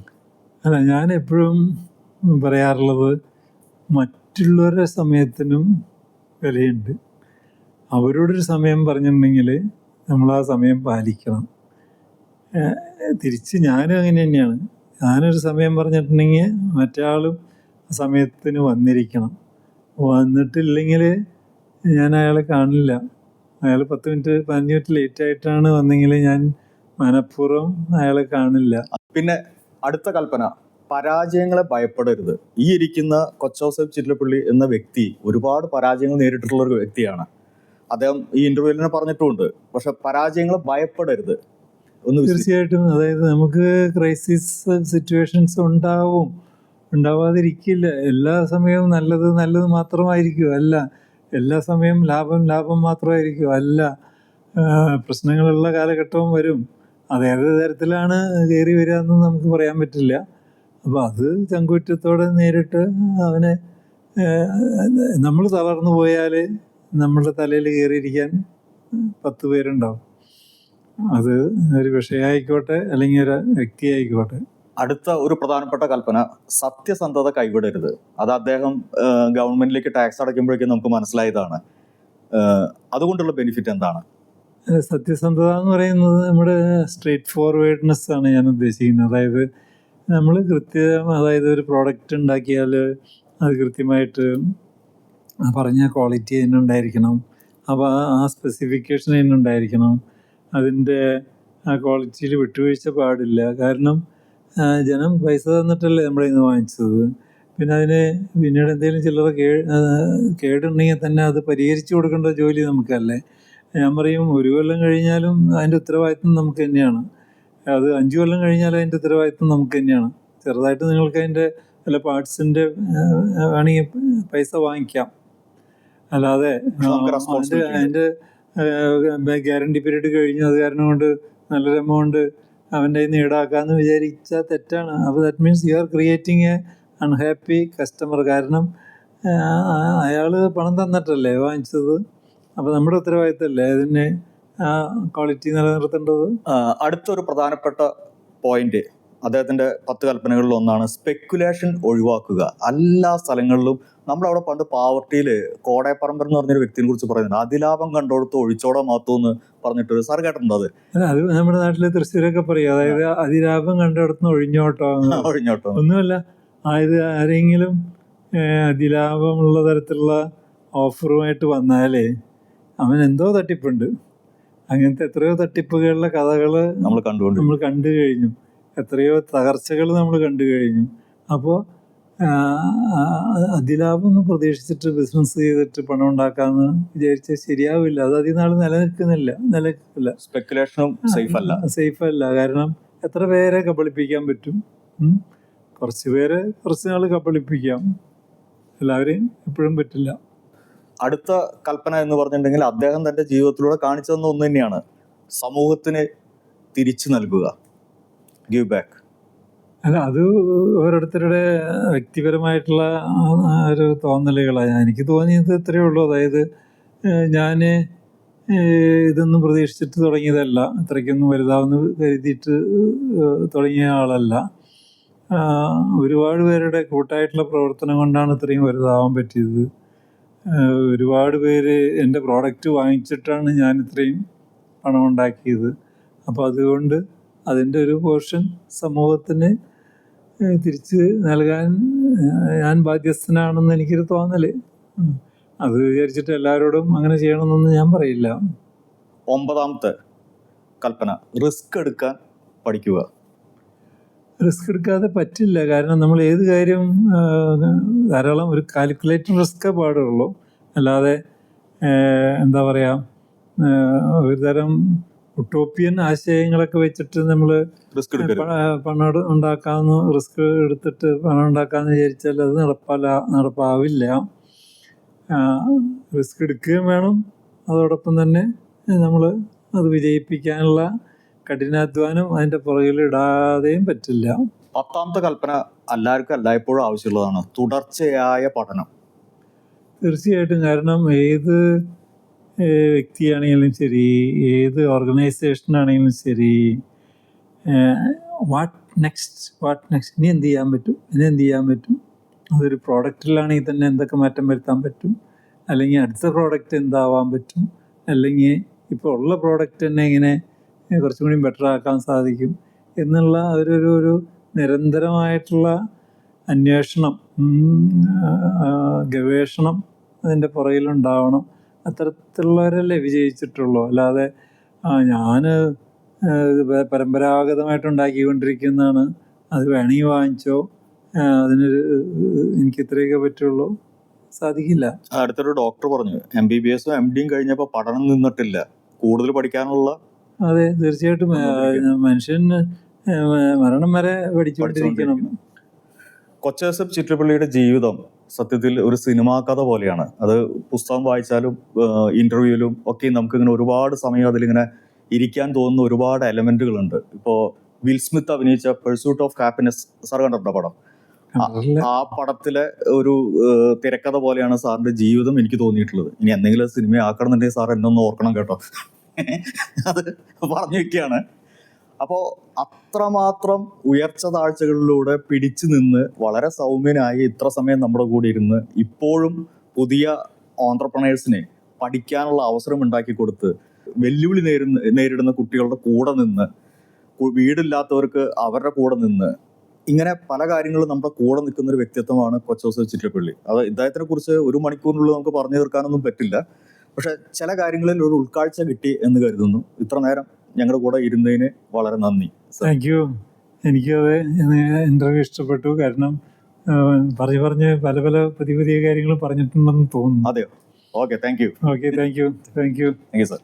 അല്ല, ഞാൻ എപ്പോഴും പറയാറുള്ളത് മറ്റുള്ളവരുടെ സമയത്തിനും വിലയുണ്ട്. അവരോടൊരു സമയം പറഞ്ഞിട്ടുണ്ടെങ്കിൽ നമ്മൾ ആ സമയം പാലിക്കണം. തിരിച്ച് ഞാനും അങ്ങനെ തന്നെയാണ്. ഞാനൊരു സമയം പറഞ്ഞിട്ടുണ്ടെങ്കിൽ മറ്റേ ആളും സമയത്തിന് വന്നിരിക്കണം. വന്നിട്ടില്ലെങ്കിൽ ഞാൻ അയാളെ കാണില്ല. അയാൾ 10 മിനിറ്റ് 15 മിനിറ്റ് ലേറ്റായിട്ടാണ് വന്നെങ്കിൽ ഞാൻ മനഃപൂർവ്വം അയാളെ കാണില്ല. പിന്നെ അടുത്ത കൽപ്പന, പരാജയങ്ങളെ ഭയപ്പെടരുത്. ഈ ഇരിക്കുന്ന കൊച്ചൗസേപ്പ് ചിറ്റലപ്പള്ളി എന്ന വ്യക്തി ഒരുപാട് പരാജയങ്ങൾ നേരിട്ടിട്ടുള്ള ഒരു വ്യക്തിയാണ്. അദ്ദേഹം ഈ ഇന്റർവ്യൂവിൽ തന്നെ പറഞ്ഞിട്ടുമുണ്ട്. പക്ഷെ പരാജയങ്ങളെ ഭയപ്പെടരുത്. തീർച്ചയായിട്ടും. അതായത് നമുക്ക് ക്രൈസിസ് സിറ്റുവേഷൻസ് ഉണ്ടാവാതിരിക്കില്ല. എല്ലാ സമയവും നല്ലത് മാത്രമായിരിക്കും അല്ല. എല്ലാ സമയവും ലാഭം മാത്രമായിരിക്കും അല്ല. പ്രശ്നങ്ങളുള്ള കാലഘട്ടവും വരും. അതേത് തരത്തിലാണ് കയറി വരിക എന്ന് നമുക്ക് പറയാൻ പറ്റില്ല. അപ്പോൾ അത് ചങ്കൂറ്റത്തോടെ നേരിട്ട് അവനെ, നമ്മൾ തളർന്നു പോയാൽ നമ്മുടെ തലയിൽ കയറിയിരിക്കാൻ 10 പേരുണ്ടാവും. അത് ഒരു വിഷയമായിക്കോട്ടെ അല്ലെങ്കിൽ ഒരു വ്യക്തി ആയിക്കോട്ടെ. അടുത്ത ഒരു പ്രധാനപ്പെട്ട കൽപ്പന, സത്യസന്ധത കൈവിടരുത്. അത് അദ്ദേഹം ഗവൺമെന്റിലേക്ക് ടാക്സ് അടയ്ക്കുമ്പോഴേക്കും നമുക്ക് മനസ്സിലായതാണ്. അതുകൊണ്ടുള്ള ബെനിഫിറ്റ് എന്താണ്? സത്യസന്ധത എന്ന് പറയുന്നത് നമ്മുടെ സ്ട്രേറ്റ് ഫോർവേഡ്നെസ് ആണ് ഞാൻ ഉദ്ദേശിക്കുന്നത്. അതായത് നമ്മൾ അതായത് ഒരു പ്രോഡക്റ്റ് ഉണ്ടാക്കിയാൽ അത് കൃത്യമായിട്ട് പറഞ്ഞ ക്വാളിറ്റി അതിനുണ്ടായിരിക്കണം. അപ്പോൾ ആ സ്പെസിഫിക്കേഷൻ അതിനുണ്ടായിരിക്കണം. അതിൻ്റെ ആ ക്വാളിറ്റിയിൽ വിട്ടുവീഴ്ച പാടില്ല. കാരണം ജനം പൈസ തന്നിട്ടല്ലേ നമ്മുടെ ഇന്ന് വാങ്ങിച്ചത്. പിന്നെ അതിന് പിന്നീട് എന്തെങ്കിലും ചില്ലറ കേടുണ്ടെങ്കിൽ തന്നെ അത് പരിഹരിച്ചു കൊടുക്കേണ്ട ജോലി നമുക്കല്ലേ. ഞാൻ പറയും, 1 കൊല്ലം കഴിഞ്ഞാലും അതിൻ്റെ ഉത്തരവാദിത്വം നമുക്ക് തന്നെയാണ്. അത് 5 കൊല്ലം കഴിഞ്ഞാലും അതിൻ്റെ ഉത്തരവാദിത്വം നമുക്ക് തന്നെയാണ്. ചെറുതായിട്ട് നിങ്ങൾക്ക് അതിൻ്റെ വല്ല പാർട്സിൻ്റെ വേണമെങ്കിൽ പൈസ വാങ്ങിക്കാം. അല്ലാതെ അതിൻ്റെ ഗ്യാരണ്ടി പീരീഡ് കഴിഞ്ഞു അത് കാരണം കൊണ്ട് നല്ലൊരു എമൗണ്ട് അവൻ്റെ കയ്യിൽ നിന്ന് ഈടാക്കാമെന്ന് വിചാരിച്ചാൽ തെറ്റാണ്. അപ്പോൾ that means you are creating A unhappy customer. കാരണം അയാൾ പണം തന്നിട്ടല്ലേ വാങ്ങിച്ചത്. അപ്പോൾ നമ്മുടെ ഉത്തരവാദിത്തമല്ലേ അതിന് ആ ക്വാളിറ്റി നിലനിർത്തേണ്ടത്. അടുത്തൊരു പ്രധാനപ്പെട്ട പോയിന്റ്, അദ്ദേഹത്തിന്റെ 10 കൽപ്പനകളിൽ ഒന്നാണ് സ്പെക്കുലേഷൻ ഒഴിവാക്കുക. എല്ലാ സ്ഥലങ്ങളിലും നമ്മളവിടെ പണ്ട് പാവർട്ടിയിൽ കോടയപ്പറമ്പൻ എന്ന് പറഞ്ഞൊരു വ്യക്തിയെ കുറിച്ച് പറയുന്നുണ്ട്. അതിലാഭം കണ്ടോടത്ത് ഒഴിച്ചോടാ മാത്തൂന്ന് പറഞ്ഞിട്ട് സാർ കേട്ടിട്ടുണ്ടോ? അത് നമ്മുടെ നാട്ടിലെ തൃശ്ശൂരൊക്കെ പറയും. അതായത് അതിലാഭം കണ്ടിടത്തുനിന്ന് ഒഴിഞ്ഞോട്ടോ. ഒന്നുമല്ല, അതായത് ആരെങ്കിലും അതിലാഭമുള്ള തരത്തിലുള്ള ഓഫറുമായിട്ട് വന്നാലേ അവൻ എന്തോ തട്ടിപ്പുണ്ട്. അങ്ങനത്തെ എത്രയോ തട്ടിപ്പുകളുടെ കഥകൾ നമ്മൾ കണ്ടു കഴിഞ്ഞു. എത്രയോ തകർച്ചകൾ നമ്മൾ കണ്ടു കഴിഞ്ഞു. അപ്പോൾ അതിലാഭമൊന്നും പ്രതീക്ഷിച്ചിട്ട് ബിസിനസ് ചെയ്തിട്ട് പണം ഉണ്ടാക്കാമെന്ന് വിചാരിച്ചാൽ ശരിയാവില്ല. അത് അധികം നാൾ നിലനിൽക്കില്ല. സ്പെക്കുലേഷനും സേഫ് അല്ല. കാരണം എത്ര പേരെ കബളിപ്പിക്കാൻ പറ്റും? കുറച്ച് പേരെ കുറച്ച് നാൾ കബളിപ്പിക്കാം, എല്ലാവരെയും എപ്പോഴും പറ്റില്ല. അടുത്ത കൽപ്പന എന്ന് പറഞ്ഞിട്ടുണ്ടെങ്കിൽ അദ്ദേഹം തൻ്റെ ജീവിതത്തിലൂടെ കാണിച്ചു തന്ന ഒന്ന് തന്നെയാണ്, സമൂഹത്തിന് തിരിച്ചു നൽകുക, ഗിവ് ബാക്ക്. അല്ല, അത് ഓരോരുത്തരുടെ വ്യക്തിപരമായിട്ടുള്ള ഒരു തോന്നലുകളാണ്. എനിക്ക് തോന്നിയത് ഇത്രയേ ഉള്ളൂ. അതായത് ഞാൻ ഇതൊന്നും പ്രതീക്ഷിച്ചിട്ട് തുടങ്ങിയതല്ല, ഇത്രയ്ക്കൊന്നും വലുതാവുന്ന കരുതിയിട്ട് തുടങ്ങിയ ആളല്ല. ഒരുപാട് പേരുടെ കൂട്ടായിട്ടുള്ള പ്രവർത്തനം കൊണ്ടാണ് ഇത്രയും വലുതാവാൻ പറ്റിയത്. ഒരുപാട് പേര് എൻ്റെ പ്രോഡക്റ്റ് വാങ്ങിച്ചിട്ടാണ് ഞാൻ ഇത്രയും പണം ഉണ്ടാക്കിയത്. അപ്പോൾ അതുകൊണ്ട് അതിൻ്റെ ഒരു പോർഷൻ സമൂഹത്തിന് തിരിച്ച് നൽകാൻ ഞാൻ ബാധ്യസ്ഥനാണെന്ന് എനിക്കൊരു തോന്നൽ. അത് വിചാരിച്ചിട്ട് എല്ലാവരോടും അങ്ങനെ ചെയ്യണമെന്നൊന്നും ഞാൻ പറയില്ല. 9ാമത്തെ കൽപ്പന, റിസ്ക് എടുക്കാൻ പഠിക്കുക. റിസ്ക് എടുക്കാതെ പറ്റില്ല. കാരണം നമ്മൾ ഏത് കാര്യം ധാരാളം ഒരു കാൽക്കുലേറ്റഡ് റിസ്ക്കേ പാടുള്ളൂ. അല്ലാതെ എന്താ പറയുക, ഒരു തരം ഉട്ടോപ്യൻ ആശയങ്ങളൊക്കെ വെച്ചിട്ട് നമ്മൾ റിസ്ക് എടുക്കരുത്. പണം ഉണ്ടാക്കാമെന്ന് റിസ്ക് എടുത്തിട്ട് പണം ഉണ്ടാക്കാമെന്ന് വിചാരിച്ചാൽ അത് നടപ്പാവില്ല. റിസ്ക് എടുക്കുകയും വേണം, അതോടൊപ്പം തന്നെ നമ്മൾ അത് വിജയിപ്പിക്കാനുള്ള കഠിനാധ്വാനം അതിൻ്റെ പുറകിൽ ഇടാതെയും പറ്റില്ല. 10ാമത്തെ കൽപ്പന എല്ലാവർക്കും എല്ലായ്പ്പോഴും ആവശ്യമുള്ളതാണ്, തുടർച്ചയായ പഠനം. തീർച്ചയായിട്ടും. കാരണം ഏത് വ്യക്തിയാണെങ്കിലും ശരി, ഏത് ഓർഗനൈസേഷനാണെങ്കിലും ശരി, വാട്ട് നെക്സ്റ്റ് ഇനി എന്ത് ചെയ്യാൻ പറ്റും. അതൊരു പ്രോഡക്റ്റിലാണെങ്കിൽ തന്നെ എന്തൊക്കെ മാറ്റം വരുത്താൻ പറ്റും, അല്ലെങ്കിൽ അടുത്ത പ്രോഡക്റ്റ് എന്താവാൻ പറ്റും, അല്ലെങ്കിൽ ഇപ്പോൾ ഉള്ള പ്രോഡക്റ്റ് തന്നെ ഇങ്ങനെ കുറച്ചും കൂടി ബെറ്റർ ആക്കാൻ സാധിക്കും എന്നുള്ള ഒരു നിരന്തരമായിട്ടുള്ള അന്വേഷണം, ഗവേഷണം അതിൻ്റെ പുറകിലുണ്ടാവണം. അത്തരത്തിലുള്ളവരല്ലേ വിജയിച്ചിട്ടുള്ളൂ. അല്ലാതെ ഞാൻ പരമ്പരാഗതമായിട്ടുണ്ടാക്കിക്കൊണ്ടിരിക്കുന്നതാണ്, അത് വേണമെങ്കിൽ വാങ്ങിച്ചോ, അതിനൊരു എനിക്ക് ഇത്രയൊക്കെ പറ്റുള്ളൂ, സാധിക്കില്ല. അടുത്തൊരു ഡോക്ടർ പറഞ്ഞു, MBBS MDയും കഴിഞ്ഞപ്പോൾ പഠനം നിന്നിട്ടില്ല, കൂടുതൽ പഠിക്കാനുള്ള. അതെ, തീർച്ചയായിട്ടും. മനുഷ്യൻ മരണം വരെ പഠിച്ചുകൊണ്ടിരിക്കണം. കൊച്ചേസപ്പ് ചിറ്റപ്പള്ളിയുടെ ജീവിതം സത്യത്തിൽ ഒരു സിനിമാ കഥ പോലെയാണ്. അത് പുസ്തകം വായിച്ചാലും ഇന്റർവ്യൂവിലും ഒക്കെ നമുക്കിങ്ങനെ ഒരുപാട് സമയം അതിലിങ്ങനെ ഇരിക്കാൻ തോന്നുന്ന ഒരുപാട് എലമെന്റുകളുണ്ട്. ഇപ്പോൾ വിൽ സ്മിത്ത് അഭിനയിച്ച പെർസ്യൂട്ട് ഓഫ് ഹാപ്പിനെസ് സാർ കണ്ടിട്ടുണ്ടോ പടം? ആ പടത്തിലെ ഒരു തിരക്കഥ പോലെയാണ് സാറിന്റെ ജീവിതം എനിക്ക് തോന്നിയിട്ടുള്ളത്. ഇനി എന്തെങ്കിലും സിനിമ ആക്കണമെന്നുണ്ടെങ്കിൽ സാർ എന്നെ ഒന്ന് ഓർക്കണം കേട്ടോ. അത് പറഞ്ഞു വെക്കുകയാണ്. അപ്പോൾ അത്രമാത്രം ഉയർച്ച താഴ്ചകളിലൂടെ പിടിച്ചു നിന്ന് വളരെ സൗമ്യനായി ഇത്ര സമയം നമ്മുടെ കൂടെ ഇരുന്ന് ഇപ്പോഴും പുതിയ ഓൺട്രപ്രണേഴ്സിനെ പഠിക്കാനുള്ള അവസരം ഉണ്ടാക്കി കൊടുത്ത്, വെല്ലുവിളി നേരിടുന്ന കുട്ടികളുടെ കൂടെ നിന്ന്, വീടില്ലാത്തവർക്ക് അവരുടെ കൂടെ നിന്ന്, ഇങ്ങനെ പല കാര്യങ്ങളും നമ്മുടെ കൂടെ നിൽക്കുന്ന ഒരു വ്യക്തിത്വമാണ് കൊച്ചേസപ്പ് ചിറ്റപ്പള്ളി. അത് ഇദ്ദേഹത്തിനെ കുറിച്ച് ഒരു മണിക്കൂറിനുള്ളിൽ നമുക്ക് പറഞ്ഞു തീർക്കാനൊന്നും പറ്റില്ല. പക്ഷെ ചില കാര്യങ്ങളിൽ ഒരു ഉൾക്കാഴ്ച കിട്ടി എന്ന് കരുതുന്നു. ഇത്ര നേരം ഞങ്ങളുടെ കൂടെ ഇരുന്നതിന് വളരെ നന്ദി. Thank you. എനിക്കത് ഇന്റർവ്യൂ ഇഷ്ടപ്പെട്ടു. കാരണം പറഞ്ഞ് പല പുതിയ കാര്യങ്ങൾ പറഞ്ഞിട്ടുണ്ടെന്ന് തോന്നുന്നു. അതെയോ? Okay, thank you. Okay, thank you. Thank you sir.